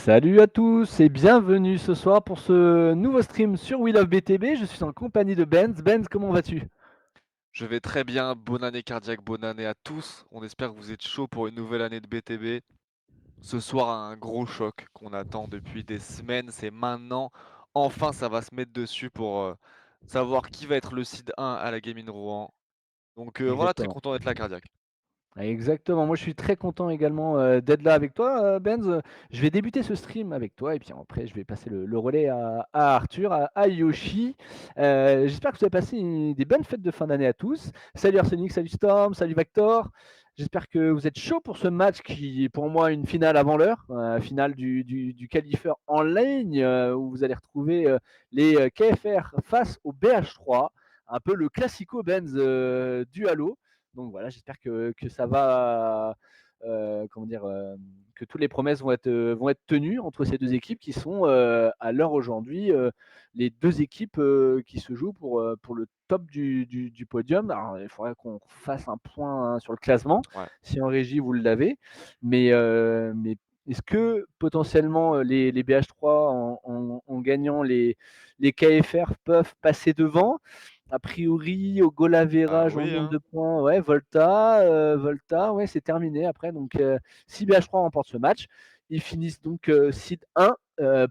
Salut à tous et bienvenue ce soir pour ce nouveau stream sur We Love BTB. Je suis en compagnie de Benz. Benz, comment vas-tu? Je vais très bien, bonne année cardiaque, bonne année à tous. On espère que vous êtes chauds pour une nouvelle année de BTB. Ce soir, un gros choc qu'on attend depuis des semaines, c'est maintenant. Enfin, ça va se mettre dessus pour savoir qui va être le seed 1 à la Gaming Rouen. Donc voilà, très Exactement. content d'être là, cardiaque. Exactement. Moi, je suis très content également d'être là avec toi, Benz. Je vais débuter ce stream avec toi et puis après, je vais passer le relais à Arthur, à Yoshi. J'espère que vous avez passé des bonnes fêtes de fin d'année à tous. Salut Arsenic, salut Storm, salut Vector. J'espère que vous êtes chaud pour ce match qui est pour moi une finale avant l'heure, finale du qualifieur en ligne où vous allez retrouver les KFR face au BH3, un peu le classico Benz du Halo. Donc voilà, j'espère que ça va, comment dire, que toutes les promesses vont être tenues entre ces deux équipes qui sont à l'heure aujourd'hui les deux équipes qui se jouent pour le top du podium. Alors, il faudrait qu'on fasse un point sur le classement, Ouais. si en régie vous l'avez. Mais est-ce que potentiellement les BH3 en gagnant les KFR peuvent passer devant? A priori, au goal Ah average, en oui, nombre hein. de points, ouais, Volta, ouais, c'est terminé après. Donc, si BH3 remporte ce match, ils finissent donc seed 1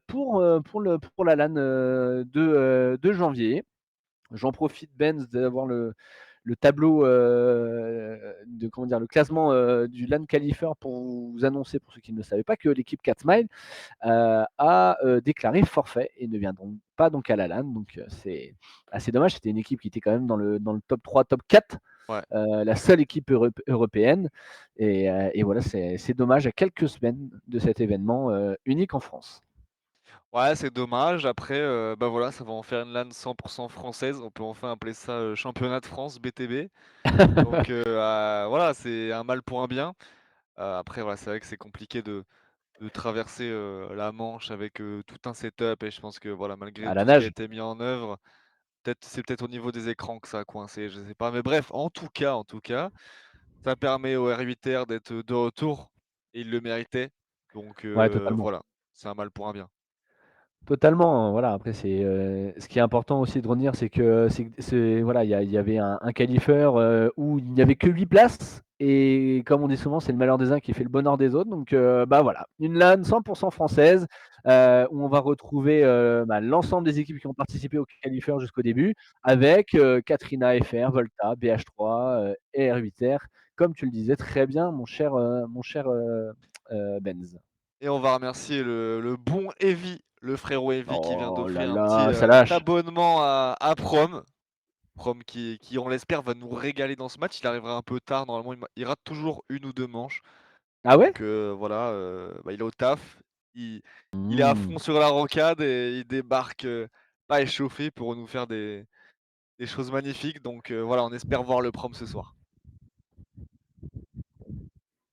pour la LAN de janvier. J'en profite, Benz, d'avoir le tableau de comment dire, le classement du LAN Qualifier pour vous annoncer, pour ceux qui ne le savaient pas, que l'équipe 4 Smile a déclaré forfait et ne viendront pas donc à la LAN. Donc c'est assez dommage. C'était une équipe qui était quand même dans le top 3, top 4, Ouais. la seule équipe européenne. Et voilà, c'est dommage à quelques semaines de cet événement unique en France. Ouais, c'est dommage. Après, bah voilà, ça va en faire une LAN 100% française. On peut enfin appeler ça championnat de France, BTB. Donc voilà, c'est un mal pour un bien. Après, voilà, c'est vrai que c'est compliqué de traverser la Manche avec tout un setup et je pense que voilà, malgré À la tout ce qui a nage. été mis en œuvre, c'est peut-être au niveau des écrans que ça a coincé, je sais pas. Mais bref, en tout cas, ça permet au R8R d'être de retour et il le méritait. Donc Ouais, totalement. voilà, c'est un mal pour un bien. Totalement, voilà. Après, ce qui est important aussi de retenir, c'est que voilà, il y avait un qualifieur où il n'y avait que 8 places. Et comme on dit souvent, c'est le malheur des uns qui fait le bonheur des autres. Donc, bah voilà, une LAN 100% française où on va retrouver bah, l'ensemble des équipes qui ont participé au qualifieur jusqu'au début, avec Katrina FR, Volta, BH3 et R8R, comme tu le disais très bien, mon cher Benz. Et on va remercier le bon Evie, le frérot Evie qui vient Oh là d'offrir un petit là, ça lâche. abonnement à Prom. Prom qui, on l'espère, va nous régaler dans ce match. Il arrivera un peu tard, normalement, il rate toujours une ou deux manches. Ah ouais? Donc voilà, bah, il est au taf. Il est à Mmh. fond sur la rocade et il débarque pas échauffé pour nous faire des choses magnifiques. Donc voilà, on espère voir le Prom ce soir.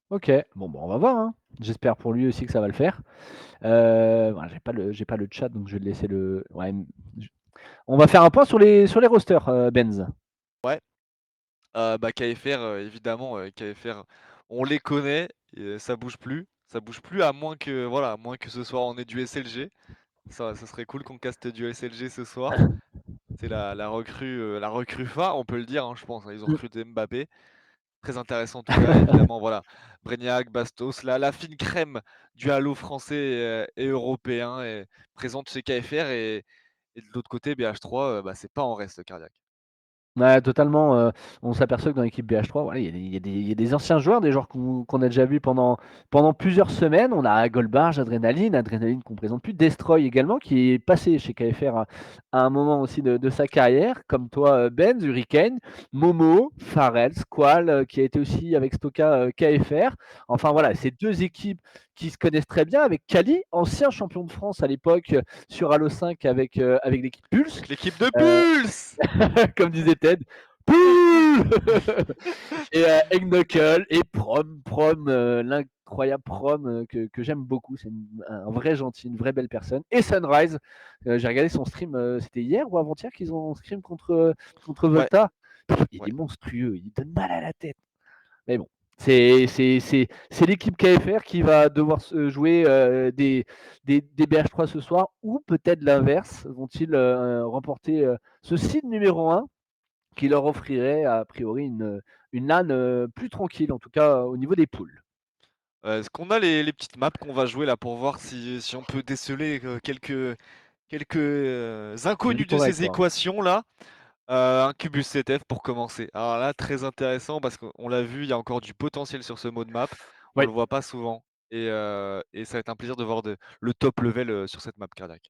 OK. Bon, bah, on va voir, hein. J'espère pour lui aussi que ça va le faire. Voilà, j'ai pas le chat, donc je vais le laisser le ouais, j on va faire un point sur les rosters, Benz. Ouais, bah, KFR, évidemment, KFR, on les connaît, et ça bouge plus. Ça bouge plus à moins que voilà, à moins que ce soir on ait du SLG. Ça serait cool qu'on caste du SLG ce soir. C'est la recrue phare, on peut le dire, hein, je pense, hein. Ils ont Mmh. recruté Mbappé. Très intéressant en tout cas, évidemment, voilà. Breniac, Bastos, la fine crème du halo français et européen est présente chez KFR et de l'autre côté, BH3, bah, c'est pas en reste cardiaque. Ouais, totalement, on s'aperçoit que dans l'équipe BH3, voilà, il y a des anciens joueurs, des joueurs qu'on a déjà vus pendant plusieurs semaines. On a Goldbarge, Adrénaline qu'on présente plus, Destroy également, qui est passé chez KFR à un moment aussi de sa carrière, comme toi, Benz, Hurricane, Momo, Pharrell, Squall, qui a été aussi avec Stoka, KFR. Enfin Ouais. voilà, ces 2 équipes qui se connaissent très bien avec Kali, ancien champion de France à l'époque, sur Halo 5 avec l'équipe Pulse. Avec l'équipe de Heu Pulse! comme disait Ted. Pouh et Egg et Prom, l'incroyable Prom que j'aime beaucoup. C'est un vrai gentil, une vraie belle personne. Et Sunrise, j'ai regardé son stream, c'était hier ou avant-hier qu'ils ont stream contre Ouais, Volta. Il ouais. est monstrueux, il donne mal à la tête. Mais bon. C'est l'équipe KFR qui va devoir jouer des BH3 ce soir, ou peut-être l'inverse. Vont-ils remporter ce seed numéro 1 qui leur offrirait a priori une LAN plus tranquille, en tout cas au niveau des poules. Est-ce qu'on a les petites maps qu'on va jouer là pour voir si on peut déceler quelques Je vais inconnus de découvrir avec ces toi. équations là? Un Cubus CTF pour commencer. Alors là, très intéressant parce qu'on l'a vu, il y a encore du potentiel sur ce mode map. On Oui. le voit pas souvent et ça va être un plaisir de voir le top level, sur cette map cardiaque.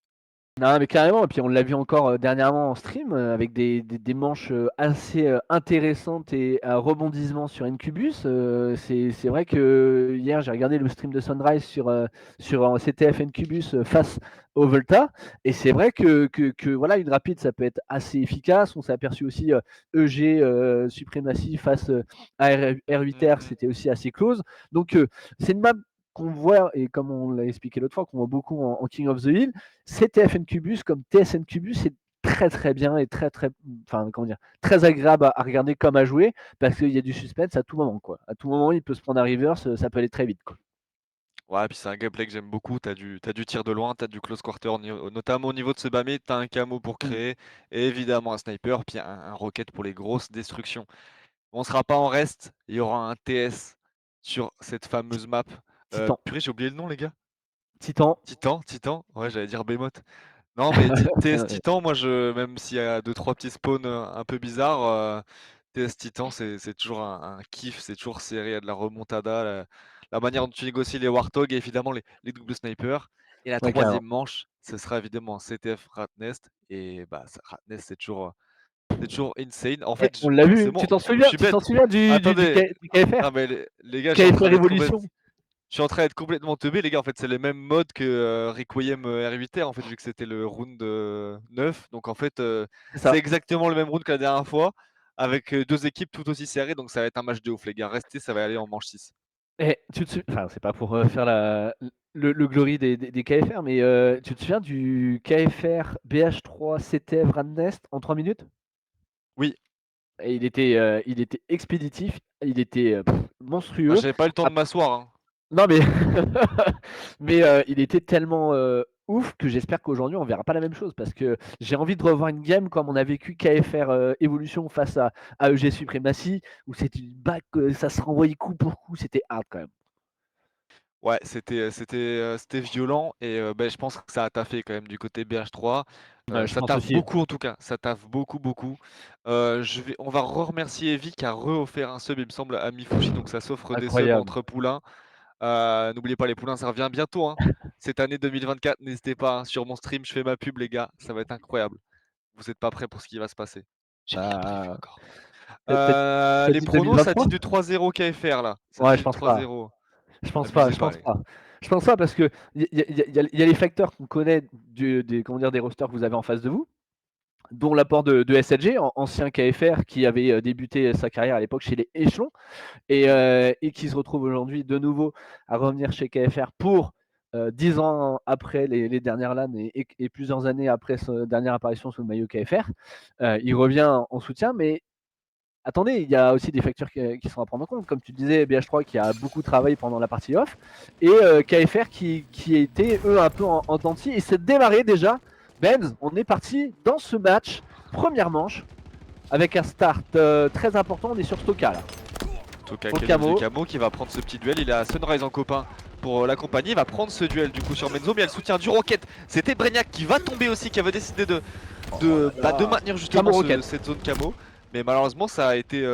Non, mais carrément, et puis on l'a vu encore dernièrement en stream avec des manches assez intéressantes et un rebondissement sur Incubus. C'est vrai que hier j'ai regardé le stream de Sunrise sur un CTF Incubus face au Volta, et c'est vrai que voilà, une rapide ça peut être assez efficace. On s'est aperçu aussi EG Supremacy face à R8R, Mmh. c'était aussi assez close. Donc c'est une map qu'on voit, et comme on l'a expliqué l'autre fois, qu'on voit beaucoup en King of the Hill. CTFN Cubus comme TSN Cubus, c'est très très bien et enfin comment dire, très agréable à regarder comme à jouer, parce qu'il y a du suspense à tout moment, quoi. À tout moment, il peut se prendre un reverse, ça peut aller très vite, quoi. Ouais, puis c'est un gameplay que j'aime beaucoup. T'as du tir de loin, t'as du close quarter, notamment au niveau de ce Bamé, t'as un camo pour Mm. créer, et évidemment un sniper, puis un rocket pour les grosses destructions. On sera pas en reste, il y aura un TS sur cette fameuse map. Titan. Purée, j'ai oublié le nom, les gars. Titan. Titan? Ouais, j'allais dire Behemoth. Non, mais TS Euh, Titan, moi, même s'il y a deux trois petits spawns un peu bizarres, TS Titan, c'est toujours un kiff, c'est toujours serré, il y a de la remontada, la manière dont tu négocies les Warthog et évidemment les doubles snipers. Et la ouais, troisième carrément. manche, ce sera évidemment un CTF Ratnest. Et bah, Ratnest, c'est toujours insane. En Et fait, on l'a c'est vu, bon, je suis tu t'en bête. souviens Attendez, du KFR? non mais les gars, KFR Evolution. je suis en train d'être complètement teubé, les gars. En fait, c'est les mêmes modes que Requiem R8R, en fait, vu que c'était le round 9. Donc, en fait, C'est c'est ça. exactement le même round que la dernière fois, avec deux équipes tout aussi serrées. Donc, ça va être un match de ouf, les gars. Restez, ça va aller en manche 6. Et enfin, c'est pas pour faire le glory des KFR, mais tu te souviens du KFR BH3 CTF Radnest en 3 minutes? Oui, Et il était expéditif, il était ah, monstrueux. j'avais pas eu le temps de Ap- m'asseoir, hein. non mais, mais il était tellement ouf que j'espère qu'aujourd'hui on verra pas la même chose, parce que j'ai envie de revoir une game comme on a vécu KFR Evolution face à EG Supremacy, où c'était une bac, ça se renvoyait coup pour coup, c'était hard quand même. Ouais, c'était violent et bah, je pense que ça a taffé quand même du côté BH3. Ouais, je Ça pense taffe aussi. beaucoup en tout cas, ça taffe beaucoup, beaucoup. On va remercier Evie qui a offert un sub, il me semble, à Mifushi, donc ça s'offre des subs Incroyable. entre poulains. N'oubliez pas les poulains, ça revient bientôt, hein. Cette année 2024, n'hésitez pas, hein, sur mon stream, je fais ma pub les gars, ça va être incroyable. Vous êtes pas prêts pour ce qui va se passer. J'ai rien prévu Bah, encore. t'as Les dit pronos, ça 2023? dit du 3-0 KFR là, ça Ouais, dit je du pense pas. 3-0. Je pense pas, Abusez je pas pense les gars. pas. Je pense pas, parce que il y a les facteurs qu'on connaît comment dire, des rosters que vous avez en face de vous, dont l'apport de SLG, ancien KFR, qui avait débuté sa carrière à l'époque chez les Échelons, et qui se retrouve aujourd'hui de nouveau à revenir chez KFR pour 10 ans après les dernières LAN, et plusieurs années après sa dernière apparition sous le maillot KFR. Il revient en soutien, mais attendez, il y a aussi des facteurs qui sont à prendre en compte. Comme tu disais, BH3 qui a beaucoup travaillé pendant la partie off, et KFR qui était, eux, un peu en dents de scie, et c'est démarré déjà. Benz, on est parti dans ce match, première manche, avec un start très important. On est sur Stoka là, Toka au Kalius du camo. Camo qui va prendre ce petit duel. Il a Sunrise en copain pour l'accompagner. Il va prendre ce duel du coup sur Menzo, mais il y a le soutien du Rocket. C'était Breniac qui va tomber aussi, qui avait décidé Oh là de là. maintenir justement Camo Rocket. cette zone Camo. Mais malheureusement, ça a été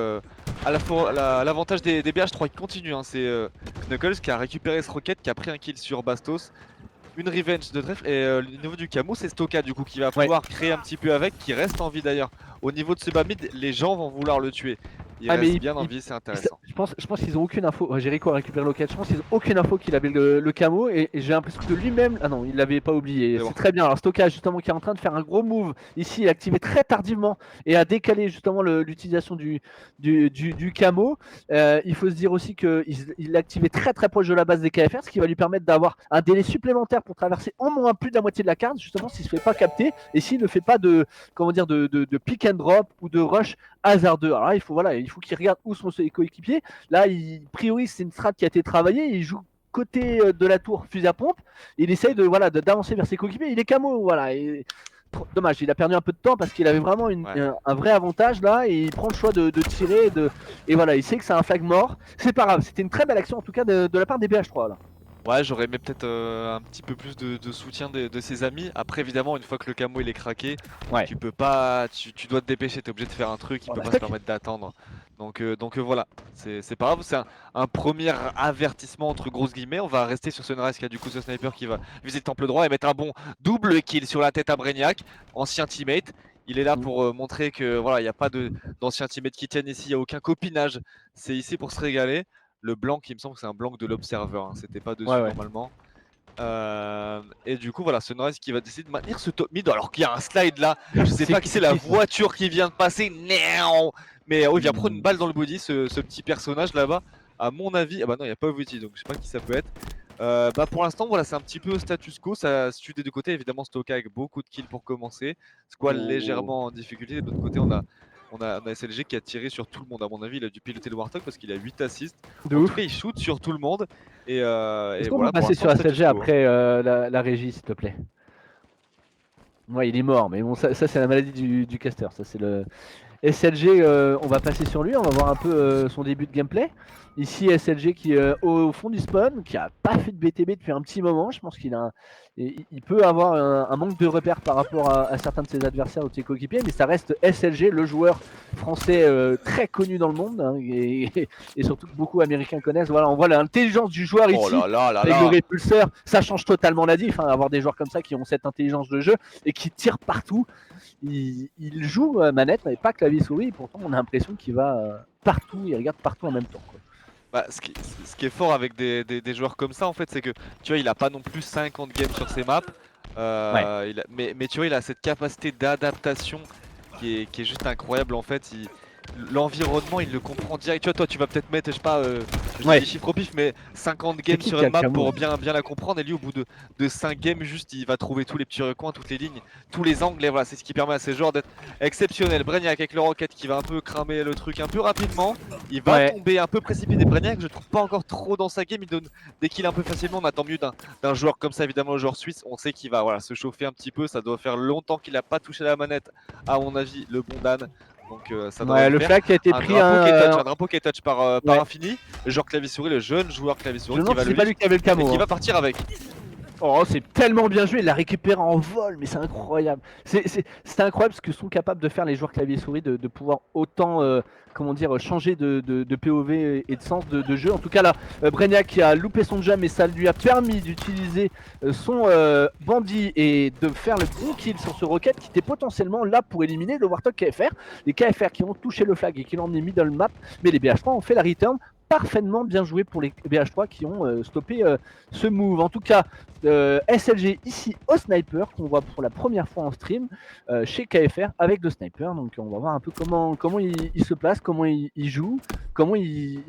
à la fois l'avantage des BH3 qui continue, hein. C'est Knuckles qui a récupéré ce Rocket, qui a pris un kill sur Bastos. Une revenge de trèfle et le niveau du camo c'est Stoka du coup qui va Ouais. pouvoir créer un petit peu avec, qui reste en vie d'ailleurs. Au niveau de ce bas mid, les gens vont vouloir le tuer. Il Ah mais reste bien en vie, c'est intéressant. je pense qu'ils ont aucune info. Ouais, Jericho a récupéré le local. Je pense qu'ils ont aucune info qu'il avait le camo, et j'ai l'impression que lui-même, ah non, il l'avait pas oublié. C'est bon. C'est très bien. Alors Stoka justement qui est en train de faire un gros move ici, activé très tardivement et a décalé justement l'utilisation du camo. Il faut se dire aussi qu'il l'a activé très très proche de la base des KFR, ce qui va lui permettre d'avoir un délai supplémentaire pour traverser au moins plus de la moitié de la carte, justement s'il se fait pas capter, et s'il ne fait pas de, comment dire, de pick and drop ou de rush hasardeux. Alors là, il faut qu'il regarde où sont ses coéquipiers. Là, il priorise, c'est une strat qui a été travaillée. Il joue côté de la tour fusil à pompe. Il essaye d'avancer vers ses coéquipiers. Il est camo, voilà. Et dommage, il a perdu un peu de temps parce qu'il avait vraiment un vrai avantage là et il prend le choix de tirer et voilà, il sait que c'est un flag mort. C'est pas grave, c'était une très belle action en tout cas de la part des BH3 là. Ouais, j'aurais aimé peut-être un petit peu plus de soutien de ses amis. Après, évidemment, une fois que le camo il est craqué, Ouais. tu peux pas, tu dois te dépêcher, t'es obligé de faire un truc, il peut pas se permettre d'attendre. Donc voilà, c'est pas grave, c'est un premier avertissement entre grosses guillemets. On va rester sur Sunrise qui a du coup ce sniper qui va viser le temple droit et mettre un bon double kill sur la tête à Brainiac, ancien teammate. Il est là pour montrer que voilà, il n'y a pas d'anciens teammates qui tiennent ici, il n'y a aucun copinage. C'est ici pour se régaler. Le blanc, il me semble que c'est un blanc de l'observer, hein. C'était pas dessus normalement. Et du coup, voilà, Sunrise qui va décider de maintenir ce top mid alors qu'il y a un slide là. Je sais pas qui c'est, la voiture qui vient de passer. Mais il vient prendre une balle dans le body, ce petit personnage là-bas. À mon avis, ah bah non, il n'y a pas OVT, donc je sais pas qui ça peut être. Pour l'instant, voilà, c'est un petit peu status quo. Ça se tue des deux côtés. Évidemment, Stoka avec beaucoup de kills pour commencer. Squall légèrement en difficulté. De l'autre côté, on a SLG qui a tiré sur tout le monde. À mon avis, il a dû piloter le Warthog parce qu'il a 8 assists. En tout cas, il shoot sur tout le monde. Est-ce qu'on peut passer sur SLG après la régie, s'il te plaît? Ouais, il est mort, mais bon, ça c'est la maladie du caster. Ça, c'est le SLG. On va passer sur lui, on va voir un peu son début de gameplay. Ici, SLG qui est au fond du spawn, qui a pas fait de BTB depuis un petit moment. Je pense il peut avoir un manque de repères par rapport à certains de ses adversaires ou de ses coéquipiers, mais ça reste SLG, le joueur français très connu dans le monde, hein, et surtout que beaucoup américains connaissent. Voilà, on voit l'intelligence du joueur ici avec le répulseur. Ça change totalement la diff, hein, avoir des joueurs comme ça qui ont cette intelligence de jeu et qui tirent partout. Il joue manette, mais pas clavier souris, et pourtant on a l'impression qu'il va partout, il regarde partout en même temps, quoi. Bah, ce qui est fort avec des joueurs comme ça, en fait, c'est que tu vois, il a pas non plus 50 games sur ses maps, mais tu vois, il a cette capacité d'adaptation qui est juste incroyable en fait. L'environnement, il le comprend direct. Tu vois, toi, tu vas peut-être mettre, je sais pas, je dis des chiffres au pif, mais 50 games sur une map pour bien la comprendre. Et lui, au bout de 5 games, juste, il va trouver tous les petits recoins, toutes les lignes, tous les angles. Et voilà, c'est ce qui permet à ces joueurs d'être exceptionnels. Brainiac avec le rocket qui va un peu cramer le truc un peu rapidement. Il va tomber un peu précipité. Brainiac, je trouve pas encore trop dans sa game. Il donne des kills un peu facilement. On attend mieux d'un joueur comme ça, évidemment, le joueur suisse. On sait qu'il va se chauffer un petit peu. Ça doit faire longtemps qu'il n'a pas touché la manette, à mon avis, le bon Dan. Donc ça doit le flag qui a été pris un drapeau qui est touch par Infini, le joueur clavier souris, le jeune joueur clavier souris qui va c'est pas lui qui avait le camo, et qui va partir avec. Oh, c'est tellement bien joué, il l'a récupéré en vol, mais c'est incroyable. C'est incroyable ce que sont capables de faire les joueurs clavier souris, de pouvoir autant comment dire, changer de POV et de sens de jeu. En tout cas là, Brainiac qui a loupé son jam, et ça lui a permis d'utiliser son bandit et de faire le bon kill sur ce rocket qui était potentiellement là pour éliminer le Warthog KFR. Les KFR qui ont touché le flag et qui l'ont emmené middle map, mais les BH3 ont fait la return. Parfaitement bien joué pour les BH3 qui ont stoppé ce move. En tout cas, SLG ici au sniper, qu'on voit pour la première fois en stream chez KFR avec le sniper. Donc on va voir un peu comment il se place, comment il joue, comment il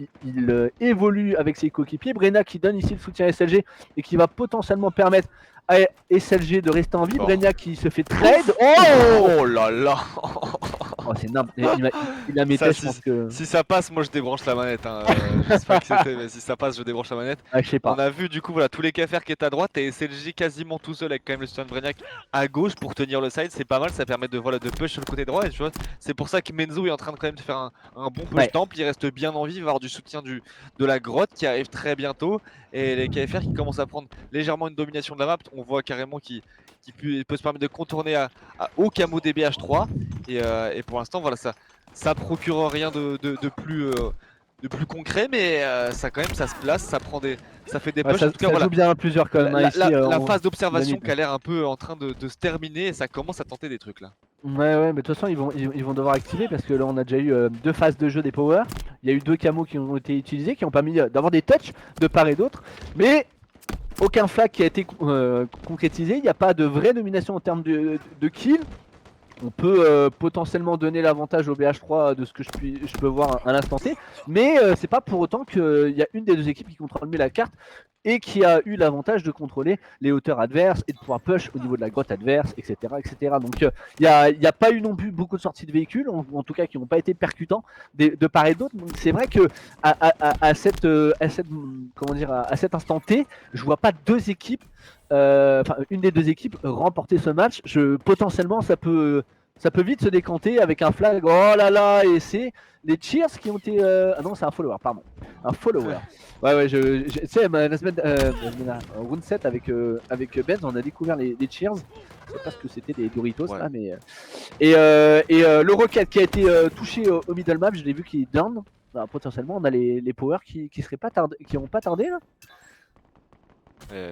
évolue avec ses coéquipiers. Brenna qui donne ici le soutien à SLG et qui va potentiellement permettre à SLG de rester en vie. Brenna qui se fait trade. Oh là là. Oh, c'est énorme. Il a mété, je pense que... Si ça passe, moi je débranche la manette, hein. Je sais pas que c'était, mais si ça passe, je débranche la manette. Ah, je sais pas. On a vu du coup tous les KFR qui est à droite et SLG quasiment tout seul avec quand même le stun Brainiac à gauche pour tenir le side. C'est pas mal, ça permet de push sur le côté droit. Et tu vois, c'est pour ça que Menzo est en train de quand même de faire un bon push temple. Il reste bien en vie, il va avoir du soutien de la grotte qui arrive très bientôt. Et les KFR qui commencent à prendre légèrement une domination de la map. On voit carrément qu'il peut se permettre de contourner au camo des BH3. Et pour l'instant, voilà, ça procure rien de plus concret, mais ça quand même, ça se place, ça fait des pushs. En tout cas, joue bien à plusieurs quand même. La phase d'observation qui a l'air un peu en train de se terminer, et ça commence à tenter des trucs là. Ouais, mais de toute façon ils vont devoir activer parce que là on a déjà eu 2 phases de jeu des power. Il y a eu 2 camos qui ont été utilisés, qui ont permis d'avoir des touchs de part et d'autre, mais aucun flag qui a été concrétisé. Il n'y a pas de vraie domination en termes de kill. on peut potentiellement donner l'avantage au BH3 de ce que je peux voir à l'instant T, mais c'est pas pour autant qu'il y a une des deux équipes qui contrôle mieux la carte et qui a eu l'avantage de contrôler les hauteurs adverses et de pouvoir push au niveau de la grotte adverse, etc. etc. Donc il n'y a pas eu non plus beaucoup de sorties de véhicules, en tout cas qui n'ont pas été percutants de part et d'autre. Donc c'est vrai que à cet instant T, je vois pas deux équipes, une des deux équipes remporter ce match. Potentiellement ça peut vite se décanter avec un flag. Oh là là, et c'est les cheers qui ont été. Ah non, c'est un follower, pardon. Un follower. Ouais, tu sais, la semaine, round 7 avec Benz, on a découvert les cheers. Je sais pas ce que c'était, des Doritos là, mais. Le Rocket qui a été touché au middle map, je l'ai vu qui est down. Bah, potentiellement, on a les powers qui seraient pas tardés, qui ont pas tardé là.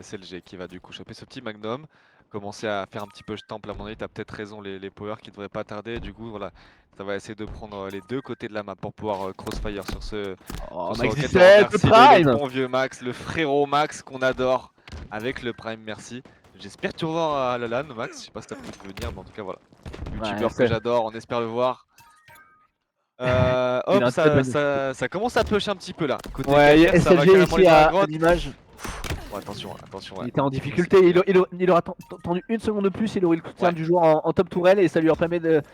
C'est LG qui va du coup choper ce petit Magnum, commencer à faire un petit peu temple à mon avis, t'as peut-être raison, les powers qui devraient pas tarder, du coup voilà, ça va essayer de prendre les deux côtés de la map pour pouvoir crossfire sur ce Max Rocket. 17, le Prime, le bon vieux Max, le frérot Max qu'on adore avec le Prime, merci. J'espère te revoir à la LAN Max, je sais pas si t'as pu venir, mais en tout cas voilà, youtubeur que j'adore, on espère le voir. Hop, ça commence à push un petit peu là. Côté KFR, ça va SLG carrément ici à à l'image. Attention, attention. Il était en difficulté, il aura tendu une seconde de plus, il aurait eu le soutien du joueur en top tourelle et ça lui aurait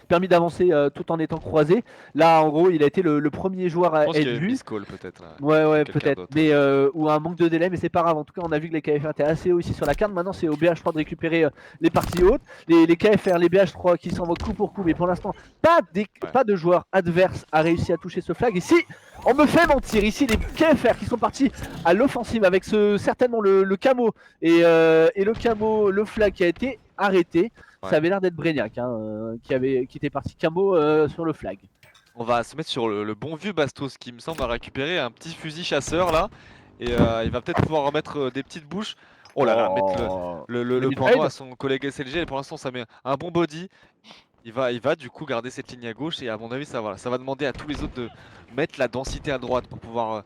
permis d'avancer tout en étant croisé. Là, en gros, il a été le premier joueur à être vu. Peut-être. Ouais, peut-être. Mais ou un manque de délai, mais c'est pas grave. En tout cas, on a vu que les KFR étaient assez hauts ici sur la carte. Maintenant, c'est au BH3 de récupérer les parties hautes. Les KFR, les BH3 qui s'en vont coup pour coup, mais pour l'instant, pas de joueur adverse a réussi à toucher ce flag. Ici, on me fait mentir. Ici, les KFR qui sont partis à l'offensive avec certainement le camo et le camo, le flag qui a été arrêté. Ça avait l'air d'être Brainiac qui était parti camo sur le flag. On va se mettre sur le bon vieux Bastos qui me semble a récupéré un petit fusil chasseur là. Et il va peut-être pouvoir remettre des petites bouches. Oh là là, mettre le pendant à son collègue SLG. Et pour l'instant, ça met un bon body. Il va du coup garder cette ligne à gauche. Et à mon avis, ça va demander à tous les autres de mettre la densité à droite pour pouvoir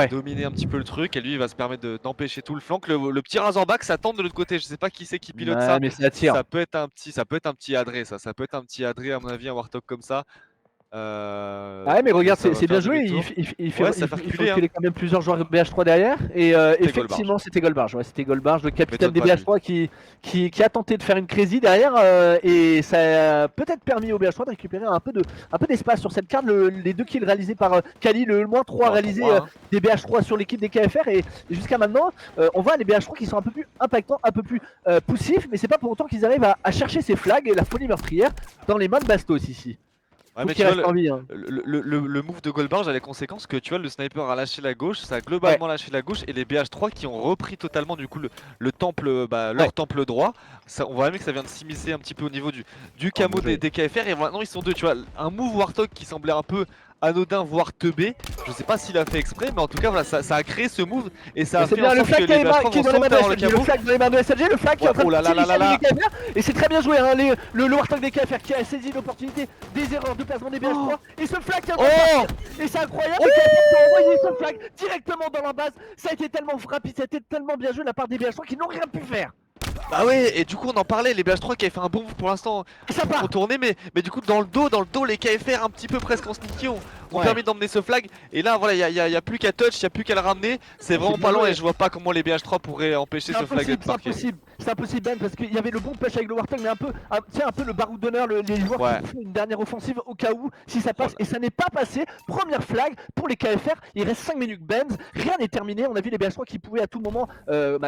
dominer un petit peu le truc. Et lui, il va se permettre d'empêcher tout le flanc. Le petit Razorback, ça tente de l'autre côté. Je sais pas qui c'est qui pilote ça. Mais ça tire. Ça peut être un petit Adré, ça. Ça peut être un petit Adré, à mon avis, un Warthog comme ça. Mais regarde, c'est bien joué. Il fait reculer quand même plusieurs joueurs BH3 derrière. Et effectivement, c'était Goldbarge. Ouais, c'était Goldbarge, le capitaine des BH3 qui a tenté de faire une crazy derrière. Et ça a peut-être permis au BH3 de récupérer un peu d'espace sur cette carte. Les deux kills réalisés par Kali, le -3 réalisé des BH3 sur l'équipe des KFR. Et jusqu'à maintenant, on voit les BH3 qui sont un peu plus impactants, un peu plus poussifs. Mais c'est pas pour autant qu'ils arrivent à chercher ces flags et la folie meurtrière dans les mains de Bastos ici. Ouais, mais tu vois, le move de Goldbarge a les conséquences que tu vois, le sniper a lâché la gauche, ça a globalement lâché la gauche, et les BH3 qui ont repris totalement du coup le temple, leur temple droit. Ça, on voit même que ça vient de s'immiscer un petit peu au niveau du camo des KFR, et maintenant ils sont deux. Tu vois, un move Warthog qui semblait un peu anodin, voire teubé. Je sais pas s'il a fait exprès, mais en tout cas, voilà, ça a créé ce move et ça a fait en sorte que les BH3 vont sauter dans le camo. Le flag dans les mains de SLG, le flag qui est en train de tirer les KFR, et c'est très bien joué, hein, le Warthog des KFR qui a saisi l'opportunité des erreurs de placement des BH3, et ce flag qui est en train de partir, et c'est incroyable, les KFR qui ont envoyé ce flag directement dans la base. Ça a été tellement rapide, ça a été tellement bien joué de la part des BH3 qui n'ont rien pu faire. Bah ouais, et du coup on en parlait, les BH3 qui avaient fait un bon move pour l'instant pour tourner, mais du coup dans le dos les KFR un petit peu presque en sneaky ont permis d'emmener ce flag. Et là voilà, il y a plus qu'à touch, il y a plus qu'à le ramener. C'est vraiment pas loin et je vois pas comment les BH3 pourraient empêcher ce flag d'être marqué. C'est impossible Ben, parce qu'il y avait le bon push avec le Warthog, mais un peu le baroud d'honneur, les joueurs qui font une dernière offensive au cas où si ça passe, et ça n'est pas passé. Première flag pour les KFR, il reste 5 minutes Benz, rien n'est terminé. On a vu les BH3 qui pouvaient à tout moment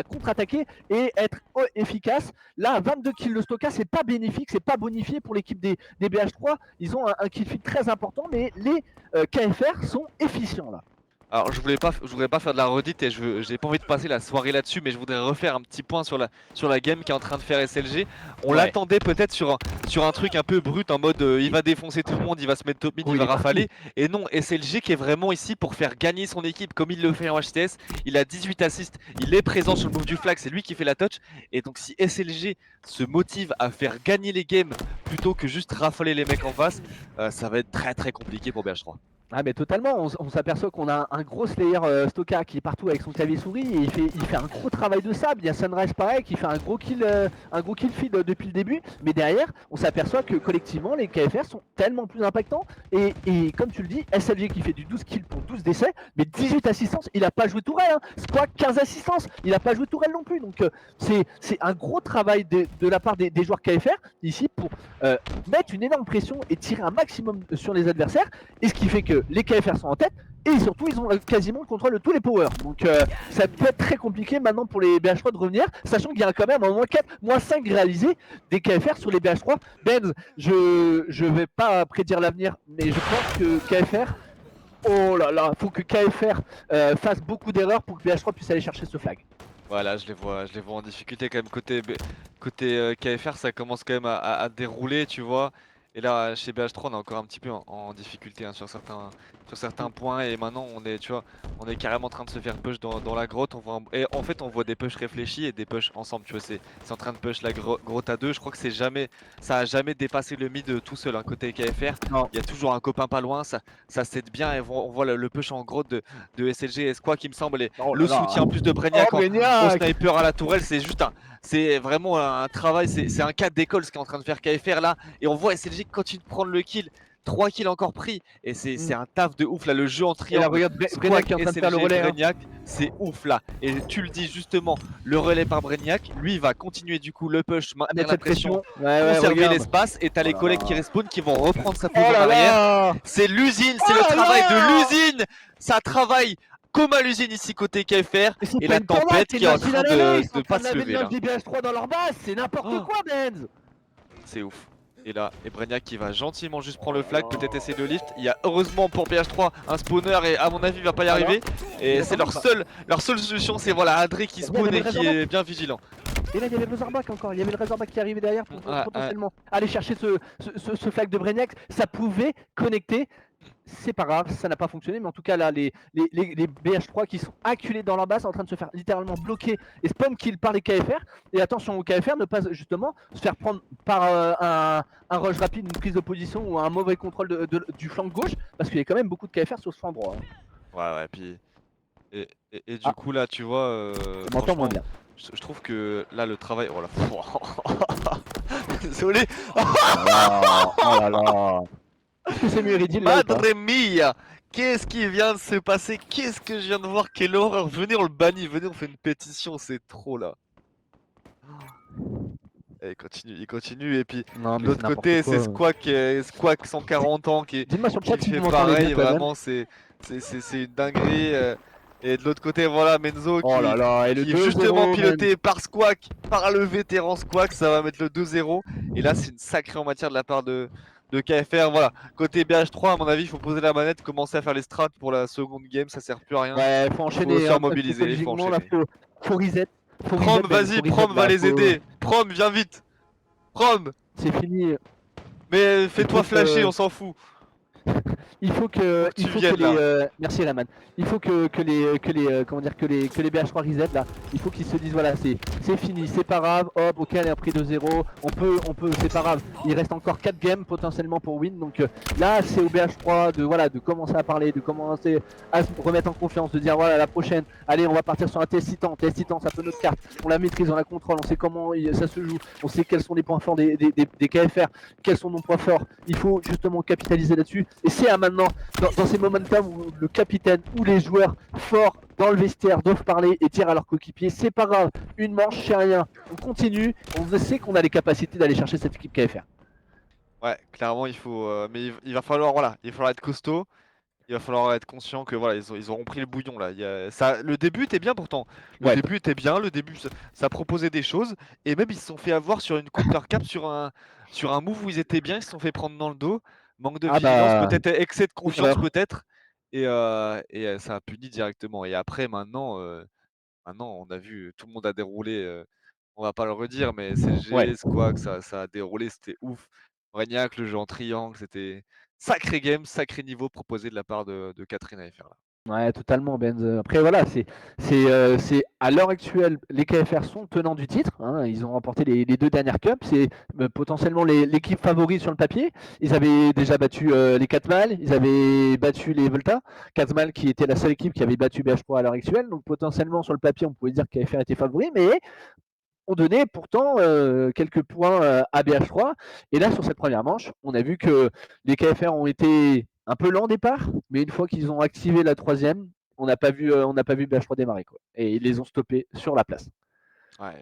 contre-attaquer et être efficaces. Là 22 kills de Stoka, c'est pas bénéfique, c'est pas bonifié pour l'équipe des BH3. Ils ont un kill feed très important, mais les KFR sont efficients là. Alors je voudrais pas faire de la redite et j'ai pas envie de passer la soirée là-dessus, mais je voudrais refaire un petit point sur la game qui est en train de faire SLG. On l'attendait peut-être sur un truc un peu brut en mode il va défoncer tout le monde, il va se mettre top mid, il va rafaler. Et non, SLG qui est vraiment ici pour faire gagner son équipe comme il le fait en HTS. Il a 18 assists, il est présent sur le move du flag, c'est lui qui fait la touch. Et donc si SLG se motive à faire gagner les games plutôt que juste rafaler les mecs en face, ça va être très très compliqué pour BH3. Ah mais totalement, on s'aperçoit qu'on a un gros Slayer Stocka qui est partout avec son clavier souris et il fait un gros travail de sable. Il y a Sunrise pareil qui fait un gros kill feed depuis le début, mais derrière on s'aperçoit que collectivement les KFR sont tellement plus impactants et comme tu le dis, SLG qui fait du 12 kills pour 12 décès, mais 18 assistances, il a pas joué Tourelle, hein. Squawk 15 assistances, il a pas joué Tourelle non plus, donc c'est un gros travail de la part des joueurs KFR ici pour mettre une énorme pression et tirer un maximum sur les adversaires, et ce qui fait que les KFR sont en tête et surtout ils ont quasiment le contrôle de tous les powers. Donc ça peut être très compliqué maintenant pour les BH3 de revenir, sachant qu'il y a quand même un moins 4, moins 5 réalisés des KFR sur les BH3. Benz, je vais pas prédire l'avenir, mais je pense que KFR, oh là là, faut que KFR fasse beaucoup d'erreurs pour que BH3 puisse aller chercher ce flag. Voilà, je les vois en difficulté quand même côté KFR, ça commence quand même à dérouler, tu vois. Et là, chez BH3, on est encore un petit peu en difficulté hein, sur certains points. Et maintenant, tu vois, on est carrément en train de se faire push dans la grotte. Et en fait, on voit des push réfléchis et des push ensemble. Tu vois, c'est en train de push la grotte à deux. Je crois que ça a jamais dépassé le mid tout seul. Hein, côté KFR, Non. il y a toujours un copain pas loin. Ça s'aide bien. Et on voit le push en grotte de SLG et Squawk, qui me semble. Et Oh là le là. soutien en plus de Oh Brainiac au Brainiac. sniper à la tourelle, c'est vraiment un travail, c'est un cas d'école ce qu'est en train de faire KFR là. Et on voit SLG continue de prendre le kill. 3 kills encore pris. Et c'est un taf de ouf là. Le jeu en Et là triangle, regarde Brainiac Squawk, qui est en train de faire le SLG, relais. Hein. Brainiac, c'est ouf là. Et tu le dis justement, le relais par Brainiac, lui il va continuer du coup le push, À maintenir mettre la cette pression, pression. Ouais, ouais, conserver regarde. l'espace. Et t'as Oh les là collègues qui là. respawn qui vont reprendre sa pause Oh en là arrière. là. C'est l'usine, c'est Oh le là travail de là. l'usine. Ça travaille comme à l'usine ici côté KFR. Mais c'est Et pas la une tornade, tempête c'est qui une est en machine à train laver. Ils sont de en train pas de se laver le lever 9 là. des BH3 dans leur base. C'est n'importe Oh, quoi, Benz. c'est ouf. Et là, et Brainiac qui va gentiment juste prendre Oh le là flag, là. peut-être essayer de lift. Il y a heureusement pour BH3 un spawner et à mon avis il va pas y Alors, arriver. il Et c'est attendait ou pas? leur seule solution, c'est voilà Adré qui Regarde, il y spawn avait et le qui Razorback. est bien vigilant. Et là, il y avait le Razorback encore. Il y avait le Razorback qui arrivait derrière pour Ouais, ouais. potentiellement aller chercher ce flag de Brainiac. Ça pouvait connecter. C'est pas grave, ça n'a pas fonctionné, mais en tout cas là, les BH3 qui sont acculés dans leur base, en train de se faire littéralement bloquer et spawn kill par les KFR. Et attention aux KFR, ne pas justement se faire prendre par un rush rapide, une prise de position ou un mauvais contrôle du flanc gauche, parce qu'il y a quand même beaucoup de KFR sur ce flanc droit. Hein. Ouais, ouais, puis. Et du Ah, coup là, tu vois, on m'entend moins franchement, bien. je trouve que là le travail. Oh là. Désolé. Oh là là, oh là là. Est-ce que c'est Muridil là ou pas? Madre mia! Qu'est-ce qui vient de se passer? Qu'est-ce que je viens de voir? Quelle horreur! Venez, on le bannit, venez, on fait une pétition, c'est trop là. Et il continue, et puis Non, de mais c'est l'autre n'importe côté, c'est quoi. Squawk 140 ans Dites-moi sur le qui chat si fait vous m'entendez bien pareil, quand même. vraiment, c'est une dinguerie. Et de l'autre côté, voilà, Menzo Oh là là, et le qui est justement 2-0, man. piloté par Squawk, par le vétéran Squawk, ça va mettre le 2-0. Et là, c'est une sacrée en matière de la part de KFR. Voilà, côté BH3, à mon avis, il faut poser la manette, commencer à faire les strats pour la seconde game, ça sert plus à rien. Ouais, faut Il faut enchaîner, se hein, parce que remobiliser, il faut psychologiquement, là, enchaîner. faut reset. Faut reset, Prom, Ben, vas-y, faut reset, Prom va là, les aider. Prom, viens vite. Prom, c'est fini. mais Il faut fais-toi flasher, que, on s'en fout. Faut que il tu faut que viennes les, là. merci Raman. Il faut comment dire, que les BH3 reset là. Il faut qu'ils se disent voilà, c'est fini, c'est pas grave. Hop, ok, on a pris 2-0. C'est pas grave. Il reste encore 4 games potentiellement pour win. Donc là, c'est au BH3 de commencer à parler, de commencer à se remettre en confiance, de dire voilà la prochaine. Allez, on va partir sur un test titan. Test titan, ça peut notre carte. On la maîtrise, on la contrôle, on sait comment ça se joue. On sait quels sont les points forts des KFR, quels sont nos points forts. Il faut justement capitaliser là-dessus. Et c'est à maintenant, dans ces momentum où le capitaine ou les joueurs forts dans le vestiaire doivent parler et dire à leurs coéquipiers c'est pas grave, une manche, c'est rien. On continue, on sait qu'on a les capacités d'aller chercher cette équipe KFR. Ouais, clairement, il faut. Mais il va falloir, voilà, il va falloir être costaud. Il va falloir être conscient que voilà, ils auront pris le bouillon là. Le début était bien pourtant. Le Ouais, début était bien. Le début, ça proposait des choses. Et même ils se sont fait avoir sur une counter cap, sur un move où ils étaient bien. Ils se sont fait prendre dans le dos. Manque de ah vigilance, bah, peut-être excès de une confiance, erreur. peut-être. Et ça a puni directement. Et après, maintenant, on a vu, tout le monde a déroulé. On va pas le redire, mais Ouais. CG, Squawk, ça a déroulé, c'était ouf. Brainiac, le jeu en triangle, c'était sacré game, sacré niveau proposé de la part de Catherine à FR là. Ouais, totalement, Benz. Après, voilà, c'est à l'heure actuelle, les KFR sont tenants du titre, hein. Ils ont remporté les 2 dernières cups. C'est potentiellement l'équipe favorite sur le papier. Ils avaient déjà battu les Catmal, ils avaient battu les Volta. Catmal qui était la seule équipe qui avait battu BH3 à l'heure actuelle. Donc potentiellement sur le papier, on pouvait dire que KFR était favori, mais on donnait pourtant quelques points à BH3. Et là, sur cette première manche, on a vu que les KFR ont été un peu lents au départ, mais une fois qu'ils ont activé la troisième, on n'a pas vu BH3 démarrer, quoi. Et ils les ont stoppés sur la place. Ouais,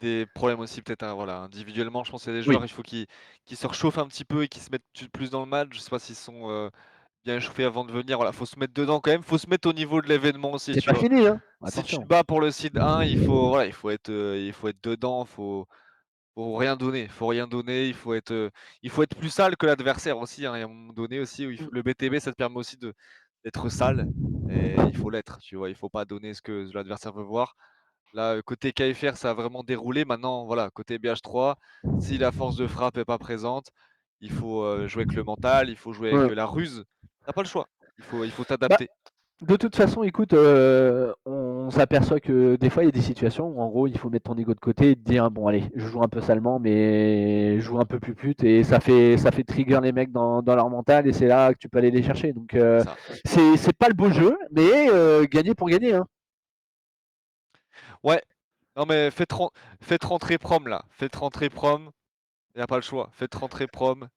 des problèmes aussi peut-être, hein, voilà, individuellement, je pense qu'il y a des Oui, joueurs, il faut qu'ils se réchauffent un petit peu et qu'ils se mettent plus dans le match. Je sais pas s'ils sont, bien échauffés avant de venir. Voilà, faut se mettre dedans quand même, faut se mettre au niveau de l'événement aussi, c'est tu pas vois? fini, hein. Si tu te Attention. bats pour le seed 1, voilà, il faut être dedans, faut rien donner, il faut être plus sale que l'adversaire aussi, hein, et à un moment donné aussi où Mm. le BTB, ça te permet aussi d'être sale et il faut l'être, tu vois? Il faut pas donner ce que l'adversaire veut voir. Là, côté KFR, ça a vraiment déroulé. Maintenant, voilà, côté BH3, si la force de frappe est pas présente, il faut, jouer avec le mental, il faut jouer avec, Ouais. la ruse. Tu as pas le choix. Il faut Bah, t'adapter. de toute façon, écoute, on s'aperçoit que des fois, il y a des situations où, en gros, il faut mettre ton ego de côté et te dire, bon, allez, je joue un peu salement, mais je joue un peu plus pute, et ça fait trigger les mecs dans leur mental, et c'est là que tu peux aller les chercher. Donc, C'est ça. c'est pas le beau jeu, mais gagner pour gagner, hein. Ouais, non mais faites rentrer Prom là, faites rentrer Prom, il y a pas le choix. Faites rentrer Prom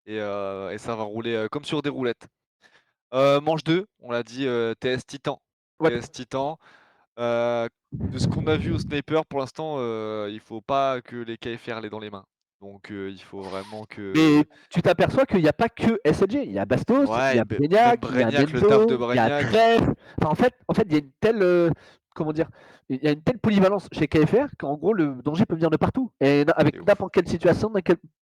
et ça va rouler, comme sur des roulettes. Manche 2, on l'a dit, TS Titan. Ouais. TS Titan, heu, de ce qu'on a vu au sniper pour l'instant, il faut pas que les KFR l'aient dans les mains. Donc il faut vraiment Mais que tu t'aperçois qu'il n'y a pas que SLG. Il y a Bastos, il y ouais, a même Brignac, il y a Breniac, le taf de Denzo, il y a Breniac, Trèfle. Enfin, en fait, il y a une telle, comment dire, il y a une telle polyvalence chez KFR qu'en gros, le danger peut venir de partout. Et avec c'est ouf. n'importe quelle situation,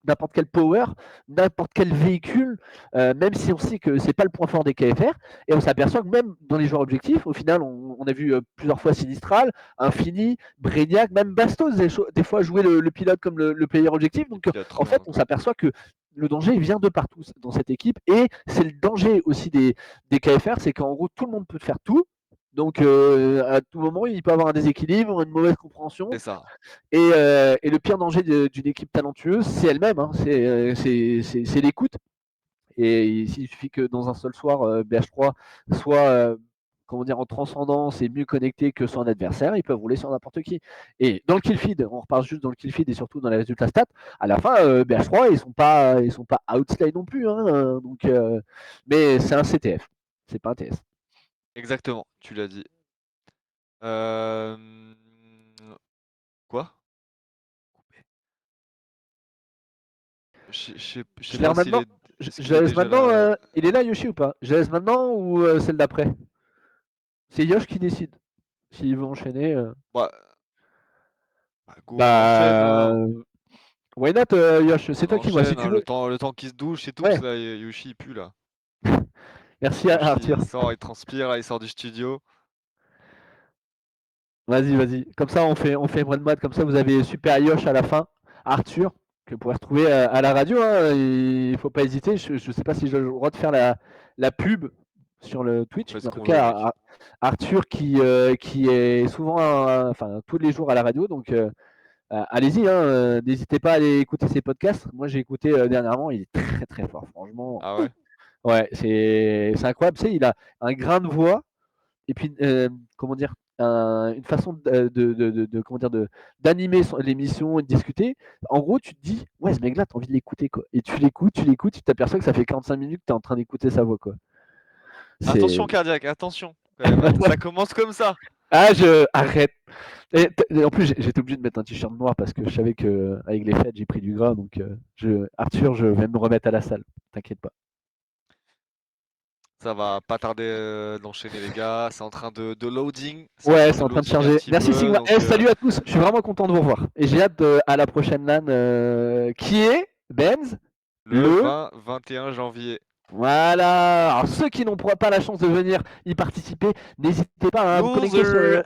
n'importe quel power, n'importe quel véhicule, même si on sait que c'est pas le point fort des KFR. Et on s'aperçoit que même dans les joueurs objectifs, au final, on a vu plusieurs fois Sinistral, Infini, Brignac, même Bastos, des fois jouer le pilote comme le player objectif. Et Donc, puis en trop fait, bien. on s'aperçoit que le danger vient de partout dans cette équipe. Et c'est le danger aussi des KFR, c'est qu'en gros, tout le monde peut faire tout. Donc, à tout moment, il peut avoir un déséquilibre, une mauvaise compréhension. C'est ça. Et le pire danger d'une équipe talentueuse, c'est elle-même, hein. C'est l'écoute. Et il suffit que dans un seul soir, BH3 soit comment dire, en transcendance et mieux connecté que son adversaire, ils peuvent rouler sur n'importe qui. Et dans le kill feed, on repart juste dans le kill feed et surtout dans les résultats stats, à la fin, BH3, ils sont pas outslay non plus, hein, donc, mais c'est un CTF, c'est pas un TS. Exactement, tu l'as dit. Hem, quoi? Je sais Je les pas maintenant, est-ce je qu'il est laisse déjà maintenant, là? il est là Yoshi ou pas? Je laisse maintenant ou celle d'après? C'est Yosh qui décide s'il veut enchaîner. Bah go, on enchaîne, Bah, hein. why not, Yosh? C'est On toi qui vois, si enchaîne, tu hein, veux. le temps qu'il se douche et tout, parce Ouais, que là, Yoshi, il pue là. merci Yoshi, Arthur. il sort, il transpire, là, il sort du studio. Vas-y, vas-y. Comme ça, on fait one mode. Comme ça, vous avez Super Yosh à la fin. Arthur, que vous pouvez retrouver à la radio, hein. Il faut pas hésiter. Je ne sais pas si j'ai le droit de faire la pub sur le On Twitch, fait mais ce en tout qu'on veut, cas, mec. Arthur qui est souvent, enfin, tous les jours à la radio. Donc, allez-y, hein, n'hésitez pas à aller écouter ses podcasts. Moi, j'ai écouté dernièrement. Il est très, très fort. Franchement, Ah ouais? ouais, c'est incroyable. Tu sais, il a un grain de voix et puis, comment dire, une façon comment dire, d'animer l'émission et de discuter. En gros, tu te dis, ouais, ce mec-là, t'as envie de l'écouter, quoi. Et tu l'écoutes, tu t'aperçois que ça fait 45 minutes que tu es en train d'écouter sa voix, quoi. C'est. Attention cardiaque, attention, quand même, hein. Ça commence comme ça. Ah, arrête. Et en plus, j'étais obligé de mettre un t-shirt noir parce que je savais que avec les fêtes, j'ai pris du gras. Donc, Arthur, je vais me remettre à la salle. T'inquiète pas. Ça va pas tarder, d'enchaîner les gars. C'est en train de loading. C'est en Ouais, train c'est de en train de loading un charger. petit Merci peu, Sigma. donc Salut à tous. Je suis vraiment content de vous revoir. Et j'ai hâte à la prochaine LAN qui est Benz le le 20-21 janvier. Voilà. Alors ceux qui n'ont pas la chance de venir y participer, n'hésitez pas à vous connecter Loser!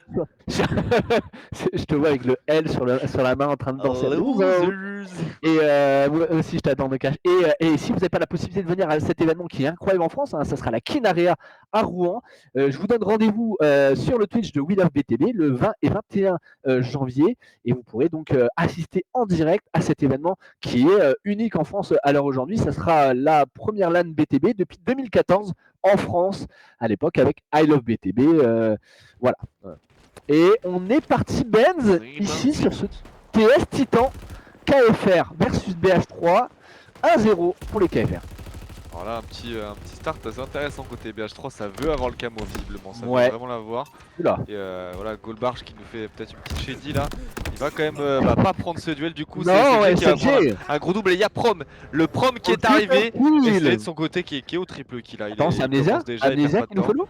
Je te vois avec le L sur la main en train de danser. Loser. Losers! Et moi aussi, je t'attends de cash. Et si vous n'avez pas la possibilité de venir à cet événement qui est incroyable en France, hein, ça sera la Kinarea à Rouen. Je vous donne rendez-vous sur le Twitch de We Love BTB le 20 et 21 janvier. Et vous pourrez donc assister en direct à cet événement qui est unique en France à l'heure aujourd'hui. Ça sera la première LAN BTB depuis 2014 en France, à l'époque avec I Love BTB. Voilà. Et on est parti, Benz, ici sur ce TS Titan. KFR versus BH3, 1-0 pour les KFR. Alors là, un petit start assez intéressant côté BH3, ça veut avoir le camo visiblement, ça Ouais. veut vraiment l'avoir. Et voilà, Goldbarge qui nous fait peut-être une petite shady là. Il va quand même pas prendre ce duel du coup, c'est SLG qui va prendre un gros double et il y a Prom, le Prom qui est arrivé, et c'est de son côté qui est au triple kill là. Attends, c'est Amnesia qui nous follow.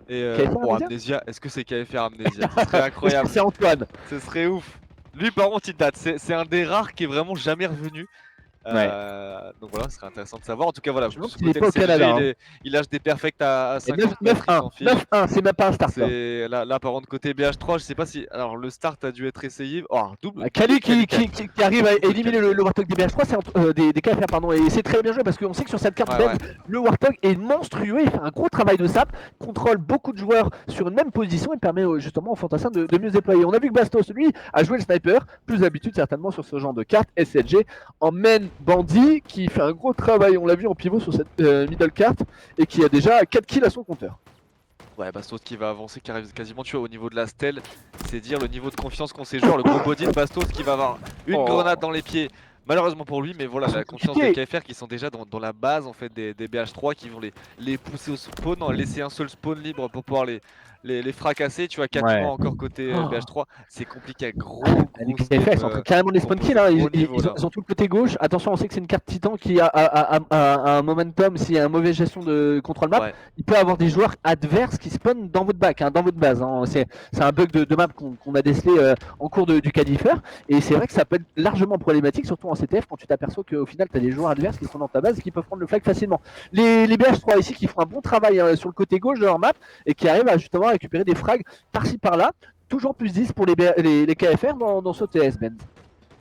Et bon, Amnesia, est-ce que c'est KFR Amnesia? Ce serait incroyable. C'est Antoine. Ce serait ouf. Lui par contre il date, c'est un des rares qui est vraiment jamais revenu. Donc voilà, ce serait intéressant de savoir. En tout cas, voilà, je pense qu'il est pas au Canada. Il lâche des perfects à 50 9-1, c'est même pas un start. Là, par contre, côté BH3, je sais pas si. Alors, le start a dû être essayé. Oh, double. Kali qui arrive à éliminer le Warthog des BH3, c'est des KFR, pardon. Et c'est très bien joué parce qu'on sait que sur cette carte, le Warthog est monstrueux. Il fait un gros travail de sap, contrôle beaucoup de joueurs sur une même position et permet justement aux fantassins de mieux se déployer. On a vu que Bastos, lui, a joué le sniper, plus d'habitude certainement sur ce genre de carte. SLG en main bandit qui fait un gros travail, on l'a vu en pivot sur cette middle carte et qui a déjà 4 kills à son compteur. Ouais, Bastos qui va avancer, qui arrive quasiment tu vois au niveau de la stèle, c'est dire le niveau de confiance qu'ont ces joueurs, le gros body de Bastos qui va avoir une grenade dans les pieds. Malheureusement pour lui, mais voilà, la confiance des KFR qui sont déjà dans la base en fait des BH3 qui vont les pousser au spawn, laisser un seul spawn libre pour pouvoir les fracasser. Tu vois, 4 mois encore côté BH3, c'est compliqué, gros les KFR ils sont carrément des spawn kills, hein. Ils ont tout le côté gauche. Attention, on sait que c'est une carte Titan qui a un momentum. S'il y a une mauvaise gestion de contrôle map, il peut avoir des joueurs adverses qui spawnent dans votre back, hein, dans votre base, hein. C'est un bug de map qu'on a décelé en cours du qualifier. Et c'est vrai que ça peut être largement problématique, surtout en CTF, quand tu t'aperçois qu'au final tu as des joueurs adverses qui sont dans ta base et qui peuvent prendre le flag facilement. Les BH3 ici qui font un bon travail sur le côté gauche de leur map et qui arrivent à justement récupérer des frags par-ci par-là. Toujours plus 10 pour les KFR dans ce TS, Ben.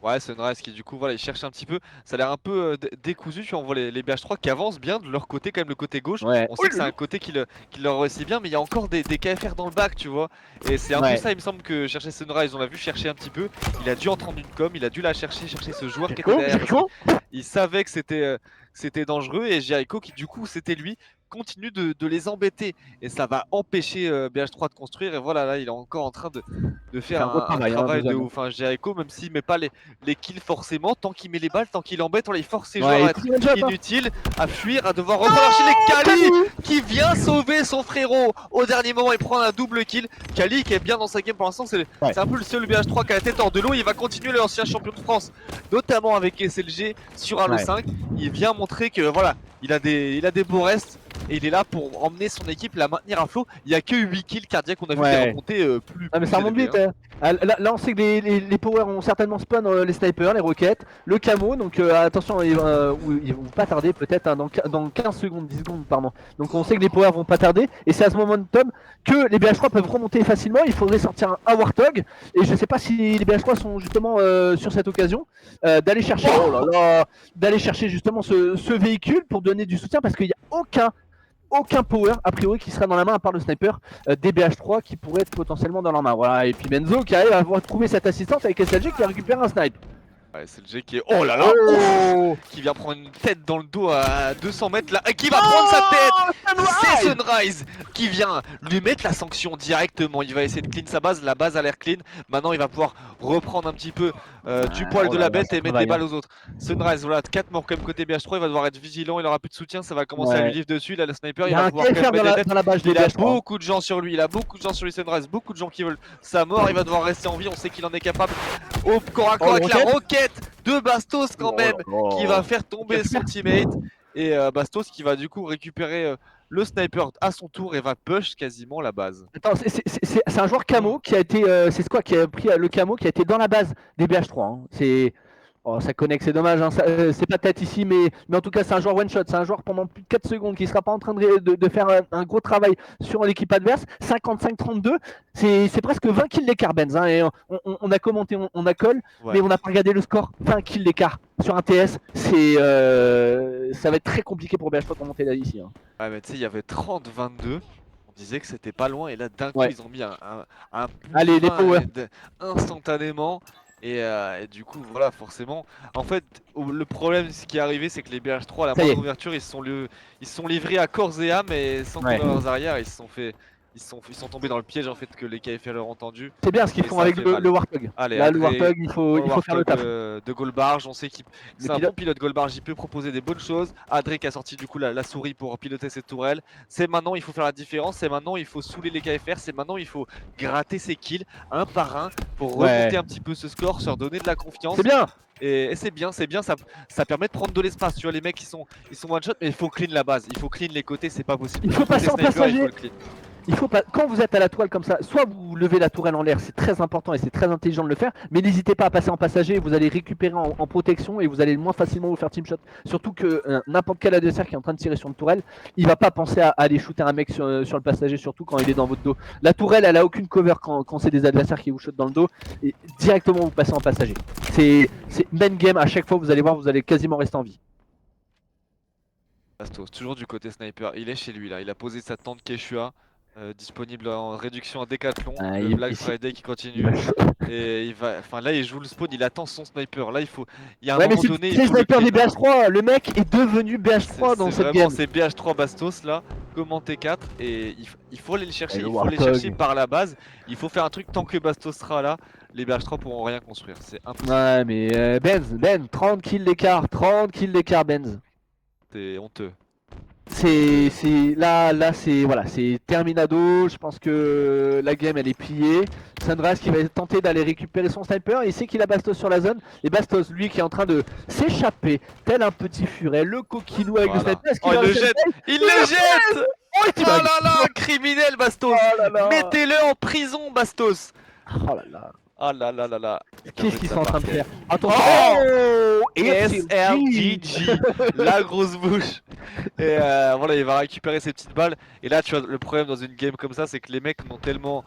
Ouais, Sunrise qui du coup voilà, il cherche un petit peu, ça a l'air un peu décousu, tu vois, on voit les BH3 qui avancent bien de leur côté, quand même le côté gauche, on sait que c'est un côté qui leur réussit bien, mais il y a encore des KFR dans le back, tu vois, et c'est un peu ça il me semble que chercher Sunrise, on l'a vu chercher un petit peu, il a dû entendre une com, il a dû la chercher ce joueur qui était derrière, il savait que c'était dangereux, et Jericho qui du coup c'était lui, continue de les embêter et ça va empêcher BH3 de construire et voilà là il est encore en train de faire un travail de ouf. Enfin, Jericho même s'il met pas les kills forcément, tant qu'il met les balles, tant qu'il embête, on les force ses joueurs à être inutiles, à fuir, à devoir reprendre les Kali qui vient sauver son frérot au dernier moment et prendre un double kill. Kali qui est bien dans sa game pour l'instant, c'est un peu le seul BH3 qui a la tête hors de l'eau, il va continuer l'ancien champion de France, notamment avec SLG sur Halo 5, il vient montrer que voilà, il a des beaux restes. Et il est là pour emmener son équipe, la maintenir à flot. Il n'y a que 8 kills cardiaques qu'on a vu des remontées plus. Ah mais ça remonte vite. Là on sait que les powers ont certainement spawn les snipers, les roquettes, le camo. Donc attention, ils vont pas tarder peut-être hein, dans 15 secondes, 10 secondes pardon. Donc on sait que les powers vont pas tarder. Et c'est à ce momentum que les BH3 peuvent remonter facilement. Il faudrait sortir un Warthog. Et je sais pas si les BH3 sont justement sur cette occasion d'aller chercher, d'aller chercher justement ce véhicule pour donner du soutien. Parce qu'il n'y a aucun power a priori qui sera dans la main à part le sniper des BH3 qui pourrait être potentiellement dans leur main. Voilà, et puis Benzo qui arrive à trouver cette assistance avec SLG qui a récupéré un snipe. Ouais, SLG qui est. Oh là là qui vient prendre une tête dans le dos à 200 mètres là. Qui va prendre sa tête. C'est Sunrise qui vient lui mettre la sanction directement. Il va essayer de clean sa base. La base a l'air clean. Maintenant, il va pouvoir reprendre un petit peu du poil de la bête et mettre des balles aux autres. Sunrise, voilà, 4 morts comme côté BH3. Il va devoir être vigilant. Il aura plus de soutien. Ça va commencer à lui livre dessus. Là, le sniper, il va pouvoir mettre des têtes. Il a beaucoup de gens sur lui. Il a beaucoup de gens sur lui, Sunrise. Beaucoup de gens qui veulent sa mort. Il va devoir rester en vie. On sait qu'il en est capable. Au corps à corps avec la roquette de Bastos quand même qui va faire tomber son teammate et Bastos qui va du coup récupérer le sniper à son tour et va push quasiment la base. Attends, c'est un joueur camo qui a été c'est quoi qui a pris le camo qui a été dans la base des BH3 hein. C'est Oh, ça connecte, c'est dommage, hein, c'est pas tête ici, mais en tout cas, c'est un joueur one shot, c'est un joueur pendant plus de 4 secondes qui sera pas en train de faire un gros travail sur l'équipe adverse. 55-32, c'est presque 20 kills d'écart, Benz. Hein, et on a commenté, on a call, Ouais. mais on n'a pas regardé le score. 20 kills d'écart sur un TS, ça va être très compliqué pour BH3 de remonter là ici. Hein. Ouais, mais tu sais, il y avait 30-22. On disait que c'était pas loin. Et là, d'un coup, Ouais. ils ont mis un bout de Allez, les fin power. instantanément. Et du coup, voilà, forcément. En fait, le problème, ce qui est arrivé, c'est que les BH3, à la Ça y moindre est. ouverture, ils se sont livrés à corps et âme et sans Ouais. couvrir leurs arrières. Ils sont tombés dans le piège en fait que les KFR leur ont entendu. C'est bien ce qu'ils Et font ça avec fait le mal. Warthog. Allez, Là, le Adré, Warthog, il faut faire le Warthog taf. de Goldbarge, on sait qu'il Le c'est un bon pilote. pilote Goldbarge, il peut proposer des bonnes choses. Adré qui a sorti du coup la souris pour piloter cette tourelle. C'est maintenant, il faut faire la différence, c'est maintenant, il faut saouler les KFR, c'est maintenant, il faut gratter ses kills un par un pour Ouais. remonter un petit peu ce score, se leur donner de la confiance. C'est bien. Et c'est bien, ça permet de prendre de l'espace. Tu vois, les mecs, ils sont one shot, mais il faut clean la base, il faut clean les côtés, c'est pas possible. Il Le faut côté passer en sniper, il faut passager. le clean. Il faut pas, quand vous êtes à la toile comme ça, soit vous levez la tourelle en l'air, c'est très important et c'est très intelligent de le faire, mais n'hésitez pas à passer en passager, vous allez récupérer en protection et vous allez moins facilement vous faire team shot. Surtout que n'importe quel adversaire qui est en train de tirer sur une tourelle, il va pas penser à aller shooter un mec sur le passager, surtout quand il est dans votre dos. La tourelle, elle a aucune cover quand c'est des adversaires qui vous shootent dans le dos, et directement vous passez en passager. C'est main game, à chaque fois vous allez voir, vous allez quasiment rester en vie. Bastos, toujours du côté sniper, il est chez lui là, il a posé sa tente Quechua, disponible en réduction à Décathlon, le Black Friday qui Il va continue, et enfin là il joue le spawn, il attend son sniper, là il y a un Ouais, mais moment donné, il c'est le faut le sniper clean des là. BH3, le mec est devenu BH3 C'est dans cette vraiment game. ces BH3 Bastos là, comme T4, et il faut aller le chercher, Et le il faut les chercher Warthog. par la base, il faut faire un truc tant que Bastos sera là, les BH3 pourront rien construire, c'est impossible, Ouais, mais Ben, 30 kills d'écart, 30 kills d'écart, Benz. c'est honteux. Là, c'est voilà, c'est terminado. Je pense que la game elle est pliée. Sandras qui va tenter d'aller récupérer son sniper. Il sait qu'il a Bastos sur la zone. Et Bastos, lui, qui est en train de s'échapper, tel un petit furet, le coquinou avec le Voilà. sniper. Est-ce Oh qu'il il a le réussi à le jette, faire? il le jette. Oh, il Oh teabag. là là, criminel Bastos! Oh là là. Mettez-le en prison Bastos! Oh là là. Ah là là là là. Bien Qu'est-ce joué de qu'ils sa sont en part, train de Ken. faire? Attention. Oh! Oh, et SRGG, la grosse bouche. Et voilà, il va récupérer ses petites balles. Et là, tu vois, le problème dans une game comme ça, c'est que les mecs n'ont tellement,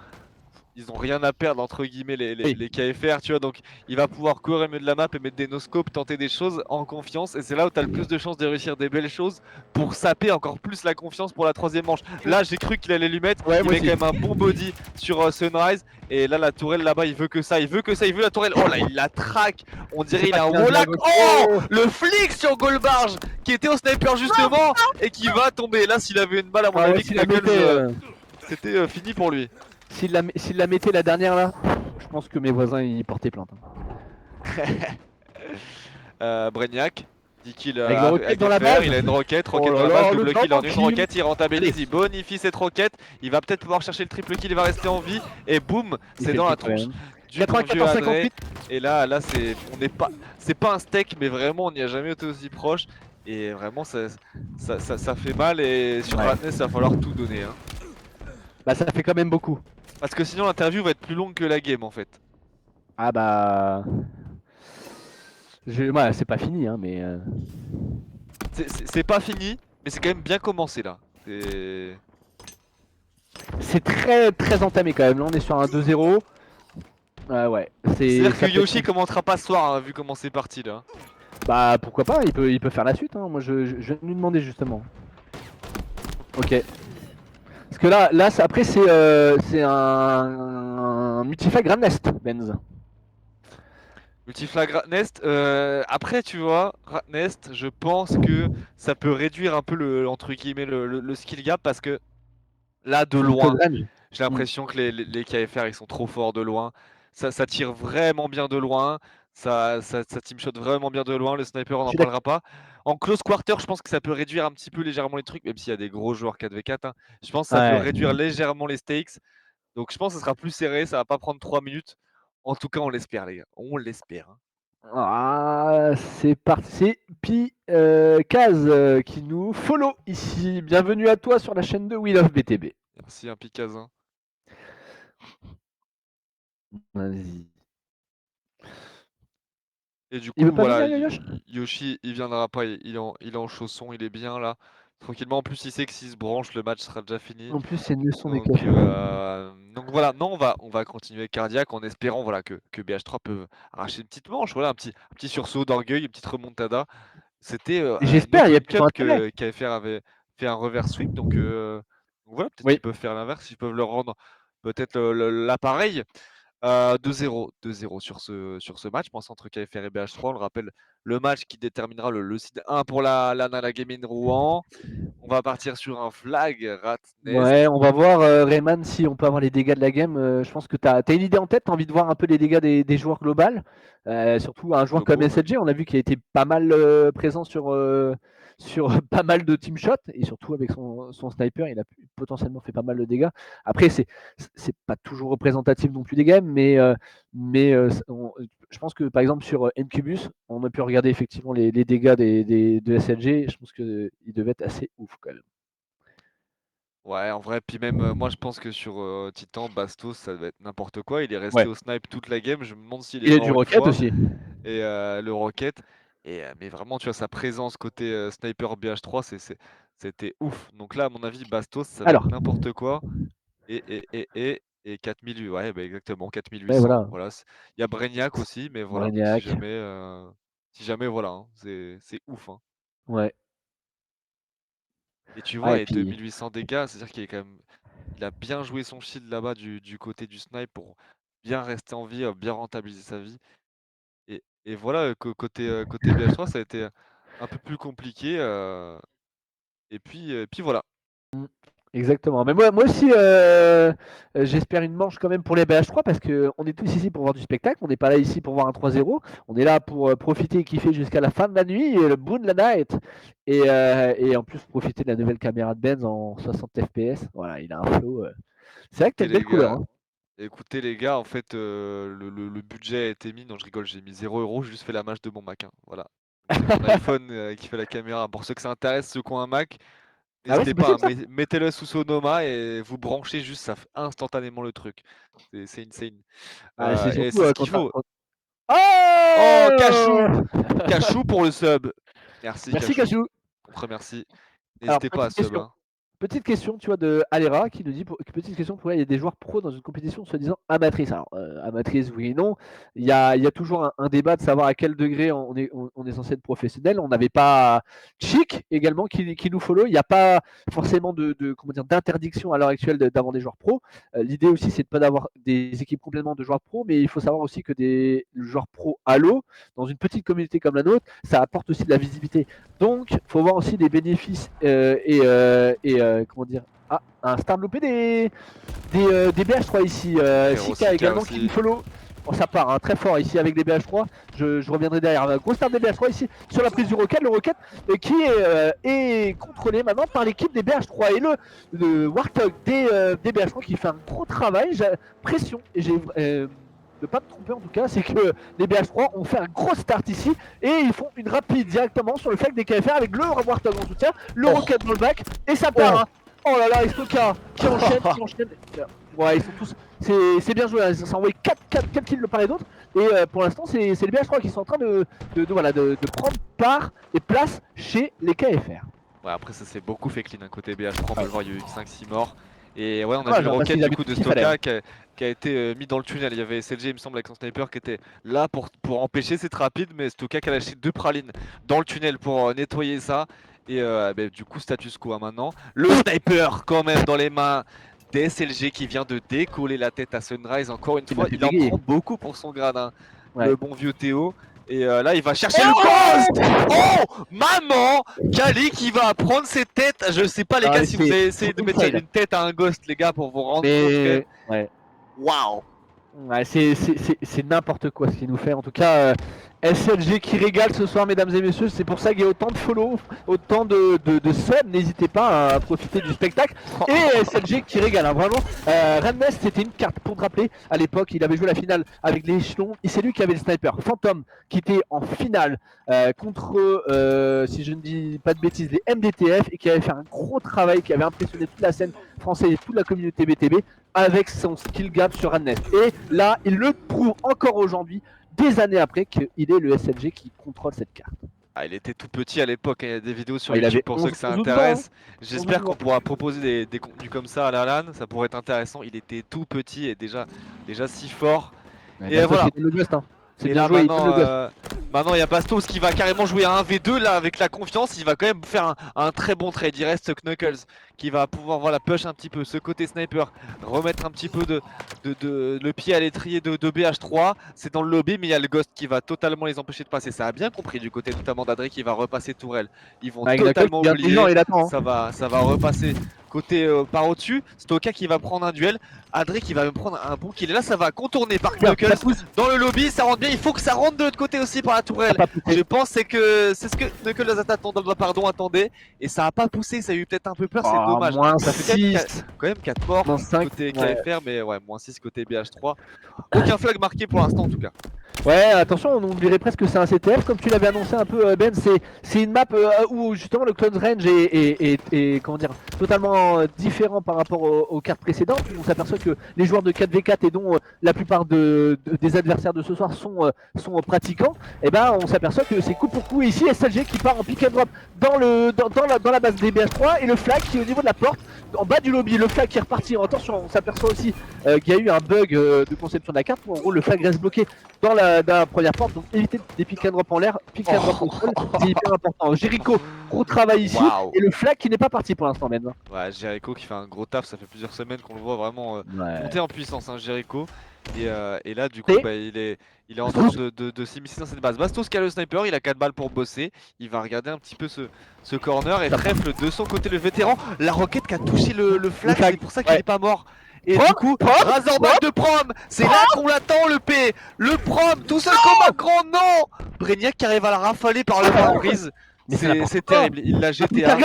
ils ont rien à perdre entre guillemets Oui. les KFR, tu vois. Donc, il va pouvoir courir au milieu de la map et mettre des no-scopes, tenter des choses en confiance. Et c'est là où tu as le plus de chances de réussir des belles choses pour saper encore plus la confiance pour la troisième manche. Là, j'ai cru qu'il allait lui mettre. Ouais, Il moi met quand aussi. même un bon body sur Sunrise. Et là, la tourelle là-bas, il veut que ça, il veut que ça, il veut la tourelle. Oh là, il la traque. On dirait il a un Wallach. Oh, le flic sur Goldbarge qui était au sniper justement et qui va tomber. Là, s'il avait une balle, à mon Ah ouais, avis, s'il la mettait, c'était fini pour lui. s'il la mettait la dernière là, je pense que mes voisins ils portaient plainte. Breniac, 10 kills Avec le à rocket dans la FR, base. il a une roquette Oh dans là la là, base, le double kill en double une kill. roquette, il rentabilise, Allez. il bonifie cette roquette, il va peut-être pouvoir chercher le triple kill, il va rester en vie, et boum, Il c'est fait dans le la kill quand tronche même. du bon vieux Adré. 94-58. Et là c'est, on n'est pas, c'est pas un steak, mais vraiment on n'y a jamais été aussi proche, et vraiment ça fait mal, et sur Ouais. Ratness, il va falloir tout donner. Hein. Bah ça fait quand même beaucoup. Parce que sinon l'interview va être plus longue que la game en fait. Ah bah... Ouais, c'est pas fini hein, mais... C'est pas fini, mais c'est quand même bien commencé là. C'est très très entamé quand même. Là on est sur un 2-0. Ouais, C'est-à-dire que ça peut Yoshi être... commentera pas ce soir, hein, vu comment c'est parti là. Bah pourquoi pas, il peut faire la suite. Hein. Moi je viens de lui demander justement. Ok. Parce que là après c'est un multiflag Grand Nest, Benz. Multiflag Ratnest, après tu vois, Ratnest, je pense que ça peut réduire un peu le, entre guillemets, le skill gap parce que là de Le close loin, range. j'ai l'impression que les KFR ils sont trop forts de loin. Ça tire vraiment bien de loin, ça team shot vraiment bien de loin, le sniper on Je n'en suis d'accord. parlera pas. En close quarter, je pense que ça peut réduire un petit peu légèrement les trucs, même s'il y a des gros joueurs 4v4. Hein. Je pense que ça peut Ouais. réduire légèrement les stakes. Donc je pense que ça sera plus serré, ça va pas prendre 3 minutes. En tout cas, on l'espère, les gars. On l'espère. Hein. Ah, c'est parti. C'est Kaz qui nous follow ici. Bienvenue à toi sur la chaîne de We Love BTB. Merci, un Picazin. Vas-y. Et du Il veut coup, pas voilà, venir, Yoyosh? Yoshi, il viendra pas, il est en chausson, il est bien là, tranquillement. En plus, il sait que s'il se branche, le match sera déjà fini. En plus, c'est une leçon des Donc, keufs. voilà, non, on va continuer cardiaque en espérant voilà, que BH3 peuvent arracher une petite manche, voilà, un petit sursaut d'orgueil, une petite remontada. C'était Et une j'espère, il y a Open plutôt Cup intérêt. qu'AFR avait fait un reverse sweep, donc voilà, peut-être Oui. qu'ils peuvent faire l'inverse, ils peuvent leur rendre peut-être l'appareil. 2-0, 2-0 sur ce match, pense entre KFR et BH3. On le rappelle, le match qui déterminera le seed 1 pour la Nana Gaming Rouen. On va partir sur un flag Ratnest. Ouais, on va voir Rayman si on peut avoir les dégâts de la game. Je pense que tu as une idée en tête, tu as envie de voir un peu les dégâts des joueurs global. Surtout un joueur comme Globaux, ouais. SLG, on a vu qu'il a été pas mal présent sur pas mal de team shots et surtout avec son sniper, il a potentiellement fait pas mal de dégâts. Après, c'est pas toujours représentatif non plus des games, mais je pense que par exemple sur Incubus, on a pu regarder effectivement les dégâts de SLG. Je pense qu'ils devaient être assez ouf quand même. Ouais, en vrai, puis même moi je pense que sur Titan, Bastos, ça va être n'importe quoi. Il est resté Ouais. au snipe toute la game. Je me demande s'il est Il a du mort une rocket fois. aussi. Et le Rocket. Et, mais vraiment, tu vois, sa présence côté sniper BH3, c'était ouf. Donc là, à mon avis, Bastos, ça va Alors, être n'importe quoi. Et 4000, ouais, bah exactement, ouais, 4800. voilà, Voilà. Il y a Brainiac aussi, mais voilà, Brainiac, si jamais, voilà, hein, c'est ouf, hein. ouais, Et tu vois, ouais, et et puis 2800 dégâts, c'est-à-dire qu'il est quand même, il a bien joué son shield là-bas du côté du snipe pour bien rester en vie, bien rentabiliser sa vie. Et voilà, côté BH3, ça a été un peu plus compliqué. Et puis voilà. mmh, exactement. Mais moi aussi, j'espère une manche quand même pour les BH3 parce qu'on est tous ici pour voir du spectacle. On n'est pas là ici pour voir un 3-0. On est là pour profiter et kiffer jusqu'à la fin de la nuit, et le boon de la night. Et en plus, profiter de la nouvelle caméra de Benz en 60 FPS. Voilà, il a un flow. C'est vrai que t'as Écoutez une belle les couleur, gars, hein. écoutez les gars, en fait, le budget a été mis. Non, je rigole, j'ai mis 0 €, j'ai juste fait la match de mon Mac, hein, voilà. Donc c'est mon iPhone qui fait la caméra. Pour ceux que ça intéresse, ceux qui ont un Mac, Ah ouais, n'hésitez c'est pas, hein, possible ça? mettez-le sous Sonoma et vous branchez juste, ça fait instantanément le truc. C'est insane. Ah, c'est Et surtout c'est ce quand qu'il faut. Oh, Oh! Cachou! Cachou pour le sub. Merci Merci Cachou. Cachou. On te remercie. Alors, N'hésitez pas à sub, hein. petite question, tu vois, de Alera qui nous dit, petite question, pourquoi il y a des joueurs pros dans une compétition soi-disant amatrice? Alors, amatrice, oui et non. Il y a toujours un débat de savoir à quel degré on est censé être professionnel. On n'avait pas Chic également qui nous follow. Il n'y a pas forcément comment dire, d'interdiction à l'heure actuelle d'avoir des joueurs pros. L'idée aussi, c'est de pas d'avoir des équipes complètement de joueurs pros, mais il faut savoir aussi que des joueurs pros Halo, dans une petite communauté comme la nôtre, ça apporte aussi de la visibilité. Donc, il faut voir aussi les bénéfices comment dire. Ah, un start loupé des BH3 ici. Frérot Sika Sika également qui nous aussi. follow. Oh, ça part hein, très fort ici avec les BH3. Je reviendrai derrière. Gros start des BH3 ici sur la prise du Rocket. Le Rocket qui est contrôlé maintenant par l'équipe des BH3. Et le Warthog des BH3 qui fait un gros travail. Pression. Et j'ai. Ne pas me tromper en tout cas, c'est que les BH3 ont fait un gros start ici et ils font une rapide directement sur le flag des KFR avec le Warthog en soutien, le Oh! Rocket dans le back et ça part. Oh! Hein. Oh là là, Istoka qui enchaîne, qui enchaîne. Ouais, ils sont tous. C'est bien joué, hein. Ça a envoyé 4 kills de part et d'autre. Et pour l'instant, c'est les BH3 qui sont en train de prendre part et place chez les KFR. Ouais, après ça c'est beaucoup fait clean, hein, côté BH3, on peut Ouais. le voir, il y a eu 5-6 morts. Et ouais, C'est on a vu dommage le hein, parce rocket qu'ils du avaient coup tout de ce qu'il fallait. Hein. Stoka qui a été mis dans le tunnel. Il y avait SLG, il me semble, avec son sniper qui était là pour empêcher cette rapide, mais Stoka qui a lâché 2 pralines dans le tunnel pour nettoyer ça. Et bah, du coup, status quo hein, maintenant. Le sniper quand même dans les mains d'SLG qui vient de décoller la tête à Sunrise. Encore une Il l'a fois, fait il en bégayer. prend beaucoup pour son grade, hein, Ouais. le bon vieux Théo. Et là, il va chercher le ghost. Oh, maman! Kali qui va prendre ses têtes. Je sais pas, les Ah, gars, mais si vous c'est avez essayé de mettre insane. une tête à un ghost, les gars, pour vous rendre compte quand même. Mais ouais. Waouh! Ouais, c'est n'importe quoi ce qu'il nous fait. En tout cas, SLG qui régale ce soir, mesdames et messieurs. C'est pour ça qu'il y a autant de follow, autant de subs. N'hésitez pas à profiter du spectacle. Et SLG qui régale, hein, vraiment. Ramnest, c'était une carte pour te rappeler. À l'époque, il avait joué la finale avec les échelons. Et c'est lui qui avait le sniper. Phantom qui était en finale contre, si je ne dis pas de bêtises, les MDTF et qui avait fait un gros travail, qui avait impressionné toute la scène française et toute la communauté BTB avec son skill gap sur Ramnest. Et là, il le prouve encore aujourd'hui. des années après qu'il est le SLG qui contrôle cette carte. Ah, il était tout petit à l'époque, hein. Il y a des vidéos sur Il YouTube avait pour 11, ceux que ça 11 ou 12 ans. Hein. intéresse. 11 ou J'espère 12 qu'on ans. pourra proposer des contenus comme ça à la LAN, ça pourrait être intéressant. Il était tout petit et déjà si fort. Ouais, Et Bastos, voilà. il donne le ghost. Hein. C'est Et bien là joué, il donne le ghost. maintenant il y a Bastos qui va carrément jouer à 1v2 là avec la confiance, il va quand même faire un très bon trade. Il reste Knuckles qui va pouvoir voilà, push un petit peu ce côté sniper, remettre un petit peu le pied à l'étrier de BH3. C'est dans le lobby mais il y a le Ghost qui va totalement les empêcher de passer. Ça a bien compris du côté notamment d'Adré qui va repasser Tourelle. Ils vont Avec Knuckles, totalement il est intelligent, oublier, il attend. Hein. ça va repasser côté par au-dessus. Stoka qui va prendre un duel, Adré qui va me prendre un bon kill. Et là ça va contourner par Knuckles dans le lobby, ça rentre bien. Il faut que ça rentre de l'autre côté aussi par la tourelle. Je pense c'est ce que Knuckles attendait et ça a pas poussé, ça a eu peut-être un peu peur, c'est dommage. Moins Ça fait 6. quand même 4 morts Moins 5, côté ouais. KFR, mais ouais, moins 6 côté BH3. Aucun flag marqué pour l'instant en tout cas. Ouais, attention, on dirait presque que c'est un CTF, comme tu l'avais annoncé un peu, Ben. C'est une map où justement le close range est comment dire, totalement différent par rapport aux cartes précédentes. On s'aperçoit que les joueurs de 4v4 et dont la plupart des adversaires de ce soir sont pratiquants, et ben on s'aperçoit que c'est coup pour coup. Et ici, SLG qui part en pick and drop dans la base des BH3 et le flag qui est au niveau de la porte, en bas du lobby. Le flag qui est reparti. Attention, on s'aperçoit aussi qu'il y a eu un bug de conception de la carte où en gros le flag reste bloqué dans la première porte, donc éviter des pick and drop en l'air, pick and drop au sol, c'est hyper important. Jericho, gros travail ici, et le flag qui n'est pas parti pour l'instant même. Ouais, Jericho qui fait un gros taf, ça fait plusieurs semaines qu'on le voit vraiment monter en puissance, hein, Jericho. Et là du coup bah, il est en train de s'immiscer dans cette base. Bastos qui a le sniper, il a 4 balles pour bosser, il va regarder un petit peu ce corner et trèfle de son côté le vétéran. La roquette qui a touché le flag, c'est pour ça qu'il n'est pas mort. Et du coup, Razorback de Prom, c'est là qu'on l'attend le P, le Prom, tout seul comme un grand non. Brainiac qui arrive à la rafaler par le pare-brise, c'est terrible, il l'a jeté à...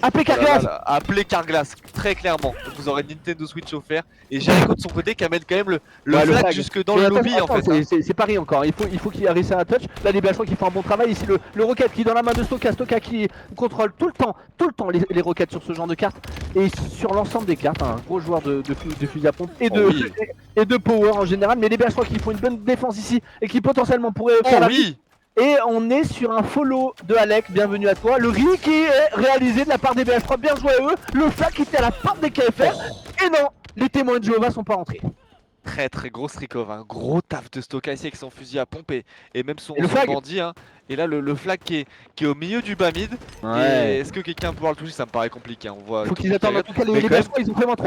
Appelez Carglass. Appelez Carglass, très clairement. Vous aurez Nintendo Switch offert. Et Jericho de son côté qui amène quand même le flag jusque dans le lobby en fait. C'est Paris encore, il faut qu'il réussisse à touch. Là les BH3 qui font un bon travail, ici le Rocket qui est dans la main de Stoka, Stoka qui contrôle tout le temps les Rockets sur ce genre de cartes. Et sur l'ensemble des cartes, un gros joueur de fusil à pompe et de power en général. Mais les BH3 qui font une bonne défense ici et qui potentiellement pourraient faire la vie. Et on est sur un follow de Alec, bienvenue à toi. Le ring qui est réalisé de la part des BH3, bien joué à eux. Le flag qui était à la porte des KFR. Et non, les témoins de Jéhovah sont pas rentrés. Très gros streak-off, un gros taf de Stoka ici avec son fusil à pompe et même son bandit. Hein. Et là le flag qui est au milieu du bas mid. Ouais. Est-ce que quelqu'un va pouvoir le toucher? Ça me paraît compliqué. Hein. On voit faut qu'ils attendent en tout cas les BH3, ils ont fait quand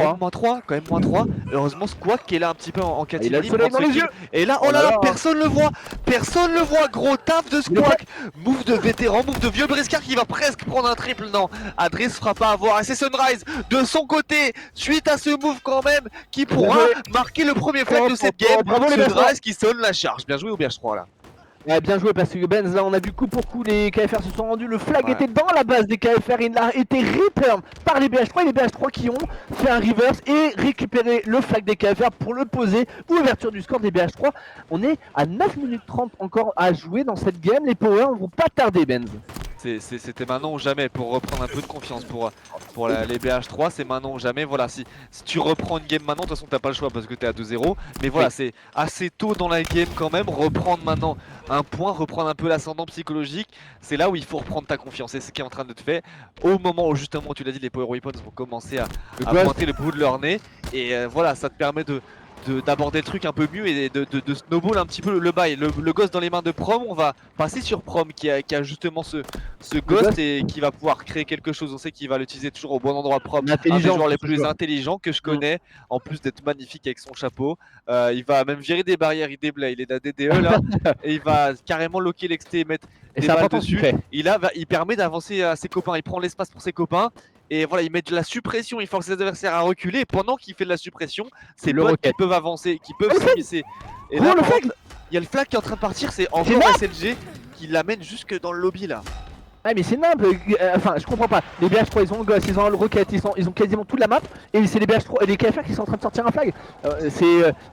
même moins 3. Heureusement Squawk qui est là un petit peu en catimini. Il a le soleil dans les yeux. Et là, oh là là, personne le voit. Personne le voit. Gros taf de Squawk. Move de vétéran, move de vieux briscard qui va presque prendre un triple. Non, Adré se fera pas avoir. Et c'est Sunrise de son côté, suite à ce move quand même, qui pourra marquer le premier flag de cette game. Sunrise qui sonne la charge. Bien joué au BH3 là. Ouais, bien joué parce que Benz, là on a vu coup pour coup les KFR se sont rendus, le flag était dans la base des KFR et il a été return par les BH3 et les BH3 qui ont fait un reverse et récupéré le flag des KFR pour le poser. Ouverture du score des BH3, on est à 9 minutes 30 encore à jouer dans cette game, les Power vont pas tarder Benz. C'était maintenant ou jamais pour reprendre un peu de confiance pour les BH3, c'est maintenant ou jamais. Voilà, si tu reprends une game maintenant, de toute façon t'as pas le choix parce que t'es à 2-0. Mais voilà, c'est assez tôt dans la game quand même. Reprendre maintenant un point, reprendre un peu l'ascendant psychologique, c'est là où il faut reprendre ta confiance. C'est ce qui est en train de te faire. Au moment où justement tu l'as dit, les Power Weapons vont commencer à pointer le bout de leur nez. Et voilà, ça te permet d'aborder le truc un peu mieux et de snowball un petit peu le bail. Le ghost dans les mains de Prom, on va passer sur Prom qui a justement ce ghost et qui va pouvoir créer quelque chose. On sait qu'il va l'utiliser toujours au bon endroit. Prom, un des joueurs les plus intelligents que je connais, en plus d'être magnifique avec son chapeau. Il va même gérer des barrières, il déblaye, il est à DDE là et il va carrément locker l'exté et mettre des balles dessus. Il permet d'avancer à ses copains, il prend l'espace pour ses copains. Et voilà, il met de la suppression, il force ses adversaires à reculer. Et pendant qu'il fait de la suppression, ses potes qui peuvent avancer, qui peuvent s'immiscer. Et là, il y a le flag qui est en train de partir, c'est encore SLG qui l'amène jusque dans le lobby là. Ouais mais c'est nimble, enfin je comprends pas, les BH3 ils ont le gosse, ils ont le rocket, ils ont quasiment toute la map et c'est les BH3 et les KFR qui sont en train de sortir un flag.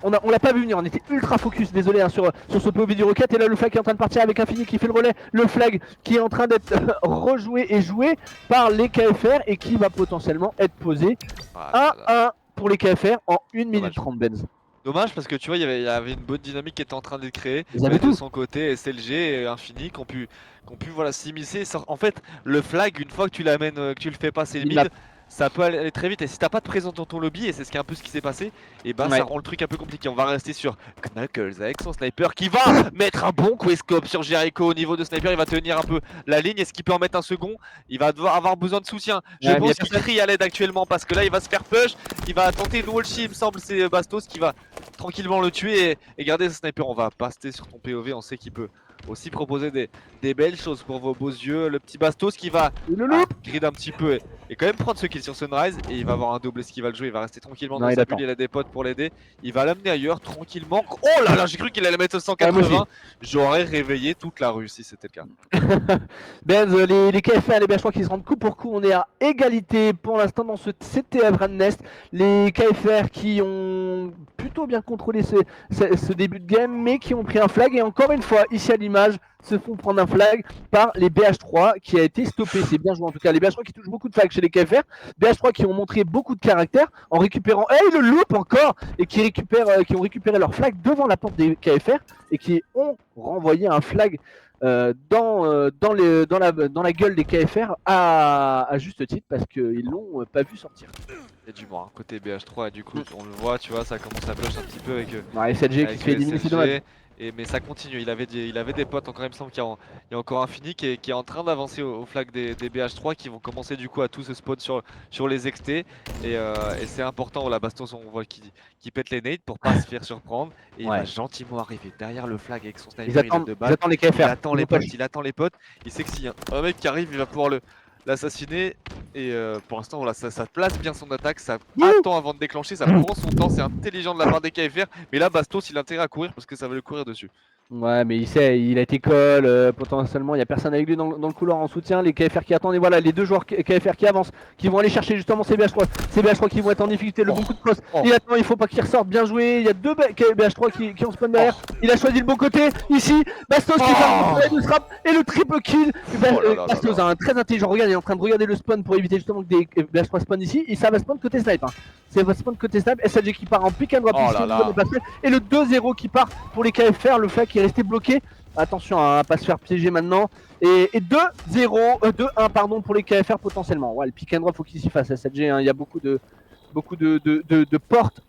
On l'a pas vu venir, on était ultra focus, désolé hein, sur ce POV du rocket et là le flag qui est en train de partir avec Infini qui fait le relais, le flag qui est en train d'être rejoué et joué par les KFR et qui va potentiellement être posé 1-1 pour les KFR en 1 minute 30 Benz. Dommage parce que tu vois, il y avait une bonne dynamique qui était en train d'être créée. Ils avaient Ben, de tout. son côté, SLG et Infini qui ont pu voilà, s'immiscer. En fait, le flag, une fois que tu l'amènes, que tu le fais passer le Minimap. mid, ça peut aller très vite. Et si t'as pas de présence dans ton lobby, et c'est un peu ce qui s'est passé, et bah ça Ouais. rend le truc un peu compliqué. On va rester sur Knuckles avec son sniper qui va mettre un bon quickscope sur Jericho au niveau de sniper. Il va tenir un peu la ligne. Est-ce qu'il peut en mettre un second? Il va devoir avoir besoin de soutien. Je Ouais, mais y a pense qu'il personne. crie à l'aide actuellement parce que là, il va se faire push. Il va tenter une wall il me semble, c'est Bastos qui va tranquillement le tuer et garder ce sniper. On va passer sur ton POV, on sait qu'il peut aussi proposer des belles choses pour vos beaux yeux. Le petit Bastos qui va Le loup. grid un petit peu et quand même prendre ce kill sur Sunrise et il va avoir un double qui va le jouer. Il va rester tranquillement Non, dans il sa bulle, attend. il a des potes pour l'aider. Il va l'amener ailleurs tranquillement. Oh là là, j'ai cru qu'il allait mettre Ouais, moi aussi. 180. J'aurais réveillé toute la rue si c'était le cas. Benz, les KFR, les BH3 qui se rendent coup pour coup, on est à égalité pour l'instant dans ce CTF Nest. Les KFR qui ont plutôt bien contrôlé ce début de game, mais qui ont pris un flag. Et encore une fois, ici à l'image, se font prendre un flag par les BH3 qui a été stoppé. C'est bien joué en tout cas. Les BH3 qui touchent beaucoup de flags chez les KFR. BH3 qui ont montré beaucoup de caractère en récupérant. Eh, le loop encore! Et qui ont récupéré leur flag devant la porte des KFR et qui ont renvoyé un flag dans la gueule des KFR à juste titre parce qu'ils l'ont pas vu sortir. Il y a du moins côté BH3 et du coup on le voit, tu vois, ça commence à push un petit peu Ouais, SLG qui se avec fait éliminer, c'est dommage. SLG. Mais ça continue, il avait des potes encore, il me semble qu'il y a encore Infini qui est en train d'avancer au flag des BH3 qui vont commencer du coup à tous se spawn sur les XT. Et c'est important, la Bastos on voit qu'il pète les nades pour pas se faire surprendre. Et il va Ouais. gentiment arriver derrière le flag avec son Ils sniper, il a attendent, deux ils balles. attendent les Il KFR. attend Ils les vont pas. potes, il attend les potes. Il sait que s'il y a un mec qui arrive, il va pouvoir l'assassiner. Et pour l'instant, voilà, ça place bien son attaque, ça attend avant de déclencher, ça prend son temps, c'est intelligent de la part des KFR. Mais là, Bastos, il a intérêt à courir parce que ça va le courir dessus. Ouais, mais il sait, il a été call, potentiellement, il n'y a personne avec lui dans le couloir en soutien, les KFR qui attendent, et voilà, les deux joueurs KFR qui avancent, qui vont aller chercher justement ces BH3, qui vont être en difficulté, le bon coup de cross, il attend, il faut pas qu'il ressorte, bien joué, il y a deux BH3 qui ont spawn derrière, il a choisi le bon côté, ici, Bastos qui fait un de scrap, et le triple kill, Bastos, hein, très intelligent, regarde, il est en train de regarder le spawn pour éviter justement que des BH3 spawn ici, et ça va spawn côté snipe, hein. C'est va spawn côté snipe, SLG qui part en pick and drop ici, et le 2-0 qui part pour les KFR, le flag qui est resté bloqué. Attention à pas se faire piéger maintenant. Et 2-0, 2-1 pardon pour les KFR potentiellement. Ouais, le pick and drop faut qu'il s'y fasse SLG, hein. Il y a beaucoup de portes.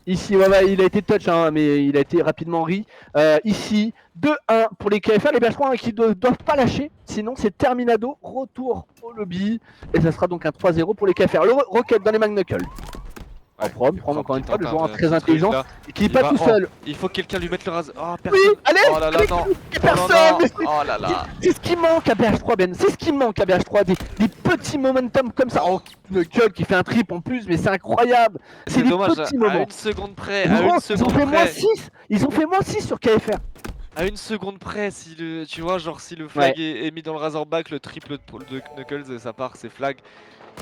Ici, ouais, il a été touch, hein, mais il a été rapidement ri. Ici, 2-1 pour les KFR, les BH3 hein, qui ne doivent pas lâcher. Sinon, c'est Terminado, retour au lobby. Et ça sera donc un 3-0 pour les KFR. Le Rocket dans les McKnuckles. Ouais, Prendre encore une fois, le joueur très intelligent et qui n'est pas tout seul. Il faut que quelqu'un lui mette le ras. Oh, Oui, personne. allez, Oh là là, allez, non. personne. Oh là là. C'est ce qui manque à BH3, Ben. C'est ce qui manque à BH3, des petits momentum comme ça. Oh, Knuckle qui fait un trip en plus, mais c'est incroyable. C'est des dommage, petits à moments. une seconde près, Gros, à une ils ont seconde fait moins près. 6. Ils ont fait moins 6 sur KFR. À une seconde près, tu vois, genre si le flag est mis dans le Razorback, le triple de Knuckles, ça part, c'est flag.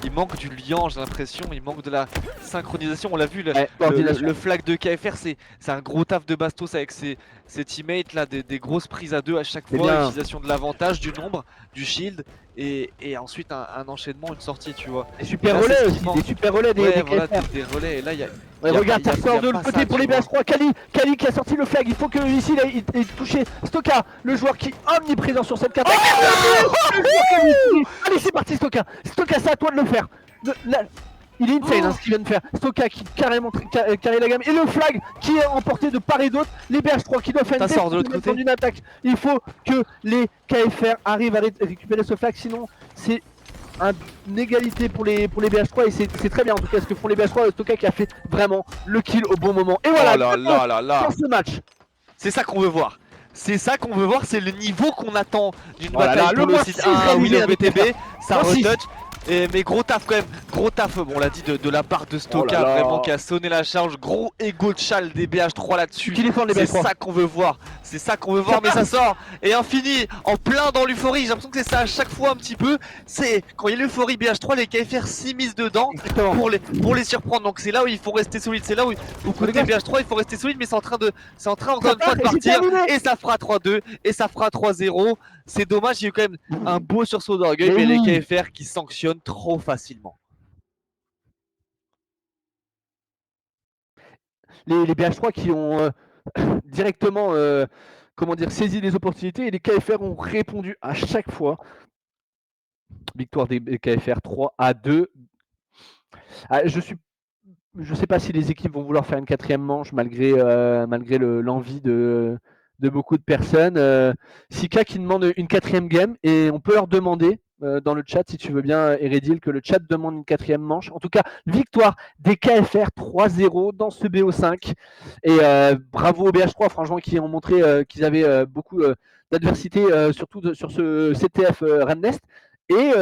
Il manque du lien, j'ai l'impression, il manque de la synchronisation. On l'a vu, le flag de KFR, c'est un gros taf de Bastos avec ses teammates, là, des grosses prises à deux à chaque fois, utilisation de l'avantage, du nombre, du shield, et ensuite un enchaînement, une sortie, tu vois. Des super relais aussi, des super relais des voilà, KFR. des relais, et là, il y a. Regarde, ça sort de l'autre côté pour les BH3. Kali qui a sorti le flag. Il faut que ici il ait touché Stoka, le joueur qui est omniprésent sur cette carte. Allez, c'est parti, Stoka. Stoka, c'est à toi de le faire. Il est insane ce qu'il vient de faire. Stoka qui carrément carré la gamme. Et le flag qui est emporté de part et d'autre. Les BH3 qui doivent faire une sort de l'autre côté d'une attaque. Il faut que les KFR arrivent à récupérer ce flag. Sinon, c'est une égalité pour les BH3 et c'est très bien en tout cas ce que font les BH3. Stoka qui a fait vraiment le kill au bon moment. Et voilà, dans ce match. C'est ça qu'on veut voir. C'est ça qu'on veut voir, c'est le niveau qu'on attend d'une bataille le pour le site 1 Willow BTB. Ça retouch. Mais gros taf quand même, gros taf, bon, on l'a dit de la part de Stoka, vraiment qui a sonné la charge, gros ego de chal des BH3 là-dessus. C'est ça qu'on veut voir, c'est ça qu'on veut voir, mais ça sort. Et Infini, en plein dans l'euphorie, j'ai l'impression que c'est ça à chaque fois un petit peu. C'est quand il y a l'euphorie BH3, les KFR s'immiscent dedans pour les surprendre. Donc c'est là où il faut rester solide, c'est là où côté BH3 il faut rester solide, mais c'est en train encore une fois de partir. Et ça fera 3-2, et ça fera 3-0. C'est dommage, il y a eu quand même un beau sursaut d'orgueil, mais les KFR qui sanctionnent trop facilement. les BH3 qui ont directement, comment dire, saisi les opportunités et les KFR ont répondu à chaque fois. Victoire des KFR 3-2. Ah, je sais pas si les équipes vont vouloir faire une quatrième manche malgré l'envie de beaucoup de personnes. Sika qui demande une quatrième game et on peut leur demander dans le chat si tu veux bien, Eredil, que le chat demande une quatrième manche. En tout cas, victoire des KFR 3-0 dans ce BO5 et bravo aux BH3 franchement qui ont montré qu'ils avaient beaucoup d'adversité sur ce CTF Ramnest et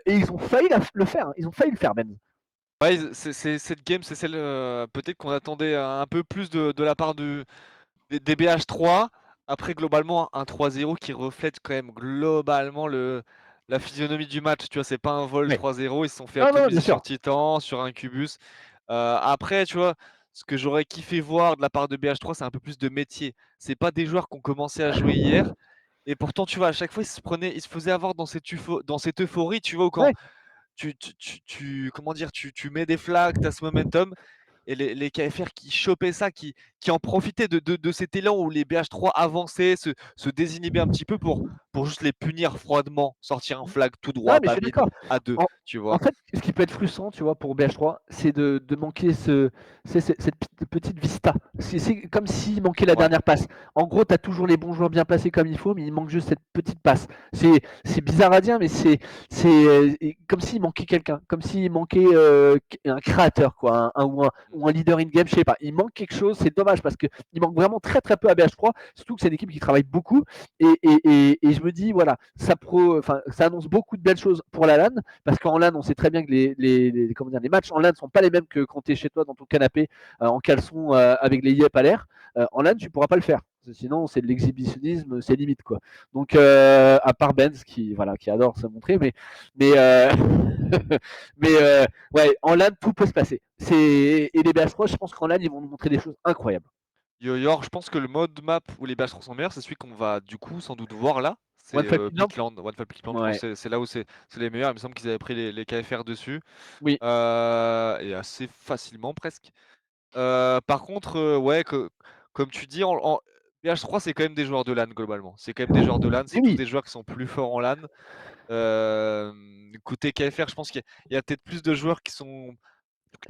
ils ont failli le faire. Ils ont failli le faire, Ben. Ouais, cette game, c'est celle peut-être qu'on attendait un peu plus de la part des BH3. Après, globalement, un 3-0 qui reflète quand même globalement la physionomie du match. Tu vois, c'est pas un vol Ouais. 3-0. Ils se sont fait Non, non, bien atomiser sûr. sur Titan, sur Incubus. Après, tu vois, ce que j'aurais kiffé voir de la part de BH3, c'est un peu plus de métier. C'est pas des joueurs qui ont commencé à jouer hier. Et pourtant, tu vois, à chaque fois, ils se faisaient avoir dans cette euphorie, tu vois, où quand Ouais. comment dire, tu mets des flags, tu as ce momentum, et les KFR qui chopaient ça, qui en profitaient de cet élan où les BH3 avançaient, se désinhibaient un petit peu pour juste les punir froidement, sortir un flag tout Non, droit, mais je suis bam in, d'accord. à deux, En, tu en vois. fait, ce qui peut être frustrant, tu vois, pour BH3, c'est de manquer cette petite vista. C'est comme s'il manquait la Ouais. dernière passe. En gros, tu as toujours les bons joueurs bien placés comme il faut, mais il manque juste cette petite passe. C'est bizarre à dire, mais c'est comme s'il manquait quelqu'un, comme s'il manquait un créateur, quoi, ou un leader in-game, je sais pas. Il manque quelque chose, c'est dommage parce qu'il manque vraiment très très peu à BH3, surtout que c'est une équipe qui travaille beaucoup. Et je me dis, voilà, ça annonce beaucoup de belles choses pour la LAN, parce qu'en LAN, on sait très bien que comment dire, les matchs en LAN ne sont pas les mêmes que quand tu es chez toi dans ton canapé en caleçon avec les yep à l'air. En LAN, tu ne pourras pas le faire. Sinon, c'est de l'exhibitionnisme, c'est limite quoi. Donc, à part Benz qui adore se montrer, mais, mais ouais, en LAN, tout peut se passer. Et les BH3, je pense qu'en LAN, ils vont nous montrer des choses incroyables. Yor, je pense que le mode map où les BH3 sont meilleurs, c'est celui qu'on va du coup sans doute voir là. One C'est Five Lamp. Peakland, One Fall Peakland, je pense Ouais. que c'est là où c'est les meilleurs. Il me semble qu'ils avaient pris les KFR dessus. Oui. Et assez facilement presque. Par contre, ouais, comme tu dis, en BH3, c'est quand même des joueurs de LAN globalement. C'est quand même des joueurs de LAN, Et c'est tous oui. des joueurs qui sont plus forts en LAN. Côté KFR, je pense qu'il y a peut-être plus de joueurs que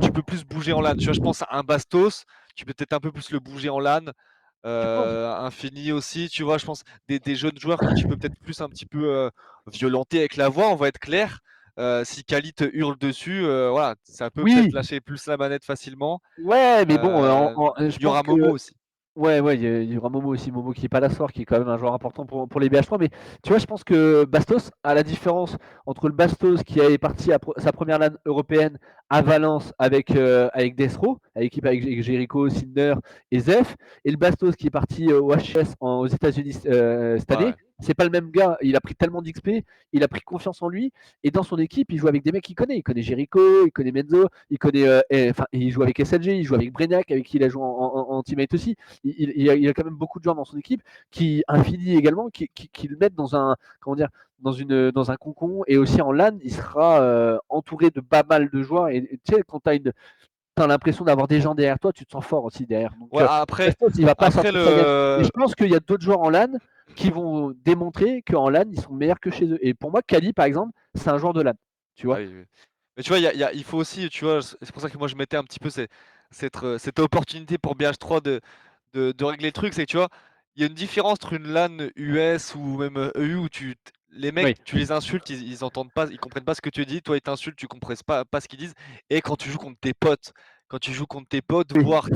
tu peux plus bouger en LAN. Tu vois, je pense à un Bastos, tu peux peut-être un peu plus le bouger en LAN. Tu penses? Un Fini aussi, tu vois, je pense des jeunes joueurs que tu peux peut-être plus un petit peu violenter avec la voix, on va être clair. Si Kali te hurle dessus, voilà, ça peut peut-être Oui. lâcher plus la manette facilement. Ouais, mais bon, Euh, je Il y pense aura que Momo aussi. ouais, ouais, il y aura Momo aussi, Momo qui est pas là ce soir, qui est quand même un joueur important pour les BH3. Mais tu vois, je pense que Bastos, à la différence entre le Bastos qui est parti à sa première LAN européenne à Valence avec Desro, avec l'équipe avec Jericho, Cinder et Zef, et le Bastos qui est parti au HS aux États-Unis cette année, Ouais, c'est pas le même gars. Il a pris tellement d'XP, il a pris confiance en lui, et dans son équipe, il joue avec des mecs qu'il connaît. Il connaît Jericho, il connaît Menzo, il connaît, enfin, il joue avec SLG, il joue avec Brenac, avec qui il a joué en teammate aussi. Il a quand même beaucoup de joueurs dans son équipe qui Infini également qui le mettent dans un comment dire dans un cocon et aussi en LAN il sera entouré de pas mal de joueurs et tu sais quand t'as l'impression d'avoir des gens derrière toi tu te sens fort aussi derrière donc ouais, après, Bastos il va pas après sortir sa game et le. je pense qu'il y a d'autres joueurs en LAN qui vont démontrer qu'en LAN ils sont meilleurs que chez eux et pour moi Kali par exemple c'est un joueur de LAN tu Ah vois. oui, oui. Mais tu vois, il faut aussi, tu vois, c'est pour ça que moi je mettais un petit peu cette opportunité pour BH3 de régler le truc, c'est que tu vois, il y a une différence entre une LAN US ou même EU où les mecs, Oui, tu les insultes, ils entendent pas, ils comprennent pas ce que tu dis, toi ils t'insultent, tu comprends pas ce qu'ils disent, et quand tu joues contre tes potes, oui, voire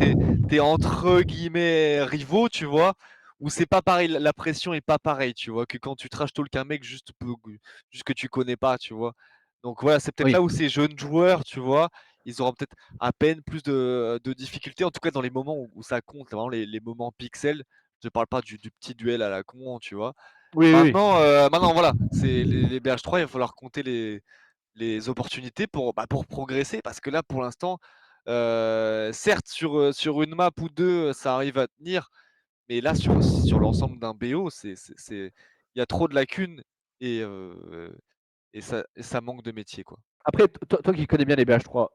t'es entre guillemets rivaux, tu vois, où c'est pas pareil, la pression est pas pareille, tu vois, que quand tu trash talk un mec juste que tu connais pas, tu vois. Donc voilà, c'est peut-être oui, là où ces jeunes joueurs, tu vois, ils auront peut-être à peine plus de difficultés, en tout cas dans les moments où ça compte, vraiment les moments pixels. Je parle pas du petit duel à la con, tu vois. oui, oui, Maintenant voilà, c'est les BH3, il va falloir compter les opportunités pour progresser, parce que là, pour l'instant, certes, sur une map ou deux, ça arrive à tenir, mais là, sur l'ensemble d'un BO, il y a trop de lacunes et, euh, et ça manque de métier, quoi. après toi qui connais bien les BH3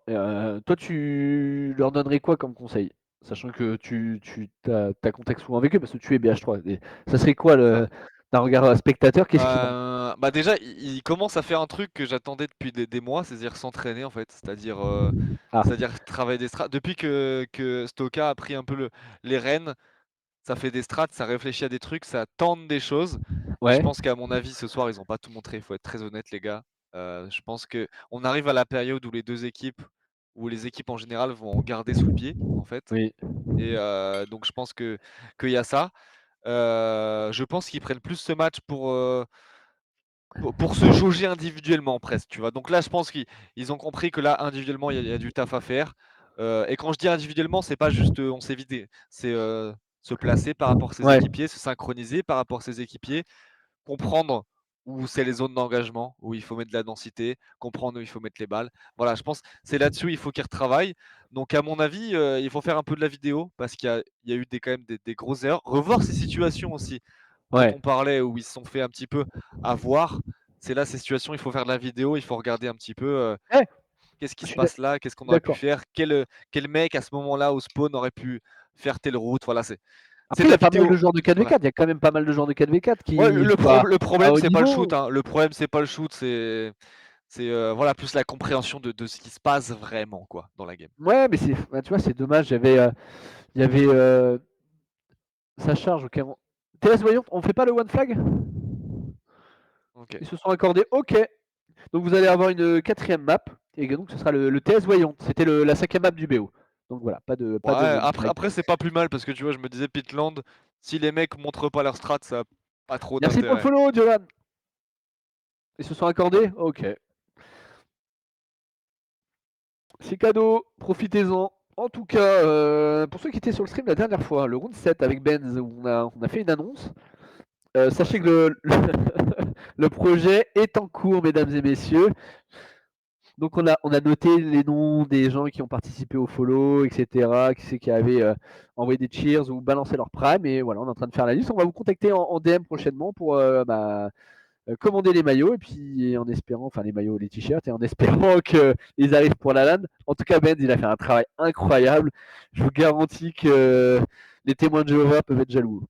toi tu leur donnerais quoi comme conseil? Sachant que tu as contact souvent avec eux parce que tu es BH3. Et ça serait quoi Ça. d'un regard spectateur, qu'est-ce qui manque? Bah déjà, il commence à faire un truc que j'attendais depuis des mois, c'est-à-dire s'entraîner en fait, Ah, c'est-à-dire travailler des strats. Depuis que Stoka a pris un peu les rênes, ça fait des strats, ça réfléchit à des trucs, ça tente des choses. Et je ouais, pense qu'à mon avis, ce soir, ils ont pas tout montré. Il faut être très honnête, les gars. Je pense que on arrive à la période où les deux équipes, où les équipes en général vont en garder sous le pied, en fait. oui, Et donc je pense que qu'il y a ça. Je pense qu'ils prennent plus ce match pour se jauger individuellement presque, tu vois. Donc là, je pense qu'ils ont compris que là, individuellement, il y a du taf à faire. Et quand je dis individuellement, c'est pas juste on s'est vidé, c'est se placer par rapport à ses ouais, équipiers, se synchroniser par rapport à ses équipiers, comprendre où c'est les zones d'engagement, où il faut mettre de la densité, comprendre où il faut mettre les balles. Voilà, je pense que c'est là-dessus il faut qu'ils retravaillent. Donc à mon avis, il faut faire un peu de la vidéo parce qu'il y a eu quand même des grosses erreurs. Revoir ces situations aussi dont ouais. on parlait où ils se sont fait un petit peu avoir. C'est là ces situations, il faut faire de la vidéo, il faut regarder un petit peu Ouais, qu'est-ce qui je se suis passe là, qu'est-ce qu'on aurait pu d'accord. faire, quel mec à ce moment-là au spawn aurait pu faire telle route. Voilà, c'est Après, de il y la a pas mal de vidéo. joueurs de Voilà. 4v4. Il y a quand même pas mal de joueurs de 4v4 Ouais, qui jouent à le à problème, haut c'est pas le shoot, niveau. hein. Le problème, c'est pas le shoot, c'est voilà, plus la compréhension de ce qui se passe vraiment, quoi, dans la game. Ouais, mais bah, tu vois, c'est dommage. Il y avait ça charge. Ok. TS, voyons, on fait pas le one flag? Ok. Ils se sont accordés. Ok. Donc vous allez avoir une quatrième map. Et donc ce sera le TS Voyant. C'était la cinquième map du BO. Donc voilà, Ouais, pas de one flag. après, c'est pas plus mal parce que tu vois, je me disais, Pitland, si les mecs montrent pas leur strat, ça a pas trop Merci pour le d'intérêt. follow, Jolan. Ils se sont Ouais. accordés? Ok. C'est cadeau, profitez-en. En tout cas, pour ceux qui étaient sur le stream la dernière fois, le round 7 avec Benz, où on a fait une annonce, Ouais, sachez c'est que vrai. le projet est en cours, mesdames et messieurs. Donc on a noté les noms des gens qui ont participé au follow, etc., qui c'est qui avait envoyé des cheers ou balancé leur prime, et voilà, on est en train de faire la liste. On va vous contacter en DM prochainement pour commander les maillots, et puis en espérant, enfin les maillots, les t-shirts, et en espérant qu'ils arrivent pour la LAN. En tout cas, Ben, il a fait un travail incroyable. Je vous garantis que les témoins de Jéhovah peuvent être jaloux.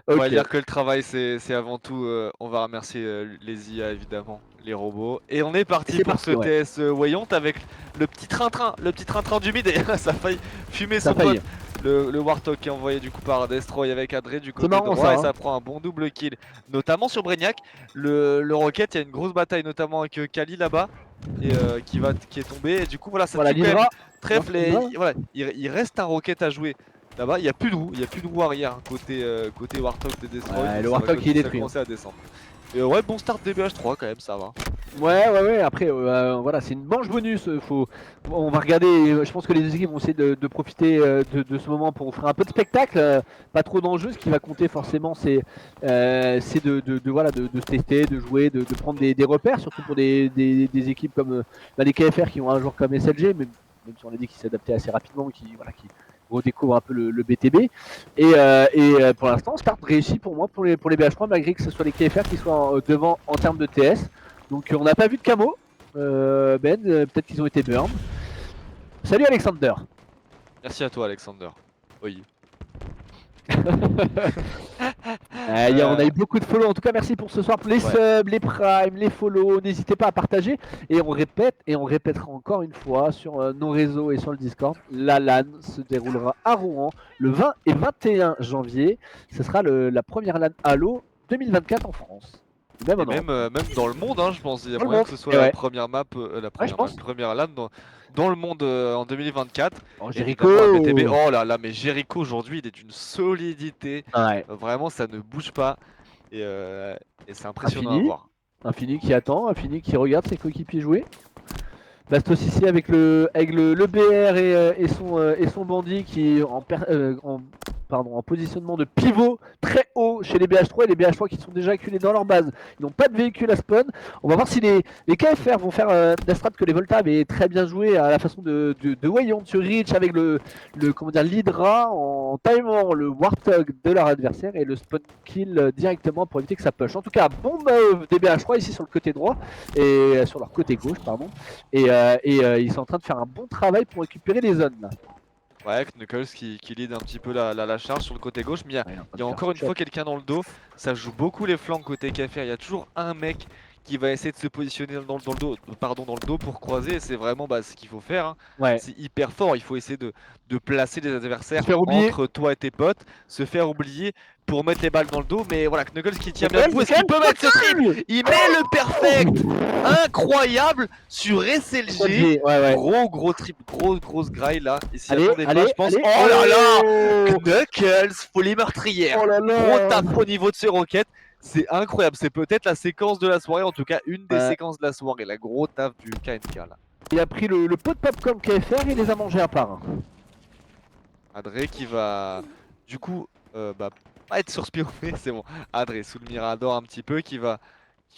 On va Ok. dire que le travail, c'est avant tout, on va remercier les IA évidemment, les robots. Et on est Et parti c'est pour ce parti, ouais. TS Wayont avec le petit train-train du mid. Et ça a failli fumer Ça a son pote. failli. Le Warthog qui est envoyé du coup par Destroy avec Adré du C'est côté marrant droit. ça, Et hein. ça prend un bon double kill, notamment sur Brignac. Le Rocket, il y a une grosse bataille notamment avec Kali là-bas. Et qui est tombé. Et du coup, voilà, ça Voilà, tue quand même l'Hydra. trèfle. L'info Hydra. Voilà, il reste un Rocket à jouer. Là-bas, il y a plus de roue arrière côté Warthog de Destroy, Ouais, donc le Warthog qui est ça va détruit, hein. commencer à descendre. Et ouais, bon start DBH3 quand même, ça va. Ouais. Après, voilà, c'est une manche bonus. On va regarder. Je pense que les deux équipes vont essayer de profiter de ce moment pour faire un peu de spectacle, pas trop d'enjeux. Ce qui va compter forcément, c'est voilà, de tester, de jouer, de prendre des repères, surtout pour des équipes comme les KFR qui ont un joueur comme SLG, même si on a dit qu'ils s'adaptaient assez rapidement, qui redécouvrent un peu le BTB. Et pour l'instant, start réussi pour moi pour les BH3, malgré que ce soit les KFR qui soient devant en termes de TS. Donc on n'a pas vu de camo. Ben, peut-être qu'ils ont été burn. Salut Alexander. Merci à toi, Alexander. Oui. On a eu beaucoup de follow. En tout cas, merci pour ce soir. Pour les Ouais. subs, les primes, les follow. N'hésitez pas à partager. Et on répète et on répétera encore une fois sur nos réseaux et sur le Discord. La LAN se déroulera à Rouen le 20 et 21 janvier. Ce sera la première LAN Halo 2024 en France. Même en Et Europe. même dans le monde, hein, je pense. Il y a Dans le moyen monde. que ce soit Et la ouais. première map, Ouais, je pense. première LAN dans le monde en 2024. En Évidemment, la BTB. Jericho. Oh là là, mais Jericho aujourd'hui, il est d'une solidité. Ouais. Vraiment, ça ne bouge pas. Et, euh, et c'est impressionnant à Infini. voir. Infini qui attend. Infini qui regarde ses coéquipiers jouer. Bastos ici avec le BR et son bandit qui pardon, en positionnement de pivot très haut chez les BH3 et les BH3 qui sont déjà acculés dans leur base. Ils n'ont pas de véhicule à spawn. On va voir si les KFR vont faire la strat que les Volta avaient très bien joué à la façon de Wayond sur Reach avec comment dire, l'Hydra en timant le Warthog de leur adversaire et le spawn kill directement pour éviter que ça push. En tout cas, bon move des BH3 ici sur le côté droit et sur leur côté gauche, pardon. Et ils sont en train de faire un bon travail pour récupérer les zones là. Ouais, Knuckles qui lead un petit peu la charge sur le côté gauche, mais il y a encore une fois quelqu'un dans le dos. Ça joue beaucoup les flancs côté KFR. Il y a toujours un mec qui va essayer de se positionner dans le dos pour croiser. C'est vraiment ce qu'il faut faire. Hein. Ouais. C'est hyper fort. Il faut essayer de placer les adversaires entre toi et tes potes, se faire oublier pour mettre les balles dans le dos. Mais voilà, Knuckles qui tient bien le coup. Est-ce qu'il peut mettre ce stream? Il met le perfect incroyable sur SLG. Ouais. Gros trip, grosse graille là. Et s'y attendez pas, je pense. Oh là là, Knuckles, folie meurtrière. Oh là là. Gros tap au niveau de ses roquettes. C'est incroyable, c'est peut-être la séquence de la soirée, en tout cas une des séquences de la soirée, la gros taf du KNK là. Il a pris le pot de popcorn KFR et il les a mangés un par un. Adré qui va du coup pas être surspironé, c'est bon. Adré sous le mirador un petit peu qui va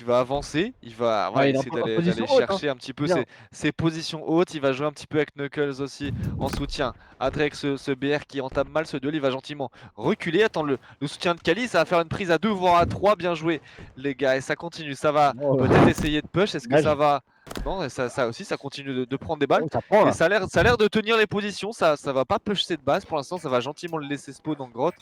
avancer, il va essayer d'aller chercher un petit peu ses positions hautes, il va jouer un petit peu avec Knuckles aussi en soutien. Adré ce BR qui entame mal ce duel, il va gentiment reculer, attendre le soutien de Kali, ça va faire une prise à 2 voire à 3, bien joué les gars, et ça continue, ça va peut-être essayer de push, est-ce que ça va... Non, ça aussi, ça continue de prendre des balles, et ça a l'air de tenir les positions, ça va pas push cette base pour l'instant, ça va gentiment le laisser spawn en grotte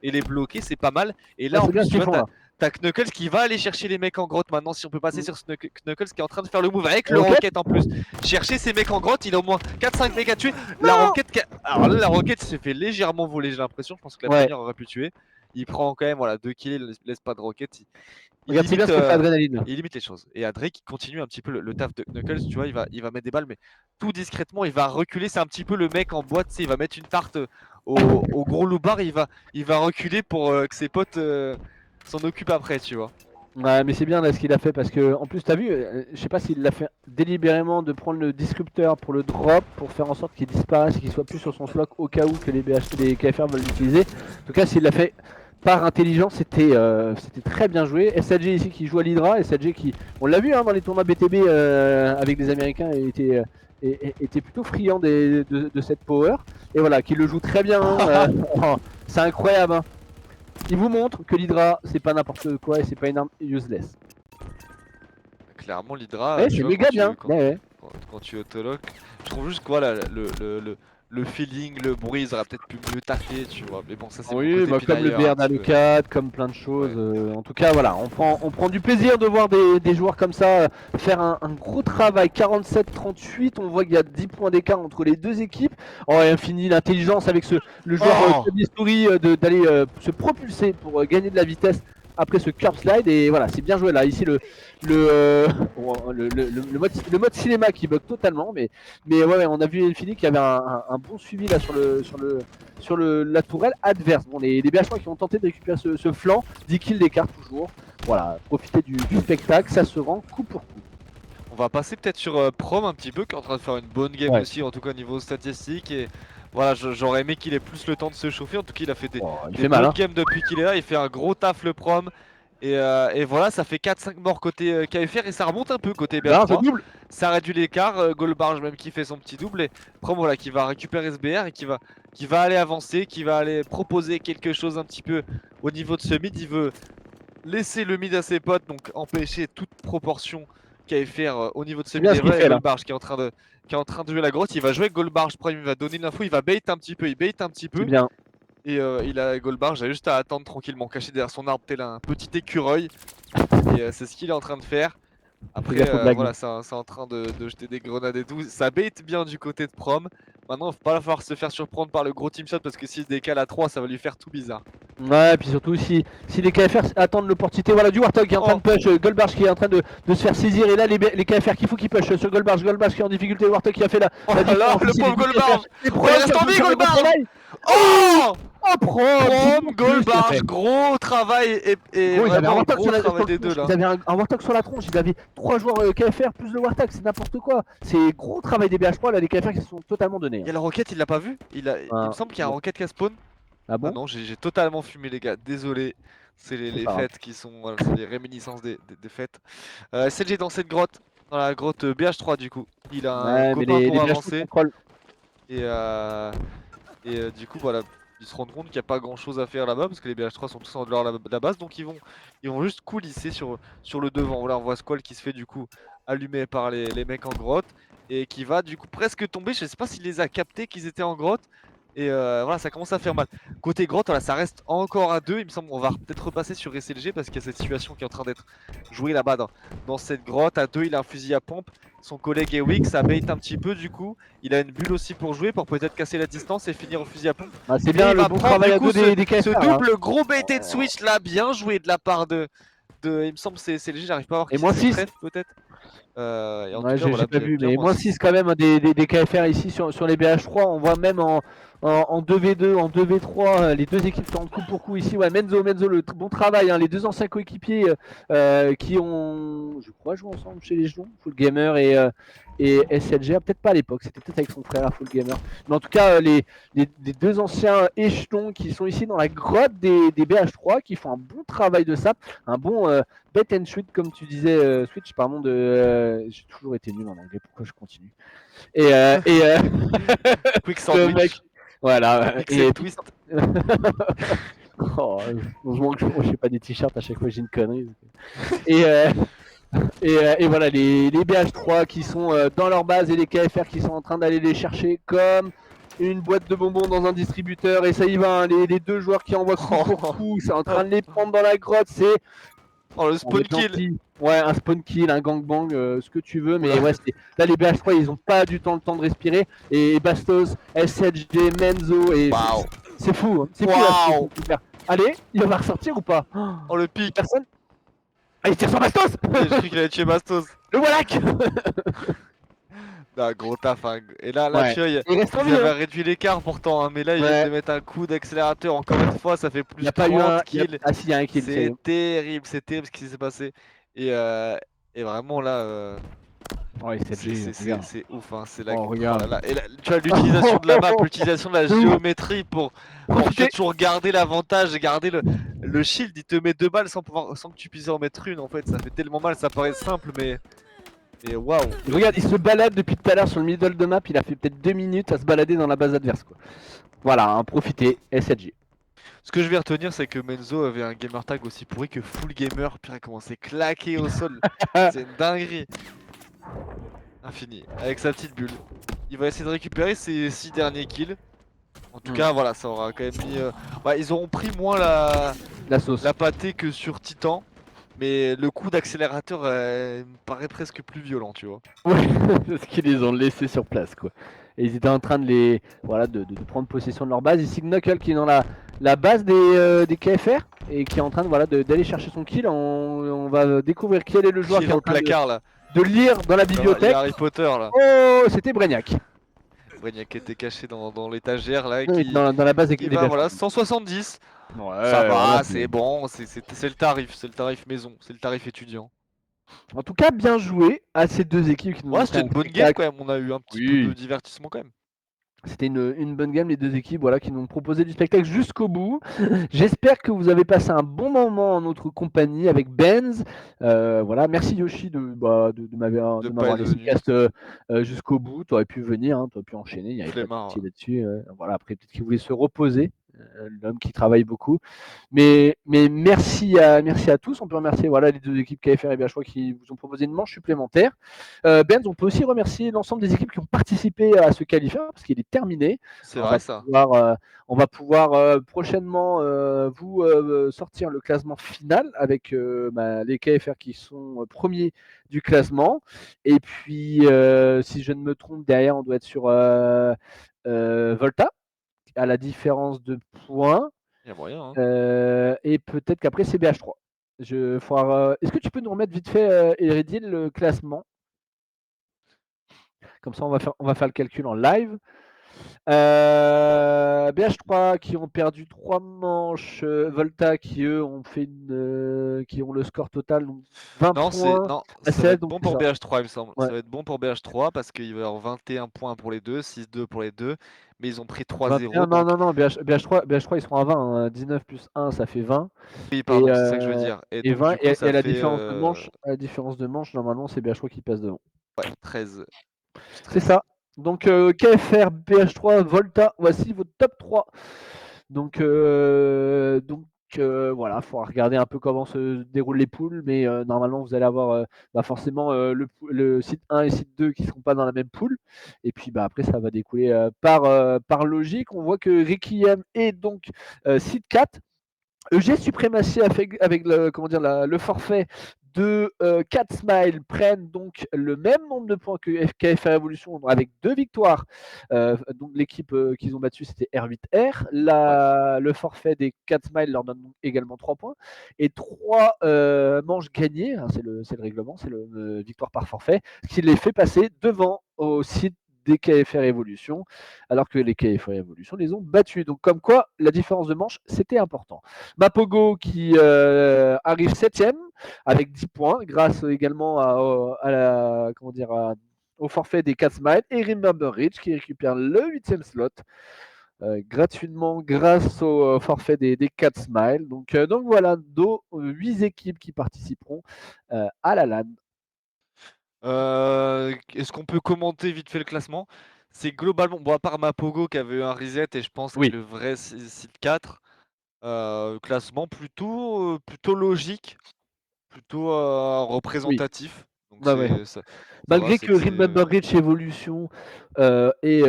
et les bloquer, c'est pas mal, et là en plus tu vois, t'as Knuckles qui va aller chercher les mecs en grotte maintenant. Si on peut passer sur Knuckles qui est en train de faire le move avec le rocket en plus. Chercher ces mecs en grotte, il a au moins 4-5 mecs à tuer. Alors là, la roquette s'est fait légèrement voler, j'ai l'impression. Je pense que la première aurait pu tuer. Il prend quand même 2 kills, il laisse pas de roquette. Il limite les choses. Et Adré qui continue un petit peu le taf de Knuckles, tu vois, il va mettre des balles, mais tout discrètement, il va reculer. C'est un petit peu le mec en boîte, il va mettre une tarte au gros loupard, il va reculer pour que ses potes s'en occupent après, tu vois. Ouais, mais c'est bien là ce qu'il a fait parce que, en plus, t'as vu, je sais pas s'il l'a fait délibérément de prendre le disrupteur pour le drop pour faire en sorte qu'il disparaisse et qu'il soit plus sur son flock au cas où que les KFR veulent l'utiliser. En tout cas, s'il l'a fait par intelligence, c'était très bien joué. SLG ici qui joue à l'Hydra, SLG qui, on l'a vu dans les tournois BTB avec des Américains, était plutôt friand de cette power. Et voilà, qui le joue très bien. C'est incroyable. Hein. Il vous montre que l'Hydra c'est pas n'importe quoi et c'est pas une arme useless. Clairement l'Hydra, c'est méga bien. Quand tu autolock, je trouve juste quoi le feeling, le bruit, ils auraient peut-être pu mieux taffer, tu vois. Mais bon, ça c'est oui, comme le BR d'Alucard, comme plein de choses. En tout cas, voilà, on prend du plaisir de voir des joueurs comme ça faire un gros travail. 47-38, on voit qu'il y a 10 points d'écart entre les deux équipes. Oh, et infini l'intelligence avec le joueur Story d'aller se propulser pour gagner de la vitesse après ce curb slide, et voilà, c'est bien joué là. Ici le mode cinéma qui bug totalement, mais ouais, on a vu Infini qui avait un bon suivi là sur la tourelle adverse. Bon, les BH3 qui ont tenté de récupérer ce flanc, 10 kills d'écart toujours. Voilà, profiter du spectacle, ça se rend coup pour coup. On va passer peut-être sur Prom un petit peu, qui est en train de faire une bonne game aussi, en tout cas au niveau statistique. Et voilà, j'aurais aimé qu'il ait plus le temps de se chauffer. En tout cas, il a fait des bonnes games depuis qu'il est là. Il fait un gros taf le Prom. Et voilà, ça fait 4-5 morts côté KFR et ça remonte un peu côté BR3. Ça réduit l'écart. Goldbarge même qui fait son petit double. Et Prom voilà, qui va récupérer ce BR et qui va aller avancer, qui va aller proposer quelque chose un petit peu au niveau de ce mid. Il veut laisser le mid à ses potes, donc empêcher toute proportion KFR au niveau de ce mid. Et Goldbarge qui est en train de jouer la grotte. Il va jouer avec Goldbarge Prime, il va donner l'info, il va bait un petit peu, Bien. Et il a Goldbarge, j'ai juste à attendre tranquillement, caché derrière son arbre tel un petit écureuil. Et c'est ce qu'il est en train de faire. Après, voilà, c'est en train de jeter des grenades et tout. Ça bait bien du côté de Prom. Maintenant, il va pas falloir se faire surprendre par le gros team shot parce que s'il se décale à 3, ça va lui faire tout bizarre. Ouais, et puis surtout si les KFR attendent l'opportunité, voilà, du Warthog qui est en train de push, Goldbarge qui est en train de se faire saisir, et là les KFR qu'il faut qu'il push sur Goldbarge qui est en difficulté, Warthog qui a fait la différence. Le pauvre Goldbarge, il reste en vie Goldbarge. Oh Prom, Goldbarge, gros travail et vraiment gros travail des deux là. Ils avaient un Warthog sur la tronche, ils avaient 3 joueurs KFR plus le Warthog, c'est n'importe quoi. C'est gros travail des BH3 là, les KFR qui se sont totalement donnés. Il y a la roquette, il l'a pas vu. Il me semble qu'il y a un roquette qui a spawn. Ah Ah bon? non, j'ai totalement fumé les gars, désolé. C'est C'est les pas grave. fêtes qui sont, voilà, c'est les réminiscences des fêtes. CLG dans cette grotte, dans la grotte BH3 du coup. Il a un Ouais, mais copain les pour BH3 avancer contrôlent. et, du coup voilà, ils se rendent compte qu'il n'y a pas grand chose à faire là-bas parce que les BH3 sont tous en dehors de la base, donc ils vont juste coulisser sur le devant. Voilà, on voit Squall qui se fait du coup allumer par les mecs en grotte et qui va du coup presque tomber. Je sais pas s'il les a captés qu'ils étaient en grotte. Et voilà, ça commence à faire mal. Côté grotte, voilà, ça reste encore à deux. Il me semble qu'on va peut-être repasser sur SLG parce qu'il y a cette situation qui est en train d'être jouée là-bas dans cette grotte. À deux, il a un fusil à pompe. Son collègue est weak, ça bait un petit peu du coup. Il a une bulle aussi pour jouer, pour peut-être casser la distance et finir au fusil à pompe. Ah, c'est Mais bien il le va bon prendre travail du à coup deux des ce KFR, hein. double gros baited switch là, bien joué de la part il me semble c'est léger, j'arrive pas à voir Et qui c'est moins ce 6. trèfle peut-être. Et en tout Ouais, cas, j'ai voilà, pas bien, vu, bien mais moins moins 6 6 quoi. quand même des KFR ici sur les BH3. On voit même en 2v2, en 2v3, les deux équipes sont en coup pour coup ici. Ouais, Menzo, bon travail, hein, les deux anciens coéquipiers qui ont, je crois, joué ensemble chez les Gelons, Full Gamer et SLG. Ah, peut-être pas à l'époque, c'était peut-être avec son frère Full Gamer. Mais en tout cas, les deux anciens échelons qui sont ici dans la grotte des BH3, qui font un bon travail de sap, un bon bet and switch, comme tu disais, switch, pardon, j'ai toujours été nul en anglais, pourquoi je continue. Et Quick le mec, sandwich, voilà, pixel twist. oh, heureusement que je fais pas des t-shirts à chaque fois que j'ai une connerie. Et, euh, et voilà, les BH3 qui sont dans leur base et les KFR qui sont en train d'aller les chercher comme une boîte de bonbons dans un distributeur. Et ça y va, hein, les deux joueurs qui envoient coup pour coup, c'est en train de les prendre dans la grotte. C'est Oh, le on va spawn être kill. gentil. Ouais, un spawn kill, un gangbang, ce que tu veux, mais Oula. ouais, là les BH3 ils ont pas du temps le temps de respirer. Et Bastos, SHG, Menzo, et Waouh. c'est fou, hein. C'est fou là ce qu'ils sont en Waouh. train de faire. Allez, il va ressortir ou pas? Oh, le Y'a pic. personne? Ah, il tire sur Bastos. J'ai cru qu'il allait tuer Bastos. Le voilà. Ah, gros taf, hein. Et là, Ouais, tu vois, il reste en ils vie, avaient hein. réduit l'écart pourtant, hein, mais là, ils viennent Ouais, de mettre un coup d'accélérateur. Encore une fois, ça fait il n'y a plus pas eu 30 un. kills. Ah si, il y a un kill, ça y est. C'est terrible ce qui s'est passé. Et, euh, et vraiment, là, Ouais, SHG, regarde. c'est ouf, hein. C'est la... Oh, oh là regarde. là. Et là, tu vois, l'utilisation de la map, l'utilisation de la De ouf. géométrie pour Profitez. toujours garder l'avantage et garder le shield. Il te met deux balles sans que tu puisses en mettre une. En fait, ça fait tellement mal, ça paraît simple, mais waouh. Regarde, il se balade depuis tout à l'heure sur le middle de map. Il a fait peut-être 2 minutes à se balader dans la base adverse, quoi. Voilà, hein, profitez, SLG. Ce que je vais retenir, c'est que Menzo avait un gamer tag aussi pourri que Full Gamer. Pire, comment c'est claqué au sol. C'est une dinguerie. Infini. Avec sa petite bulle. Il va essayer de récupérer ses 6 derniers kills. En tout cas, voilà, ça aura quand même mis. Ouais, ils auront pris moins La sauce. la pâtée que sur Titan. Mais le coup d'accélérateur me paraît presque plus violent, tu vois. Ouais, parce qu'ils les ont laissés sur place, quoi. Et ils étaient en train de les, voilà, de prendre possession de leur base. Ici Knuckle qui est dans la base des KFR et qui est en train de, voilà, d'aller chercher son kill. On va découvrir quel est le joueur Qui est qui est dans en le train placard là. de lire dans la Il y a bibliothèque. Harry Potter là. Oh, c'était Brignac. Brainiac était caché dans l'étagère là. Oui, dans la base Qui des va, BH3. voilà, 170. Ça Ouais, voilà. va, c'est bon, c'est le tarif maison, c'est le tarif étudiant. En tout cas, bien joué à ces deux équipes qui nous ont Ouais, fait c'était un une bonne game spectacle. quand même, on a eu un petit peu de Oui, divertissement quand même. c'était une bonne game, les deux équipes voilà, qui nous ont proposé du spectacle jusqu'au bout. J'espère que vous avez passé un bon moment en notre compagnie avec Benz. Voilà, merci Yoshi De de pas m'avoir être laissé venu, cast jusqu'au bout. Tu aurais pu venir, hein, tu aurais pu enchaîner, il n'y avait pas de flemmard. souci là-dessus. Voilà, après, peut-être qu'il voulait se reposer, l'homme qui travaille beaucoup. Mais merci à tous. On peut remercier voilà, les deux équipes KFR et BH3 qui vous ont proposé une manche supplémentaire. Benz, on peut aussi remercier l'ensemble des équipes qui ont participé à ce qualifier parce qu'il est terminé. C'est vrai ça. On va pouvoir prochainement vous sortir le classement final avec les KFR qui sont premiers du classement. Et puis, si je ne me trompe, derrière, on doit être sur Volta, à la différence de points. Il y a moyen, hein. Et peut-être qu'après, c'est BH3. Est-ce que tu peux nous remettre vite fait, Eridil, le classement? Comme ça, on va faire le calcul en live. BH3 qui ont perdu 3 manches, Volta qui eux qui ont le score total, donc 20 points Non, à ça va 16, être donc bon c'est pour ça. BH3, il me semble. Ouais, Ça va être bon pour BH3 parce qu'il va y avoir 21 points pour les deux, 6-2 pour les deux, mais ils ont pris 3-0, 21, non, donc non, non, BH3 ils seront à 20, hein, 19 plus 1 ça fait 20 oui, et, pardon, c'est ça que je veux dire. Et et donc 20 du coup, et ça à la fait différence de manche, normalement c'est BH3 qui passe devant. ouais, 13 plus C'est 13. ça. Donc KFR, BH3, Volta, voici votre top 3. Donc, voilà, il faudra regarder un peu comment se déroulent les poules, mais normalement vous allez avoir forcément le site 1 et site 2 qui ne seront pas dans la même poule. Et puis après ça va découler par logique. On voit que Requiem est donc site 4. EG Suprématie avec le forfait de 4 Smiles prennent donc le même nombre de points que KFR Evolution avec 2 victoires. Donc l'équipe qu'ils ont battue c'était R8R. Ouais. Le forfait des 4 Smiles leur donne donc également 3 points. Et 3 manches gagnées, hein, c'est le règlement, c'est le victoire par forfait, ce qui les fait passer devant au site des KFR Evolution, alors que les KFR Evolution les ont battus. Donc comme quoi la différence de manche c'était important. Mapogo qui arrive 7ème avec 10 points grâce également au forfait des 4 smiles. Et Remember Rich qui récupère le 8ème slot gratuitement grâce au forfait des 4 smiles. Donc voilà, 8 équipes qui participeront à la LAN. Est-ce qu'on peut commenter vite fait le classement? C'est globalement, bon, à part Mapogo qui avait eu un reset et je pense qui est Oui, le vrai site 4, classement plutôt logique, plutôt oui, représentatif. Donc bah ouais. ça va, Malgré que Remember Rich Evolution et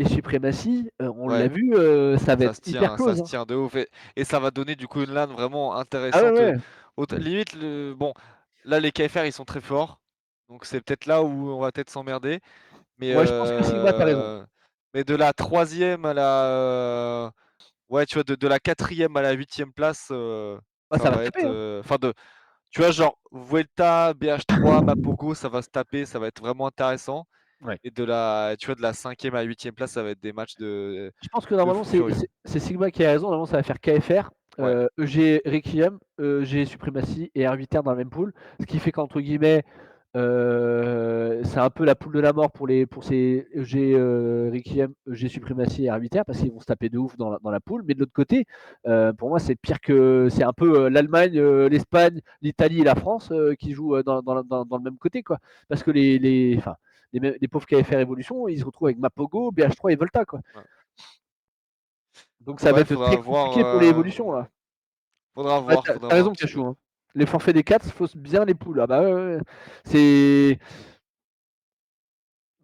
Supremacy, on l'a ouais, vu, ça va être hyper ça close, se hein. tient de ouf et ça va donner du coup une LAN vraiment Ah ouais, intéressante. ouais. Limite, bon, là les KFR ils sont très forts, donc c'est peut-être là où on va peut-être s'emmerder. Mais, Ouais, je pense que Sigma, t'as raison. mais de la troisième à la, ouais, tu vois, de la quatrième à la huitième place, Ah, ça ça va va être, taper, hein. enfin tu vois, genre Vuelta, BH3, Mapogo, ça va se taper, ça va être vraiment intéressant. Ouais. Et tu vois, de la cinquième à la huitième place, ça va être des matchs Je pense que de normalement, fou c'est furieux. c'est- c'est Sigma qui a raison. Normalement, ça va faire KFR, Ouais, EG Requiem, EG Supremacy et Arbitraire dans la même pool. Ce qui fait qu'entre guillemets, c'est un peu la poule de la mort pour ces EG Requiem, EG Supremacy et Arbitraire parce qu'ils vont se taper de ouf dans la poule. Mais de l'autre côté, pour moi, c'est pire que. C'est un peu l'Allemagne, l'Espagne, l'Italie et la France qui jouent dans le même côté, quoi. Parce que enfin, les pauvres KFR Evolution, ils se retrouvent avec Mapogo, BH3 et Volta, quoi. ouais. Donc ça va Ouais, être très compliqué pour les évolutions là. Ouais, t'as faudra as voir un raison petit peu. Cachou, hein. Les forfaits des 4, il faut bien les poules. Ah bah ouais, ouais, ouais. C'est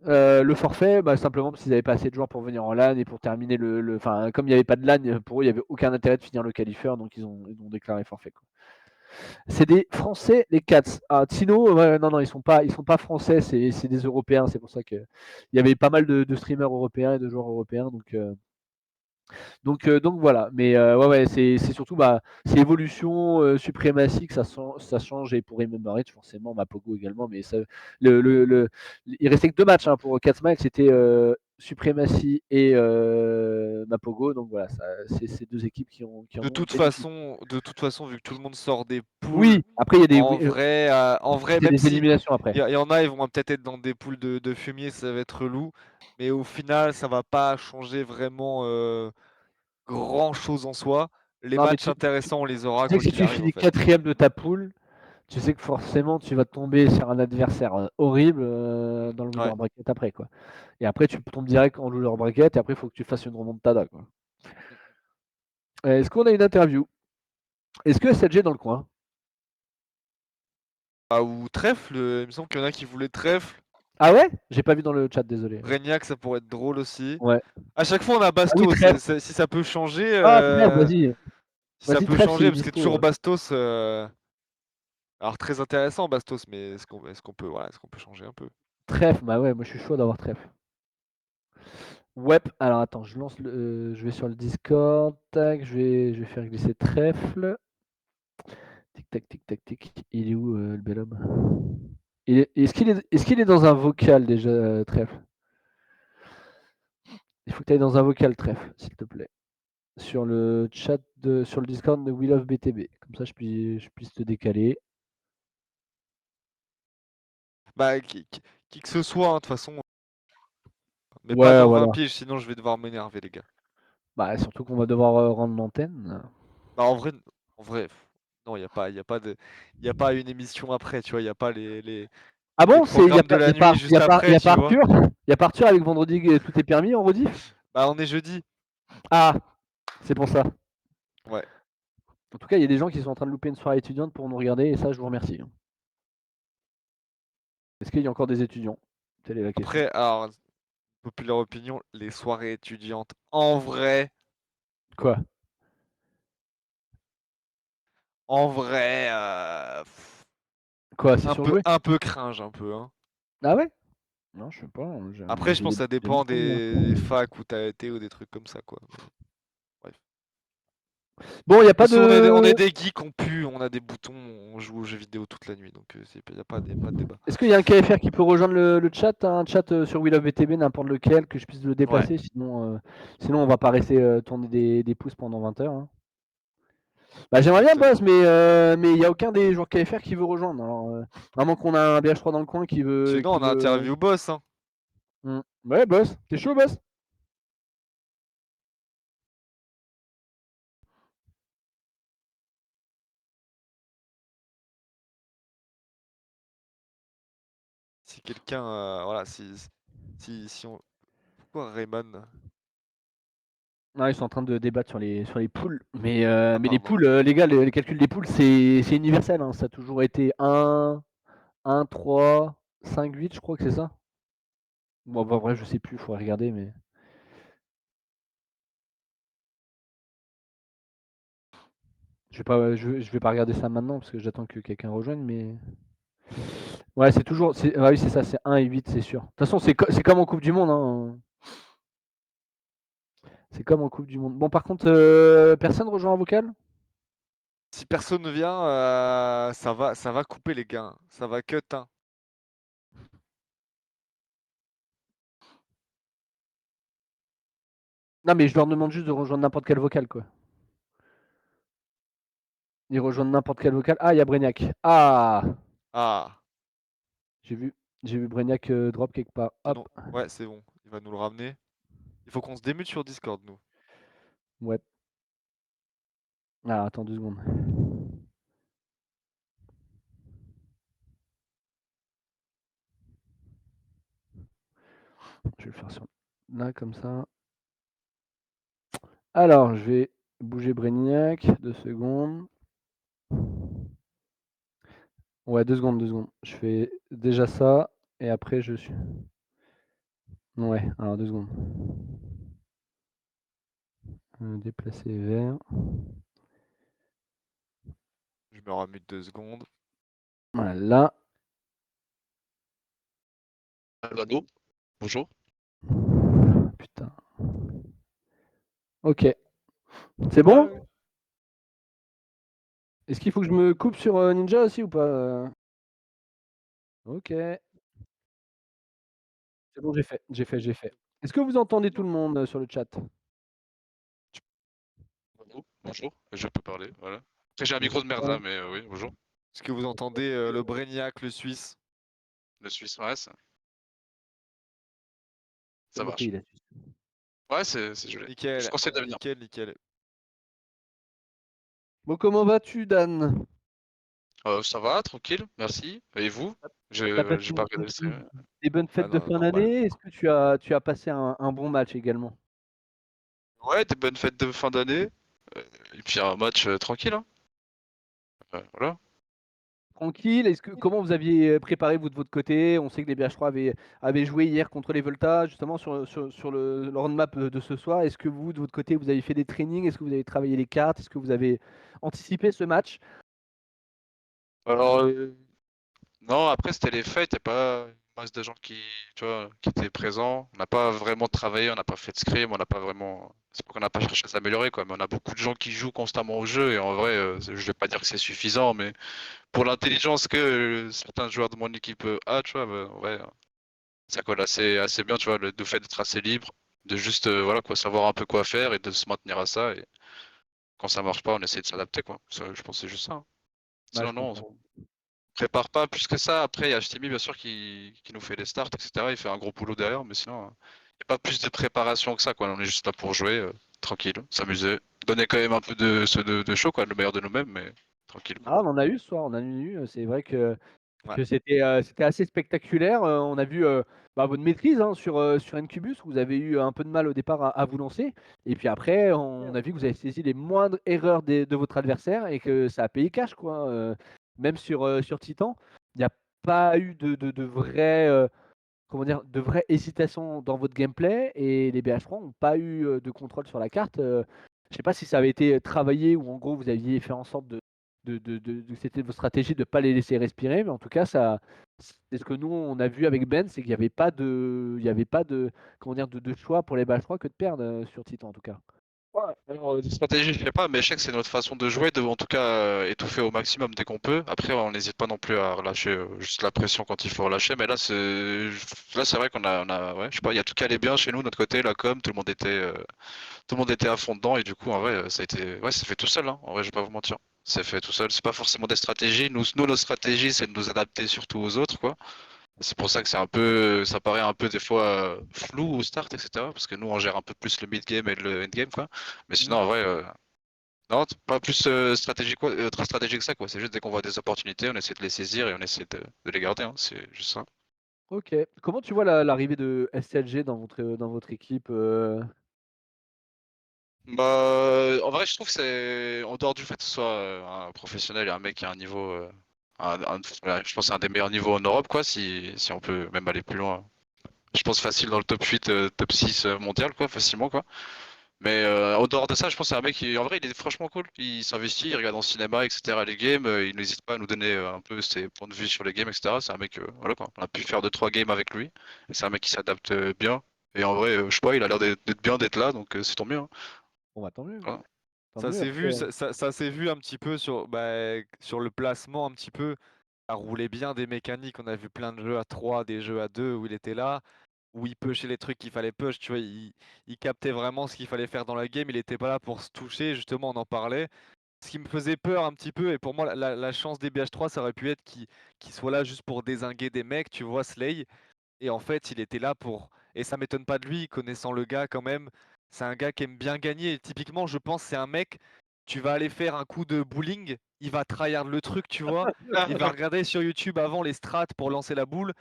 le forfait, simplement parce qu'ils n'avaient pas assez de joueurs pour venir en LAN et pour terminer enfin, comme il n'y avait pas de LAN, pour eux, il n'y avait aucun intérêt de finir le qualifieur, donc ils ont déclaré forfait, quoi. C'est des Français, les Cats. Ah, Tino, ouais, non, non, ils sont pas français, c'est des Européens. C'est pour ça qu'il y avait pas mal de streamers européens et de joueurs européens. Donc voilà, mais ouais, ouais, c'est surtout c'est évolution, suprématie que ça change et pour Remember It, forcément, Mapogo également, mais il restait que 2 matchs hein, pour 4 matchs, c'était suprématie et Mapogo, donc voilà, c'est 2 équipes qui en ont bénéficié. De toute façon, vu que tout le monde sort des poules, Oui, après il y a des, en vrai, c'est même des si éliminations après. y en a, ils vont peut-être être dans des poules de fumier, ça va être relou. Mais au final, ça va pas changer vraiment grand-chose en soi. Les Non, mais matchs intéressants, on les tu aura sais quoi que si qu'il tu arrive, en finis fait. quatrième de ta poule, tu sais que forcément tu vas tomber sur un adversaire horrible dans le winner Ouais. bracket après, quoi. Et après, tu tombes direct en loser bracket et après, il faut que tu fasses une remontada, quoi. Est-ce qu'on a une interview? Est-ce que SLG est dans le coin? Ah, ou trèfle, il me semble qu'il y en a qui voulaient trèfle. Ah ouais? J'ai pas vu dans le chat, désolé. Régnac, ça pourrait être drôle aussi. Ouais. À chaque fois, on a Ah oui, Bastos. trèfle. Si ça peut changer, Ah, trèfle, vas-y. si ça Vas-y, peut trèfle s'il changer, est parce que dispo. toujours Bastos. Alors très intéressant Bastos, mais est-ce qu'on peut changer un peu? Trèfle, bah ouais, moi je suis chaud d'avoir trèfle. Ouais, alors attends, je vais sur le Discord, tac, je vais faire glisser trèfle. Tic tac tic tac tic. Il est où le bel homme? Est-ce qu'il est dans un vocal déjà, trèfle? Il faut que tu ailles dans un vocal trèfle, s'il te plaît. Sur le chat sur le Discord de We Love BTB. Comme ça, je puisse te décaler. Bah, qui que ce soit, hein, de toute façon. Mais pas Ouais, dans voilà. 20 piges, sinon je vais devoir m'énerver, les gars. Bah, surtout qu'on va devoir rendre l'antenne. Bah, en vrai, non, y a pas une émission après, tu vois, y a pas Ah les bon, il y a programmes de pas, y la a pas, nuit juste y après, a pas tu vois. Arthur? Y a pas Arthur avec vendredi tout est permis en rediff? Bah, on est jeudi. Ah, c'est pour ça. Ouais. En tout cas, il y a des gens qui sont en train de louper une soirée étudiante pour nous regarder et ça, je vous remercie. Est-ce qu'il y a encore des étudiants? Telle est la question. Après, alors, populaire opinion, les soirées étudiantes, en vrai, Quoi? Quoi, c'est surjoué? un peu cringe, un peu, hein. Ah ouais? Non, je sais pas. Moi, Après, je j'ai pense que ça des bons dépend souvenirs. des facs où t'as été ou des trucs comme ça, quoi. Mais bref. Bon, il n'y a De pas toute façon, on est de. des geeks, on pue, on a des boutons, on joue aux jeux vidéo toute la nuit, donc y a pas de débat. Est-ce qu'il y a un KFR qui peut rejoindre le chat? Un chat sur We Love VTB, n'importe lequel, que je puisse le Ouais. déplacer? Sinon on va pas rester tourner des pouces pendant 20 heures, hein. Bah, j'aimerais bien Boss, Exactement. mais il n'y a aucun des joueurs KFR qui veut rejoindre. Alors, vraiment qu'on a un BH3 dans le coin qui veut. Sinon, on a interview boss, hein. Ouais, Boss, t'es chaud, Boss? Si quelqu'un, voilà, si on... Pourquoi Rayman? Non, ils sont en train de débattre sur les poules. Ah, Mais les pardon. poules, les gars, les calculs des poules, c'est universel, hein. Ça a toujours été 1, 3, 5, 8, je crois que c'est ça. Bon, bah, vrai, je sais plus, il faudrait regarder, mais. Je vais pas regarder ça maintenant parce que j'attends que quelqu'un rejoigne, mais. Ouais, c'est toujours. Ah oui, c'est ça, c'est 1 et 8, c'est sûr. De toute façon, c'est comme en Coupe du Monde, hein. C'est comme en Coupe du Monde. Bon, par contre, personne rejoint un vocal? Si personne ne vient, ça va couper, les gars, hein. Ça va cut, hein. Non, mais je leur demande juste de rejoindre n'importe quel vocal, quoi. Ils rejoignent n'importe quel vocal. Ah, il y a Brignac. Ah! Ah, J'ai vu, j'ai vu Brignac drop quelque part. sinon, Hop. ouais, c'est bon, il va nous le ramener. Il faut qu'on se démute sur Discord, nous. Ouais. Ah, attends 2 secondes. Je vais le faire sur là, comme ça. Alors, je vais bouger Brignac. 2 secondes. Ouais, 2 secondes, 2 secondes. Je fais déjà ça. Et après, je suis. Ouais, alors 2 secondes. Déplacer vers. Je me remute 2 secondes. Voilà. Allô, bonjour. Putain. Ok. C'est Ouais, bon? ouais. Est-ce qu'il faut que je me coupe sur Ninja aussi ou pas? Ok. C'est bon, j'ai fait. J'ai fait, j'ai fait. Est-ce que vous entendez tout le monde sur le chat? Allô, bonjour, je peux parler, voilà. Après, j'ai un Bonjour. micro de merde là, mais oui, bonjour. Est-ce que vous entendez le Brainiac, le Suisse? Le Suisse, ouais, C'est ça mon marche. pays, la Suisse. Ouais, c'est joli. Je Nickel, conseille de venir. nickel, nickel. Bon, comment vas-tu, Dan? Ça va, tranquille, merci. Et vous? T'as J'ai passé pas regardé le stream. des bonnes Ah fêtes de non, fin normal. d'année? Est-ce que tu as passé un bon match également? Ouais, des bonnes fêtes de fin d'année. Et puis un match tranquille, hein. Voilà. Tranquille. Comment vous aviez préparé vous de votre côté? On sait que les BH3 avaient joué hier contre les Volta, justement sur le roadmap de ce soir. Est-ce que vous, de votre côté, vous avez fait des trainings? Est-ce que vous avez travaillé les cartes? Est-ce que vous avez anticipé ce match? Alors, non, après c'était les fêtes, il n'y a pas une masse de gens qui, tu vois, qui étaient présents. On n'a pas vraiment travaillé, on n'a pas fait de scrim, on n'a pas vraiment. C'est pas qu'on n'a pas cherché à s'améliorer, quoi, mais on a beaucoup de gens qui jouent constamment au jeu et en vrai, je vais pas dire que c'est suffisant, mais pour l'intelligence que certains joueurs de mon équipe a, tu vois, bah, ouais, ça colle assez bien, tu vois, le fait d'être assez libre. De juste voilà quoi, savoir un peu quoi faire et de se maintenir à ça. Et quand ça marche pas, on essaie de s'adapter quoi. Je pense que c'est juste ça, hein. Ouais, Sinon je non, comprends. prépare pas plus que ça. Après, il y a HTMI, bien sûr, qui nous fait les starts, etc. Il fait un gros boulot derrière, mais sinon, il n'y a pas plus de préparation que ça, quoi. On est juste là pour jouer, tranquille, s'amuser. Donner quand même un peu de show, quoi, le meilleur de nous-mêmes, mais tranquille, quoi. Ah, on en a eu ce soir, on en a eu, c'est vrai Ouais. que c'était assez spectaculaire, on a vu, bah, votre maîtrise, hein, sur Incubus. Vous avez eu un peu de mal au départ à vous lancer et puis après on a vu que vous avez saisi les moindres erreurs de votre adversaire et que ça a payé cash quoi, même sur Titan. Il n'y a pas eu de vraie, comment dire? De vraie hésitation dans votre gameplay et les BH3 ont pas eu, de contrôle sur la carte, je sais pas si ça avait été travaillé ou en gros vous aviez fait en sorte c'était votre stratégie de ne pas les laisser respirer, mais en tout cas ça c'est ce que nous on a vu avec Ben, c'est qu'il y avait pas de comment dire? De choix pour les BH3 que de perdre, sur Titan en tout cas. Ouais, alors, des stratégies, je sais pas, mais je sais que c'est notre façon de jouer, de en tout cas étouffer au maximum dès qu'on peut. Après, on n'hésite pas non plus à relâcher juste la pression quand il faut relâcher. Mais là c'est vrai ouais, je sais pas, il y a tout qui allait bien chez nous, de notre côté, la com, tout le monde était à fond dedans et du coup, en vrai, ça a été, ouais, ça fait tout seul, hein. En vrai, je vais pas vous mentir. C'est fait tout seul. C'est pas forcément des stratégies. Nous, notre stratégie, c'est de nous adapter surtout aux autres, quoi. C'est pour ça que ça paraît un peu des fois flou au start, etc. Parce que nous, on gère un peu plus le mid-game et le end-game, quoi. Mais sinon, Mmh. en vrai, non, pas plus stratégique, très stratégique que ça, quoi. C'est juste dès qu'on voit des opportunités, on essaie de les saisir et on essaie de les garder, hein. C'est juste ça. OK. Comment tu vois l'arrivée de SLG dans votre équipe, Bah, en vrai, je trouve que c'est en dehors du fait que ce soit un professionnel et un mec qui a un niveau, ouais, je pense c'est un des meilleurs niveaux en Europe, quoi, si on peut même aller plus loin. Je pense facile dans le top 8, top 6 mondial, quoi, facilement, quoi. Mais en dehors de ça, je pense que c'est un mec qui, en vrai, il est franchement cool. Il s'investit, il regarde en cinéma, etc. les games, il n'hésite pas à nous donner un peu ses points de vue sur les games, etc. C'est un mec, voilà quoi. On a pu faire 2-3 games avec lui. Et c'est un mec qui s'adapte bien. Et en vrai, je sais pas, il a l'air d'être bien d'être là, donc c'est tant mieux, hein. bon bah tant mieux, Voilà. tant Ça mieux s'est après, vu, ça s'est vu un petit peu sur le placement un petit peu. Ça roulait bien des mécaniques. On a vu plein de jeux à 3, des jeux à 2 où il était là, où il pushait les trucs qu'il fallait push. Tu vois, il captait vraiment ce qu'il fallait faire dans la game. Il était pas là pour se toucher. Justement, on en parlait. Ce qui me faisait peur un petit peu, et pour moi, la chance des BH3, ça aurait pu être qu'il soit là juste pour dézinguer des mecs, tu vois, Slay. Et en fait, il était là pour. Et ça m'étonne pas de lui, connaissant le gars quand même. C'est un gars qui aime bien gagner. Et typiquement, je pense, c'est un mec, tu vas aller faire un coup de bowling, il va tryhard le truc, tu vois. Il va regarder sur YouTube avant les strats pour lancer la boule.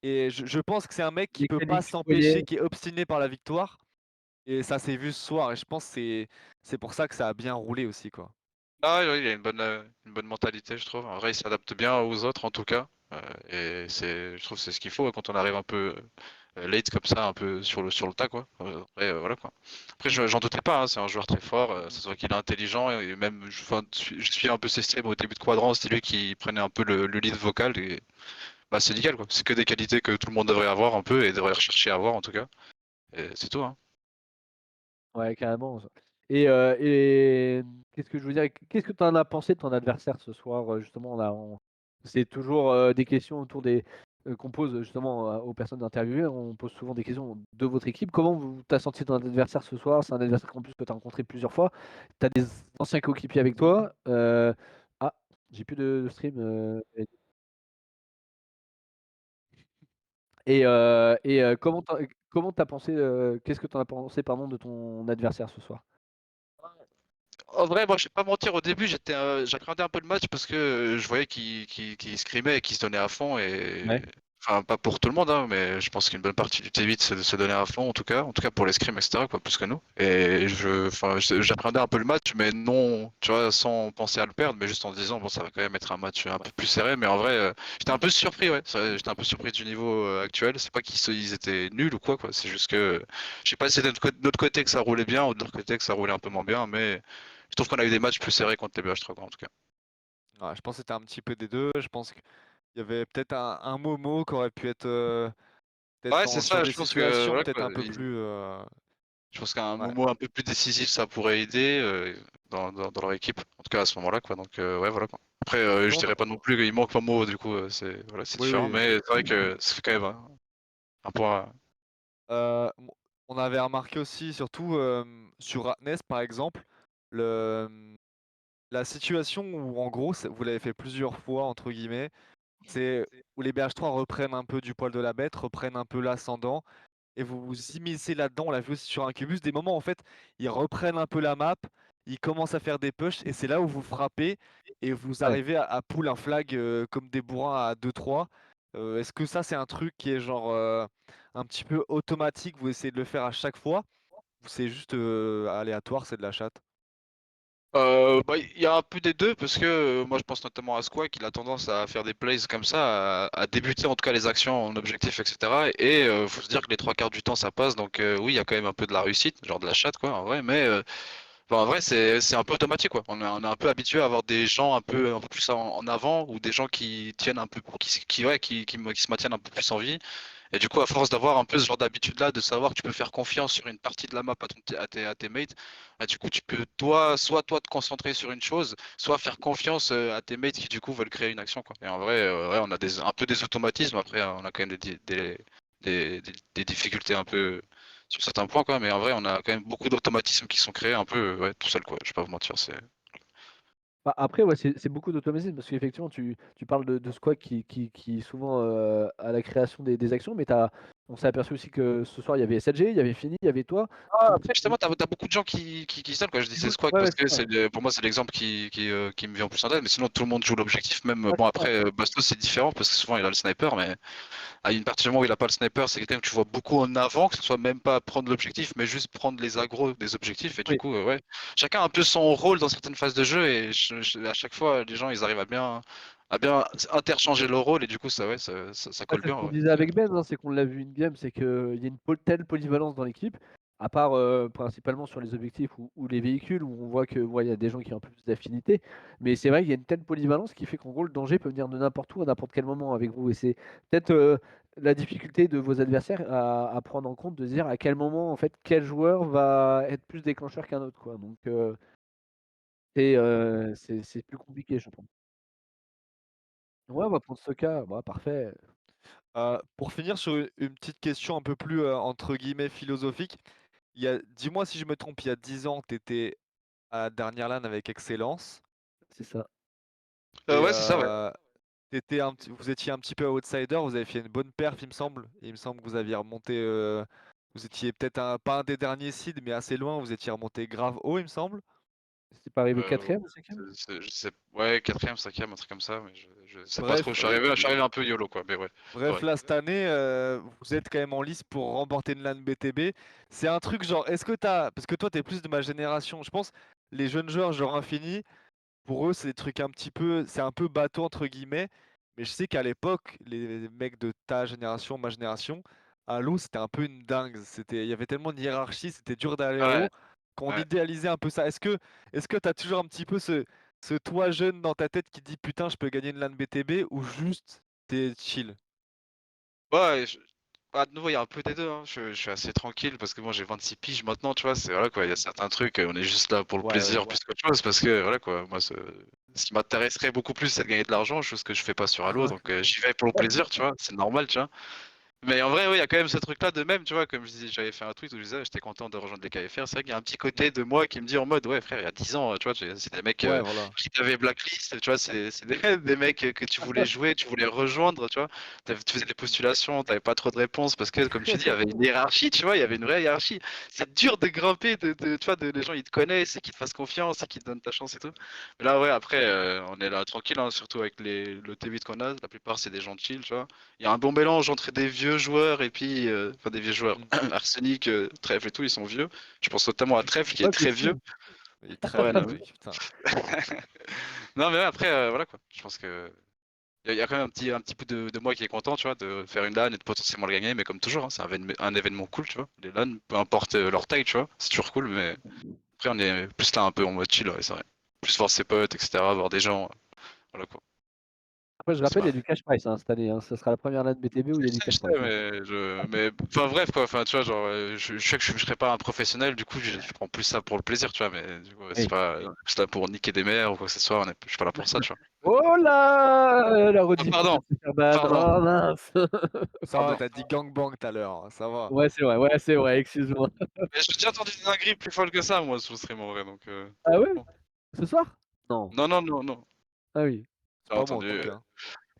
Et je pense que c'est un mec qui peut pas mécanique, vous voyez? s'empêcher, qui est obstiné par la victoire. Et ça s'est vu ce soir. Et je pense que c'est pour ça que ça a bien roulé aussi, quoi. Ah oui, il a une bonne mentalité, je trouve. En vrai, il s'adapte bien aux autres, en tout cas. Je trouve que c'est ce qu'il faut quand on arrive un peu late comme ça, un peu sur le tas, quoi. Après, voilà, quoi. Après, j'en doutais pas, hein, c'est un joueur très fort. Ça se voit qu'il est intelligent et même, enfin, je suis un peu ses streams au début de Quadrant, c'était lui qui prenait un peu le lead vocal et bah, c'est nickel, quoi. C'est que des qualités que tout le monde devrait avoir un peu et devrait rechercher à avoir, en tout cas. Et c'est tout, hein. Ouais, carrément. Et qu'est-ce que je veux dire? Qu'est-ce que tu en as pensé de ton adversaire ce soir? Justement, là, c'est toujours, des questions autour des qu'on pose justement, aux personnes interviewées. On pose souvent des questions de votre équipe. Comment tu as senti ton adversaire ce soir? C'est un adversaire qu'en plus que tu as rencontré plusieurs fois. Tu as des anciens coéquipiers avec toi. Ah, j'ai plus de stream, comment tu as pensé, qu'est-ce que tu en as pensé, pardon, de ton adversaire ce soir? En vrai, moi, je vais pas mentir, au début, j'appréhendais un peu le match parce que je voyais qu'il scrimait et qu'il se donnait à fond et, Ouais. enfin, pas pour tout le monde, hein, mais je pense qu'une bonne partie du T8 se donnait à fond, en tout cas pour les scrims, etc., quoi, plus que nous. Et j'appréhendais un peu le match, mais non, tu vois, sans penser à le perdre, mais juste en se disant, bon, ça va quand même être un match un peu plus serré, mais en vrai, j'étais un peu surpris, ouais, j'étais un peu surpris du niveau actuel. C'est pas ils étaient nuls ou quoi, c'est juste que, je sais pas si c'était de notre côté que ça roulait bien ou de leur côté que ça roulait un peu moins bien, mais je trouve qu'on a eu des matchs plus serrés contre les BH3, quoi, en tout cas. Ouais, je pense que c'était un petit peu des deux. Je pense qu'il y avait peut-être un Momo qui aurait pu être Ouais, peut-être c'est sur ça, des je pense que situations voilà, peut-être quoi, un peu plus. je pense qu'un Ouais. Momo un peu plus décisif, ça pourrait aider dans leur équipe, en tout cas à ce moment-là, quoi. Donc ouais, voilà, quoi. Après, je Sinon, dirais pas non plus qu'il manque Momo, du coup, c'est voilà, c'est oui, différent, oui. mais c'est vrai que ça fait quand même un point. Euh, on avait remarqué aussi, surtout sur Ratness par exemple, le, la situation où en gros, vous l'avez fait plusieurs fois, entre guillemets, c'est où les BH3 reprennent un peu du poil de la bête, reprennent un peu l'ascendant, et vous vous immiscez là-dedans. On l'a vu aussi sur Incubus, des moments en fait, ils reprennent un peu la map, ils commencent à faire des pushs, et c'est là où vous frappez, et vous Ouais. arrivez à pull un flag comme des bourrins à 2-3. Est-ce que ça, c'est un truc qui est genre un petit peu automatique, vous essayez de le faire à chaque fois, ou c'est juste aléatoire, c'est de la chatte? Bah, il y a un peu des deux parce que moi je pense notamment à Squawk, il a tendance à faire des plays comme ça, à débuter en tout cas les actions en objectif, etc. Et faut se dire que les trois quarts du temps ça passe, donc oui, il y a quand même un peu de la réussite, genre de la chatte quoi, en vrai, mais enfin, en vrai c'est un peu automatique quoi. On est un peu habitué à avoir des gens un peu plus en avant ou des gens qui tiennent un peu, qui se maintiennent un peu plus en vie. Et du coup, à force d'avoir un peu ce genre d'habitude-là, de savoir que tu peux faire confiance sur une partie de la map à tes mates, bah, du coup, tu peux soit toi te concentrer sur une chose, soit faire confiance à tes mates qui du coup veulent créer une action, quoi. Et en vrai, ouais, on a un peu des automatismes. Après, on a quand même des difficultés un peu sur certains points, quoi. Mais en vrai, on a quand même beaucoup d'automatismes qui sont créés un peu, ouais, tout seul, quoi. Je vais pas vous mentir, c'est. Bah, après, ouais, c'est beaucoup d'automatisme parce qu'effectivement, tu parles de Squawk qui souvent à la création des actions, mais on s'est aperçu aussi que ce soir, il y avait SLG, il y avait Fini, il y avait toi. Ah, Qui, après, justement, t'as beaucoup de gens qui savent, quoi. Je dis qui c'est jouent. Squawk Ouais, ouais, parce c'est que ça. pour moi, c'est l'exemple qui me vient en plus en tête. Mais sinon, tout le monde joue l'objectif. Même, Ouais, bon, c'est ça. après, Bastos, c'est différent parce que souvent, il a le sniper. Mais à une partie du moment où il a pas le sniper, c'est quelqu'un que tu vois beaucoup en avant, que ce soit même pas prendre l'objectif, mais juste prendre les agros des objectifs. Et du Oui. coup, ouais, chacun a un peu son rôle dans certaines phases de jeu. Et à chaque fois, les gens, ils arrivent à bien interchanger leur rôle. Et du coup, ça, ouais, ça Ouais, colle c'est ce bien, qu'on ouais. disait avec Ben, hein, c'est qu'on l'a vu in-game, c'est qu'il y a une telle polyvalence dans l'équipe, à part principalement sur les objectifs ou les véhicules, où on voit que il y a des gens qui ont un peu plus d'affinité. Mais c'est vrai qu'il y a une telle polyvalence qui fait qu'en gros, le danger peut venir de n'importe où, à n'importe quel moment avec vous. Et c'est peut-être la difficulté de vos adversaires à prendre en compte, de se dire à quel moment, en fait, quel joueur va être plus déclencheur qu'un autre, quoi. Donc, c'est plus compliqué, je pense. Ouais, on va prendre ce cas. Bah, parfait. Pour finir sur une petite question un peu plus entre guillemets philosophique, dis-moi si je me trompe, il y a 10 ans, tu étais à la dernière LAN avec Excellence C'est ça. et Ouais, c'est ça, ouais. vous étiez un petit peu outsider, vous avez fait une bonne perf, il me semble. Et il me semble que vous aviez remonté, vous étiez peut-être pas un des derniers seeds, mais assez loin, vous étiez remonté grave haut, il me semble. C'est pas arrivé Euh, quatrième ou cinquième? je sais, ouais, quatrième, cinquième, un truc comme ça, mais je sais pas trop. Bref, Je suis arrivé un peu YOLO, quoi, mais ouais, c'est Bref, vrai. là, cette année, vous êtes quand même en lice pour remporter une LAN BTB. C'est un truc genre, est-ce que t'as. Parce que toi, t'es plus de ma génération. Je pense, les jeunes joueurs, genre Infini, pour eux, c'est des trucs un petit peu. C'est un peu bateau, entre guillemets. Mais je sais qu'à l'époque, les mecs de ta génération, ma génération, à l'eau, c'était un peu une dingue. Il y avait tellement de hiérarchie, c'était dur d'aller Ouais, haut, qu'on ouais. idéalisait un peu ça. Est-ce que t'as toujours un petit peu ce toi jeune dans ta tête qui dit putain, je peux gagner une LAN BTB ou juste t'es chill? Ouais, bah, de nouveau, il y a un peu des deux, hein. Je suis assez tranquille parce que moi j'ai 26 piges maintenant, tu vois, c'est voilà quoi, il y a certains trucs, on est juste là pour le Ouais, ouais, je plaisir vois. plus qu'autre chose parce que voilà quoi, moi ce qui m'intéresserait beaucoup plus c'est de gagner de l'argent, chose que je fais pas sur Halo, donc j'y vais pour le plaisir, tu vois, c'est normal, tu vois. Mais en vrai, oui, il y a quand même ce truc-là de même, tu vois, comme je disais, j'avais fait un tweet où je disais, j'étais content de rejoindre les KFR. C'est vrai qu'il y a un petit côté de moi qui me dit en mode, ouais, frère, il y a 10 ans, tu vois, c'est des mecs Ouais, voilà. qui t'avaient blacklist, tu vois, c'est des, des mecs que tu voulais jouer, tu voulais rejoindre, tu vois. Tu faisais des postulations, t'avais pas trop de réponses parce que, comme tu dis, il y avait une hiérarchie, tu vois, il y avait une vraie hiérarchie. C'est dur de grimper, tu vois, les gens, ils te connaissent, et qu'ils te fassent confiance, et qu'ils te donnent ta chance et tout. Mais là, ouais, après, on est là tranquille, hein, surtout avec le T8 qu'on a, la plupart, c'est des gens chill, tu vois. Il y a un bon mélange entre des vieux joueurs et puis, enfin des vieux joueurs. Mm. Arsenic, Trèfle et tout, ils sont vieux. Je pense notamment à Trèfle qui est Ouais, très vieux. possible. Il est très Ouais, vieux, non, mec, putain. non mais ouais, après, voilà quoi. Je pense que il y a quand même un petit bout de moi qui est content, tu vois, de faire une LAN et de potentiellement le gagner. Mais comme toujours, hein, c'est un événement cool, tu vois. Les LAN, peu importe leur taille, tu vois, c'est toujours cool. Mais après, on est plus là un peu en mode chill, ouais, c'est vrai. Plus voir ses potes, etc., voir des gens, voilà quoi. Après, je Je sais rappelle, il y pas. a du cash prize, hein, cette année, hein. Ça sera la première LAN BTB où il y a du Je cash sais, prize, hein. mais enfin bref quoi, enfin tu vois genre je sais que je serais pas un professionnel, du coup je prends plus ça pour le plaisir, tu vois, mais du coup c'est Oui. pas je suis là pour niquer des mères ou quoi que ce soit, je suis pas là pour ça, tu vois. Oh là! La Ah rediff qui pardon, vient de se faire ban. pardon, Oh mince! Ça va, pardon. t'as dit gangbang tout à l'heure, ça va. Ouais, c'est vrai, excuse-moi. Mais j'ai déjà entendu des dingueries plus folles que ça moi sur le stream en vrai donc Ah ouais? bon. Ce soir? Non. Non, non, non, non. Ah oui. C'est J'ai pas moi en entendu, tout cas.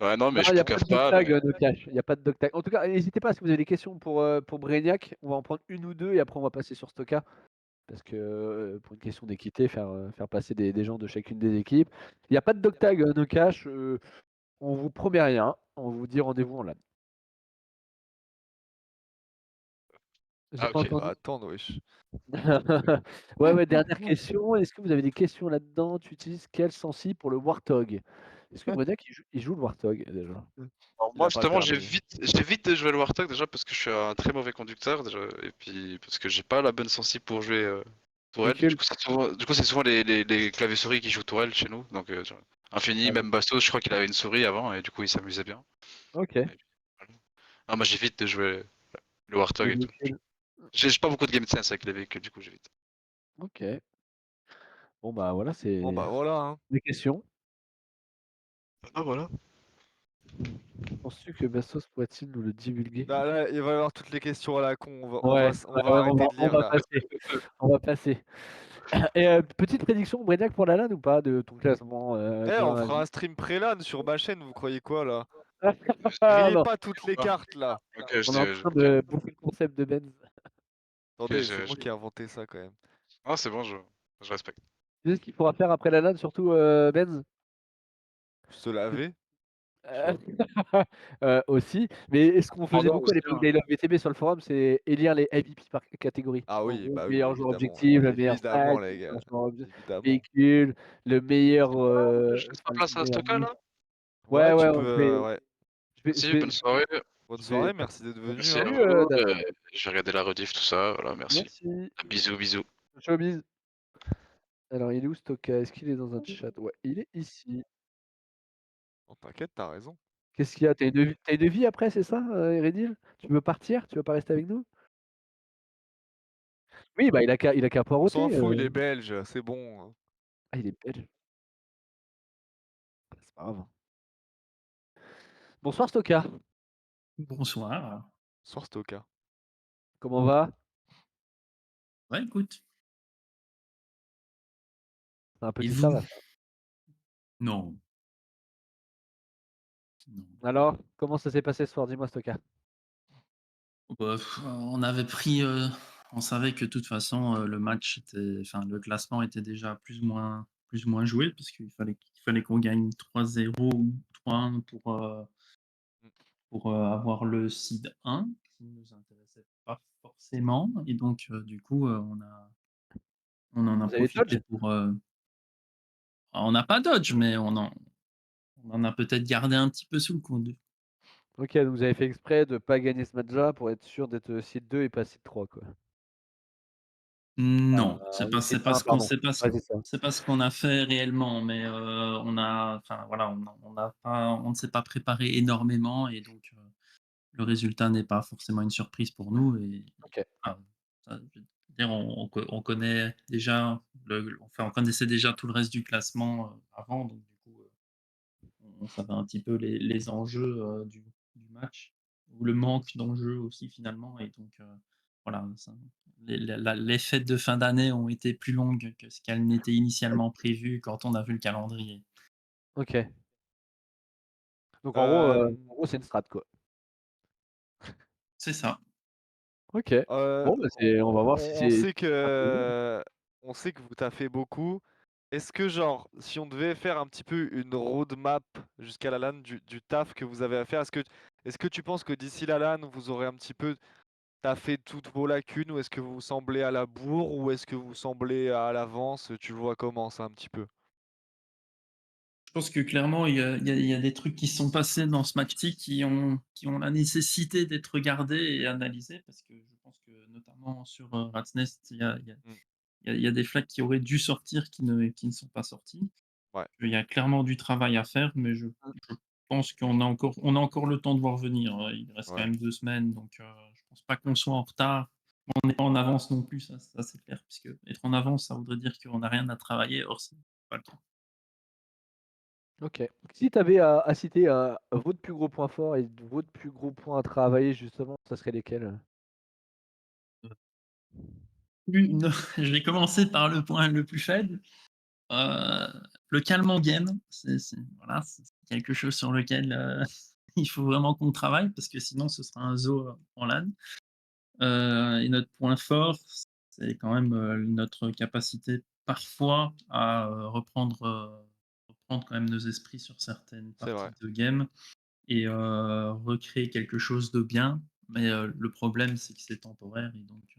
ouais non Non, mais je il y a pas poucave de dog pas tag, mais no cash. Il y a pas de dog tag. En tout cas, n'hésitez pas si vous avez des questions pour Brainiac. On va en prendre une ou 2 et après on va passer sur Stoka. Parce que, pour une question d'équité, faire passer des gens de chacune des équipes. Il y a pas de dog tag, no cash, on vous promet rien. On vous dit rendez-vous en LAN. J'ai ah pas OK. On va entendu. attendre, wesh. Ouais, dernière question. Est-ce que vous avez des questions là-dedans? Tu utilises quel sensi pour le Warthog? Est-ce que Brainiac il joue le Warthog déjà? Alors Il moi a pas le justement permis. j'évite de jouer le Warthog déjà parce que je suis un très mauvais conducteur déjà et puis parce que j'ai pas la bonne sensi pour jouer tourelle. Du Véhicule? coup c'est souvent les claviers souris qui jouent tourelle chez nous donc genre, Infini Ah oui. même Bastos je crois qu'il avait une souris avant et du coup il s'amusait bien. OK. Et puis, voilà. Ah moi j'évite de jouer le Les Warthog et tout. véhicules. J'ai pas beaucoup de game sense avec les véhicules du coup j'évite. OK. Bon, bah, voilà, Bon c'est bah voilà, hein. les questions. Ah voilà. Penses-tu que Bastos pourrait-il nous le divulguer? Là, il va y avoir toutes les questions à la con, Ouais, on va on va arrêter de on lire va là. passer, on va passer. Et petite prédiction, Brainiac pour la LAN ou pas de ton classement, Eh, de on 1 à fera 10? un stream pré-LAN sur ma chaîne, vous croyez quoi là? Ah Grillez non, pas toutes les cartes là. Ok, on est en train de bouffer le concept de Benz. ok, Attendez, c'est moi qui ai inventé ça quand même. ah c'est bon je respecte. Tu sais ce qu'il faudra faire après la LAN surtout, Benz? Se laver, je sais Heu, pas. aussi, mais ce qu'on faisait Pardon beaucoup à aussi, l'époque hein. d'I Love BTB sur le forum, c'est élire les MVP par catégorie. Ah En oui, gros, bah le oui, meilleur joueur évidemment. objectif, le meilleur Évidemment stack, le les gars, meilleur joueur évidemment. véhicule, le meilleur, Je laisse ma enfin le place à meilleur Stoka move. là. Ouais, Ouais, tu peux, ouais, ouais. je Merci, bonne vais soirée. Bonne je vais soirée, merci d'être venu, Merci à hein. salut, vous. Dan. Je vais regarder la rediff, tout ça. Voilà, merci. Merci. Bisous, bisous. Ciao, bise. Alors il est où Stoka? Est-ce qu'il est dans un chat? Ouais, il est ici. Non, t'inquiète, t'as raison. Qu'est-ce qu'il y a? Tu une vie après, c'est ça, Eredil? Tu veux partir? Tu veux pas rester avec nous? Oui, bah, il a qu'à On s'en poireauter, fout, il est belge, c'est bon, hein. Ah, il est belge. C'est pas grave. Bonsoir Stoka, Bonsoir. Soir Stoka. comment va? Ouais, écoute. C'est un Et petit ça vous? va. Non. Non. Alors, comment ça s'est passé ce soir? Dis-moi Stoka. Bah, on avait pris, on savait que de toute façon, le match était enfin, le classement était déjà plus ou moins joué parce qu'il fallait qu'on gagne 3-0 ou 3-1 Mmh. pour, avoir le seed 1 qui ne nous intéressait pas forcément et donc, du coup, on en a Vous avez profité dodge? pour, on n'a pas dodge, mais on en a peut-être gardé un petit peu sous le coude. OK, donc vous avez fait exprès de pas gagner ce match-là pour être sûr d'être, seed 2 et pas seed 3 quoi. Non, Ou seed 1 pardon. Ouais, c'est ça. c'est pas ce qu'on a fait réellement, mais on a enfin voilà, on ne s'est pas préparé énormément et donc le résultat n'est pas forcément une surprise pour nous et OK. ah, ça je veux dire on connaît déjà enfin on connaissait déjà tout le reste du classement, avant donc du coup, on savait un petit peu les enjeux, du match ou le manque d'enjeux aussi finalement et donc voilà, ça les fêtes de fin d'année ont été plus longues que ce qu'elles n'étaient initialement prévues quand on a vu le calendrier. OK. Donc Hem, en gros c'est une strat quoi. C'est ça. OK. Bon, bah, on va voir si on c'est sait on sait que vous taffez beaucoup. Est-ce que genre, si on devait faire un petit peu une roadmap jusqu'à la LAN du taf que vous avez à faire, est-ce que tu penses que d'ici la LAN, vous aurez un petit peu taffé toutes vos lacunes ou est-ce que vous semblez à la bourre ou est-ce que vous semblez à l'avance? Tu le vois comment ça un petit peu? Je pense que clairement il y a des trucs qui se sont passés dans ce match-ci qui ont la nécessité d'être regardés et analysés parce que je pense que notamment sur, Rat's Nest, Mmh, il y a des flags qui auraient dû sortir qui ne sont pas sortis. ouais. Il y a clairement du travail à faire, mais je pense on a encore le temps de voir venir. Il reste quand Ouais. même 2 semaines, donc je pense pas qu'on soit en retard. On n'est pas en avance non plus, ça c'est clair, puisque être en avance, ça voudrait dire qu'on n'a rien à travailler, or c'est pas le cas. OK. Si tu avais à citer, votre plus gros point fort et votre plus gros point à travailler justement, ça serait lesquels? Non, je vais commencer par le point le plus faible. Heu, le calme en game, voilà, c'est quelque chose sur lequel, il faut vraiment qu'on travaille parce que sinon ce sera un zoo en LAN. Et notre point fort, c'est quand même, notre capacité parfois à, reprendre quand même nos esprits sur certaines C'est vrai. parties de game et recréer quelque chose de bien. Mais, le problème, c'est que c'est temporaire et donc,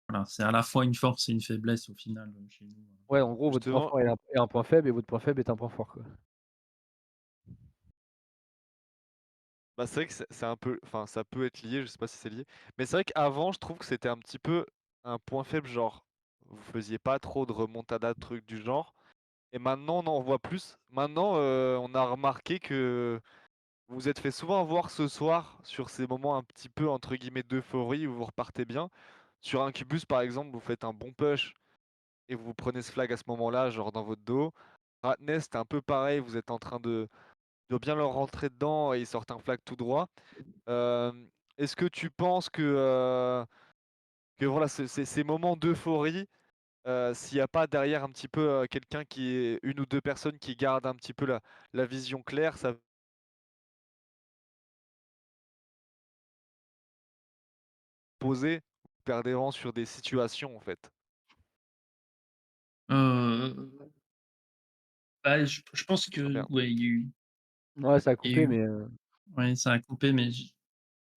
voilà, c'est à la fois une force et une faiblesse au final, chez nous. Ouais, en gros, votre point Justement, fort est un point faible et votre point faible est un point fort, quoi. bah, c'est vrai que c'est un peu, enfin, ça peut être lié, je sais pas si c'est lié. Mais c'est vrai qu'avant, je trouve que c'était un petit peu un point faible, genre, vous faisiez pas trop de remontada, de trucs du genre. Et maintenant, on en voit plus. Maintenant, on a remarqué que vous vous êtes fait souvent avoir ce soir sur ces moments un petit peu, entre guillemets, d'euphorie où vous repartez bien. Sur Incubus, par exemple, vous faites un bon push et vous prenez ce flag à ce moment-là, genre dans votre dos. Ratnest, c'est un peu pareil, vous êtes en train de bien leur rentrer dedans et ils sortent un flag tout droit. Est-ce que tu penses que voilà, ces moments d'euphorie, s'il n'y a pas derrière un petit peu quelqu'un qui est une ou deux personnes qui gardent un petit peu la vision claire, ça peut poser, perdre des rangs sur des situations en fait. Heu, bah, je pense Je sens que bien. ouais, Ouais, ça a il y a coupé, eu mais ouais, ça a coupé, mais Je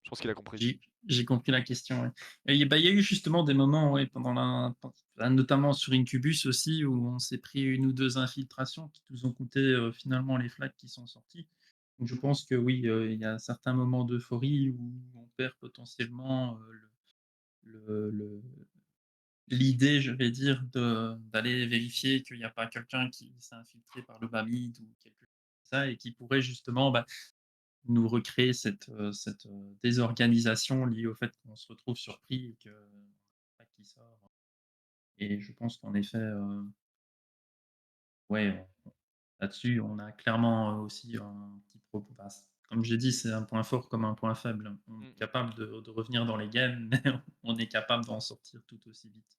pense qu'il a compris. j'ai j'ai compris la question, ouais. Et bah, il y a eu justement des moments, ouais, bah, notamment sur Incubus aussi, où on s'est pris une ou 2 infiltrations qui nous ont coûté, finalement les flags qui sont sortis. Donc je pense que oui, il y a certains moments d'euphorie où on perd potentiellement, le l'idée, je vais dire, d'aller vérifier qu'il n'y a pas quelqu'un qui s'est infiltré par le bas mid ou quelque chose comme ça et qui pourrait justement, bah, nous recréer cette désorganisation liée au fait qu'on se retrouve surpris et que pas qui sort. Et je pense qu'en effet, ouais, là-dessus, on a clairement, aussi un petit bah, comme j'ai dit, c'est un point fort comme un point faible. On est Mmh. capable de revenir dans les games, mais on est capable d'en sortir tout aussi vite.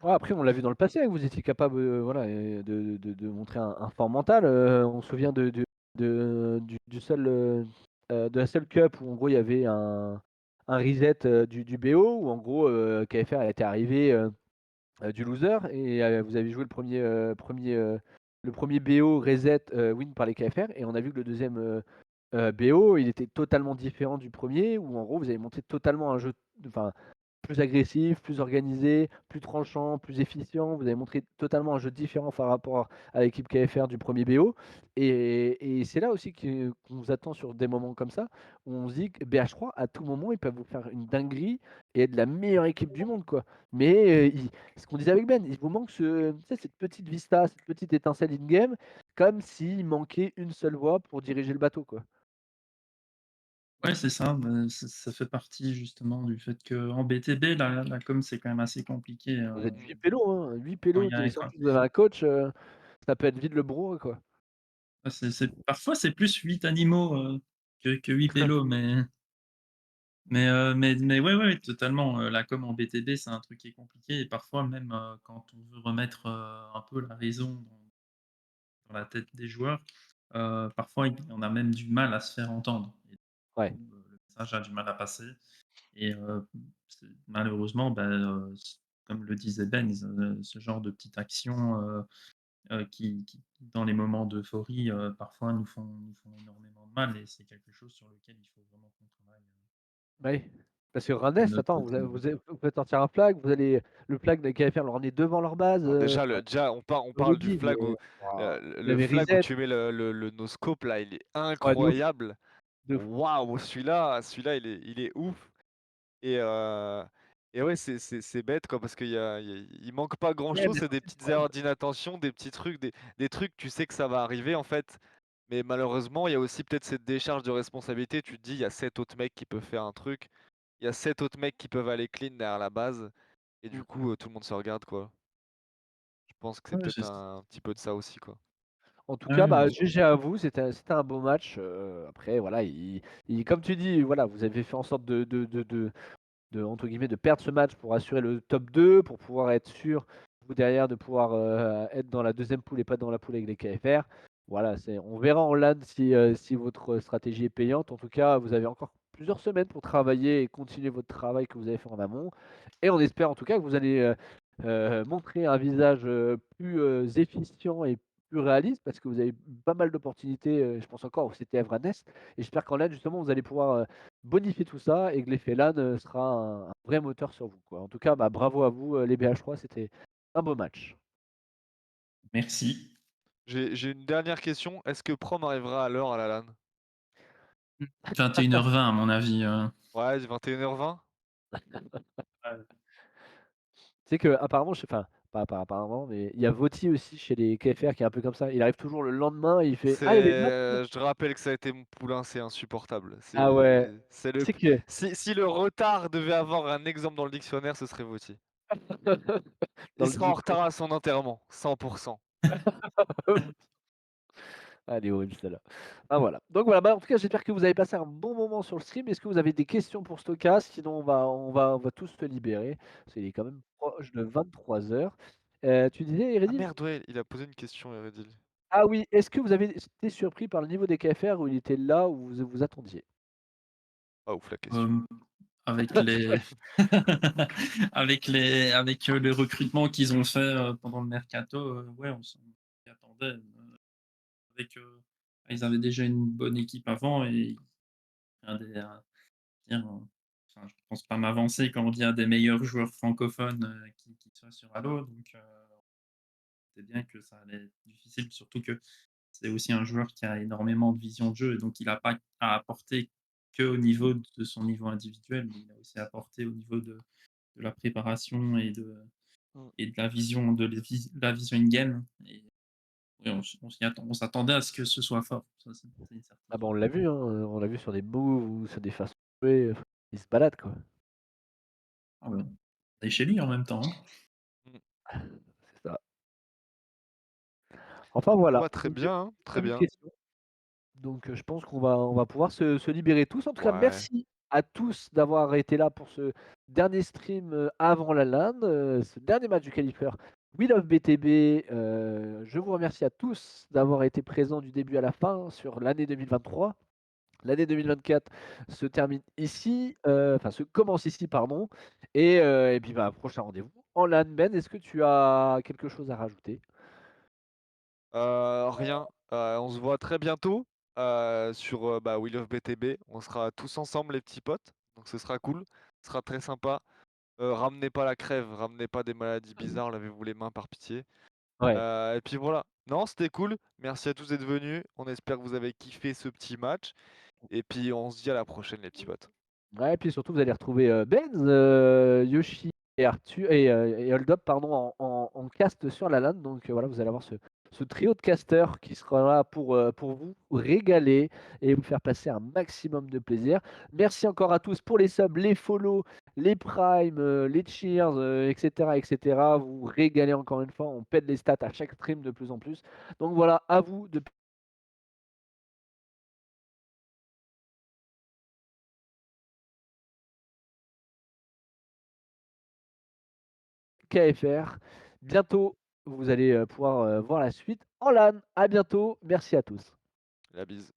ouais, après on l'a vu dans le passé, hein, que vous étiez capable, voilà, de montrer un fort mental, on se souvient du seul, de la seule cup où en gros il y avait un reset, du BO où en gros, KFR elle était arrivée, du loser et vous avez joué le premier BO reset, win par les KFR et on a vu que le deuxième BO, il était totalement différent du premier où en gros vous avez montré totalement un jeu, enfin plus agressif, plus organisé, plus tranchant, plus efficient. Vous avez montré totalement un jeu différent par rapport à l'équipe KFR du premier BO. Et c'est là aussi qu'on vous attend sur des moments comme ça, où on se dit que BH3, à tout moment, ils peuvent vous faire une dinguerie et être la meilleure équipe du monde, quoi. Mais ce qu'on disait avec Ben, il vous manque tu sais, cette petite vista, cette petite étincelle in-game, comme s'il manquait une seule voix pour diriger le bateau, quoi. Ouais, c'est ça, bah, ça fait partie justement du fait qu'en BTB, la com, c'est quand même assez compliqué, Vous êtes 8 pélos, hein, 8 quand il pélos, y a si en quand plus vous avez un coach, ça peut être vite le brouhaha, quoi. ouais, parfois, c'est plus 8 animaux, que 8 pélos, mais ouais, ouais, totalement, la com en BTB, c'est un truc qui est compliqué et parfois même, quand on veut remettre, un peu la raison dans la tête des joueurs, parfois on a même du mal à se faire entendre et du Ouais. coup, le message a du mal à passer et malheureusement, bah, comme le disait Ben, ce genre de petites actions, qui dans les moments d'euphorie, parfois nous font énormément de mal et c'est quelque chose sur lequel il faut vraiment qu'on travaille, Bah oui, parce que de Rennes, notre attends, côté. vous faites sortir un flag, vous allez le flag de KFR le ramener devant leur base, Alors déjà, enfin, on je parle du redis, flag mais où waouh, vous le avez flag où reset, tu mets le no-scope là, il est ouais, de ouf, incroyable. de ouf. Waouh, celui-là, il est ouf. Et, et ouais, c'est bête quoi, parce il manque pas Ouais, grand-chose, mais c'est ça, des c'est le petites problème. erreurs d'inattention, des petits trucs, des trucs, tu sais que ça va arriver en fait, Mais malheureusement, il y a aussi peut-être cette décharge de responsabilité. Tu te dis: «Il y a 7 autres mecs qui peuvent faire un truc. Il y a 7 autres mecs qui peuvent aller clean derrière la base» et du Mmh. coup, tout le monde se regarde, quoi. Je pense que c'est Ouais, peut-être un petit peu de ça aussi, quoi. En tout cas, ouais, bah, GG à vous, c'était un beau match, après voilà, comme tu dis, voilà, vous avez fait en sorte de entre guillemets, «de perdre ce match» pour assurer le top 2 pour pouvoir être sûr, vous derrière, de pouvoir, être dans la deuxième poule et pas dans la poule avec les KFR. Voilà, on verra en LAN si votre stratégie est payante. En tout cas, vous avez encore plusieurs semaines pour travailler et continuer votre travail que vous avez fait en amont et on espère en tout cas que vous allez, montrer un visage, plus, efficient et plus réaliste parce que vous avez pas mal d'opportunités, je pense encore au CTF Rennes et j'espère qu'en LAN justement vous allez pouvoir, bonifier tout ça et que l'effet LAN, sera un vrai moteur sur vous, quoi. En tout cas, bah, bravo à vous, les BH3, c'était un beau match. merci. J'ai une dernière question. Est-ce que Prom arrivera à l'heure à la LAN? 21h20 à mon avis. Ouais, 21h20? Tu sais qu'apparemment, enfin, pas apparemment, mais il y a Voti aussi chez les KFR qui est un peu comme ça. Il arrive toujours le lendemain et il fait: «Ah, il y a des matchs?» Je te rappelle que ça a été mon poulain, c'est insupportable. Ah ouais, C'est tu le sais que si le retard devait avoir un exemple dans le dictionnaire, ce serait Vautier. dans Il le sera en dicton. retard à son enterrement, 100. Ah, elle est horrible celle-là. Ah voilà. Donc voilà, bah, en tout cas, j'espère que vous avez passé un bon moment sur le stream. Est-ce que vous avez des questions pour Stoka? Sinon, on va tous se libérer, parce qu'il est quand même proche de 23h. Tu disais, Ah Eredil? merde, ouais, il a posé une question, Eredil. Ah oui, est-ce que vous avez été surpris par le niveau des KFR où il était là où vous vous attendiez? Ah ouf, la question. Hem, avec les avec le recrutement qu'ils ont fait, pendant le mercato, ouais, on s'y attendait, avec, ils avaient déjà une bonne équipe avant et un des dire, enfin, je pense pas m'avancer quand on dit un des meilleurs joueurs francophones, qui soit sur Halo, donc c'est bien que ça allait être difficile, surtout que c'est aussi un joueur qui a énormément de vision de jeu et donc il a pas à apporter qu'au niveau de son niveau individuel, mais il a aussi apporté au niveau de la préparation Mmh. et de la vision la vision in-game et oui, on s'attendait à ce que ce soit fort, ça c'est une Ah bah, certitude. on l'a vu, hein, on l'a vu sur des moves ou sur des façons de jouer, il se balade, quoi. Ah ouais, et chez lui en même temps, hein. Mmh. C'est ça. Enfin Bon voilà, bah très donc j'ai bien, hein, très pas de bien. questions. Donc je pense qu'on va pouvoir se libérer tous. En tout cas, Ouais. merci à tous d'avoir été là pour ce dernier stream, avant la LAN, ce dernier match du qualifieur We Love BTB. Je vous remercie à tous d'avoir été présents du début à la fin sur l'année 2023. L'année 2024 se termine ici, enfin se commence ici, pardon et puis, bah, prochain rendez-vous en LAN. Ben, est-ce que tu as quelque chose à rajouter? Rien, on se voit très bientôt, sur, bah, We Love BTB. On sera tous ensemble les petits potes, donc ce sera cool, ce sera très sympa. Ramenez pas la crève, ramenez pas des maladies bizarres, lavez-vous les mains par pitié. Ouais. Et puis voilà. Non, c'était cool. Merci à tous d'être venus. On espère que vous avez kiffé ce petit match et puis on se dit à la prochaine les petits potes. Ouais, et puis surtout, vous allez retrouver, Benz, Yoshi et Arthur et Hold Up, pardon, en cast sur la LAN. Donc, voilà, vous allez avoir ce trio de casters qui sera là pour vous régaler et vous faire passer un maximum de plaisir. Merci encore à tous pour les subs, les follow, les primes, les cheers, et cetera, et cetera. Vous régalez encore une fois, on pète les stats à chaque stream de plus en plus. Donc voilà, à vous de KFR. Bientôt, vous allez pouvoir voir la suite en LAN. À bientôt. Merci à tous. La bise.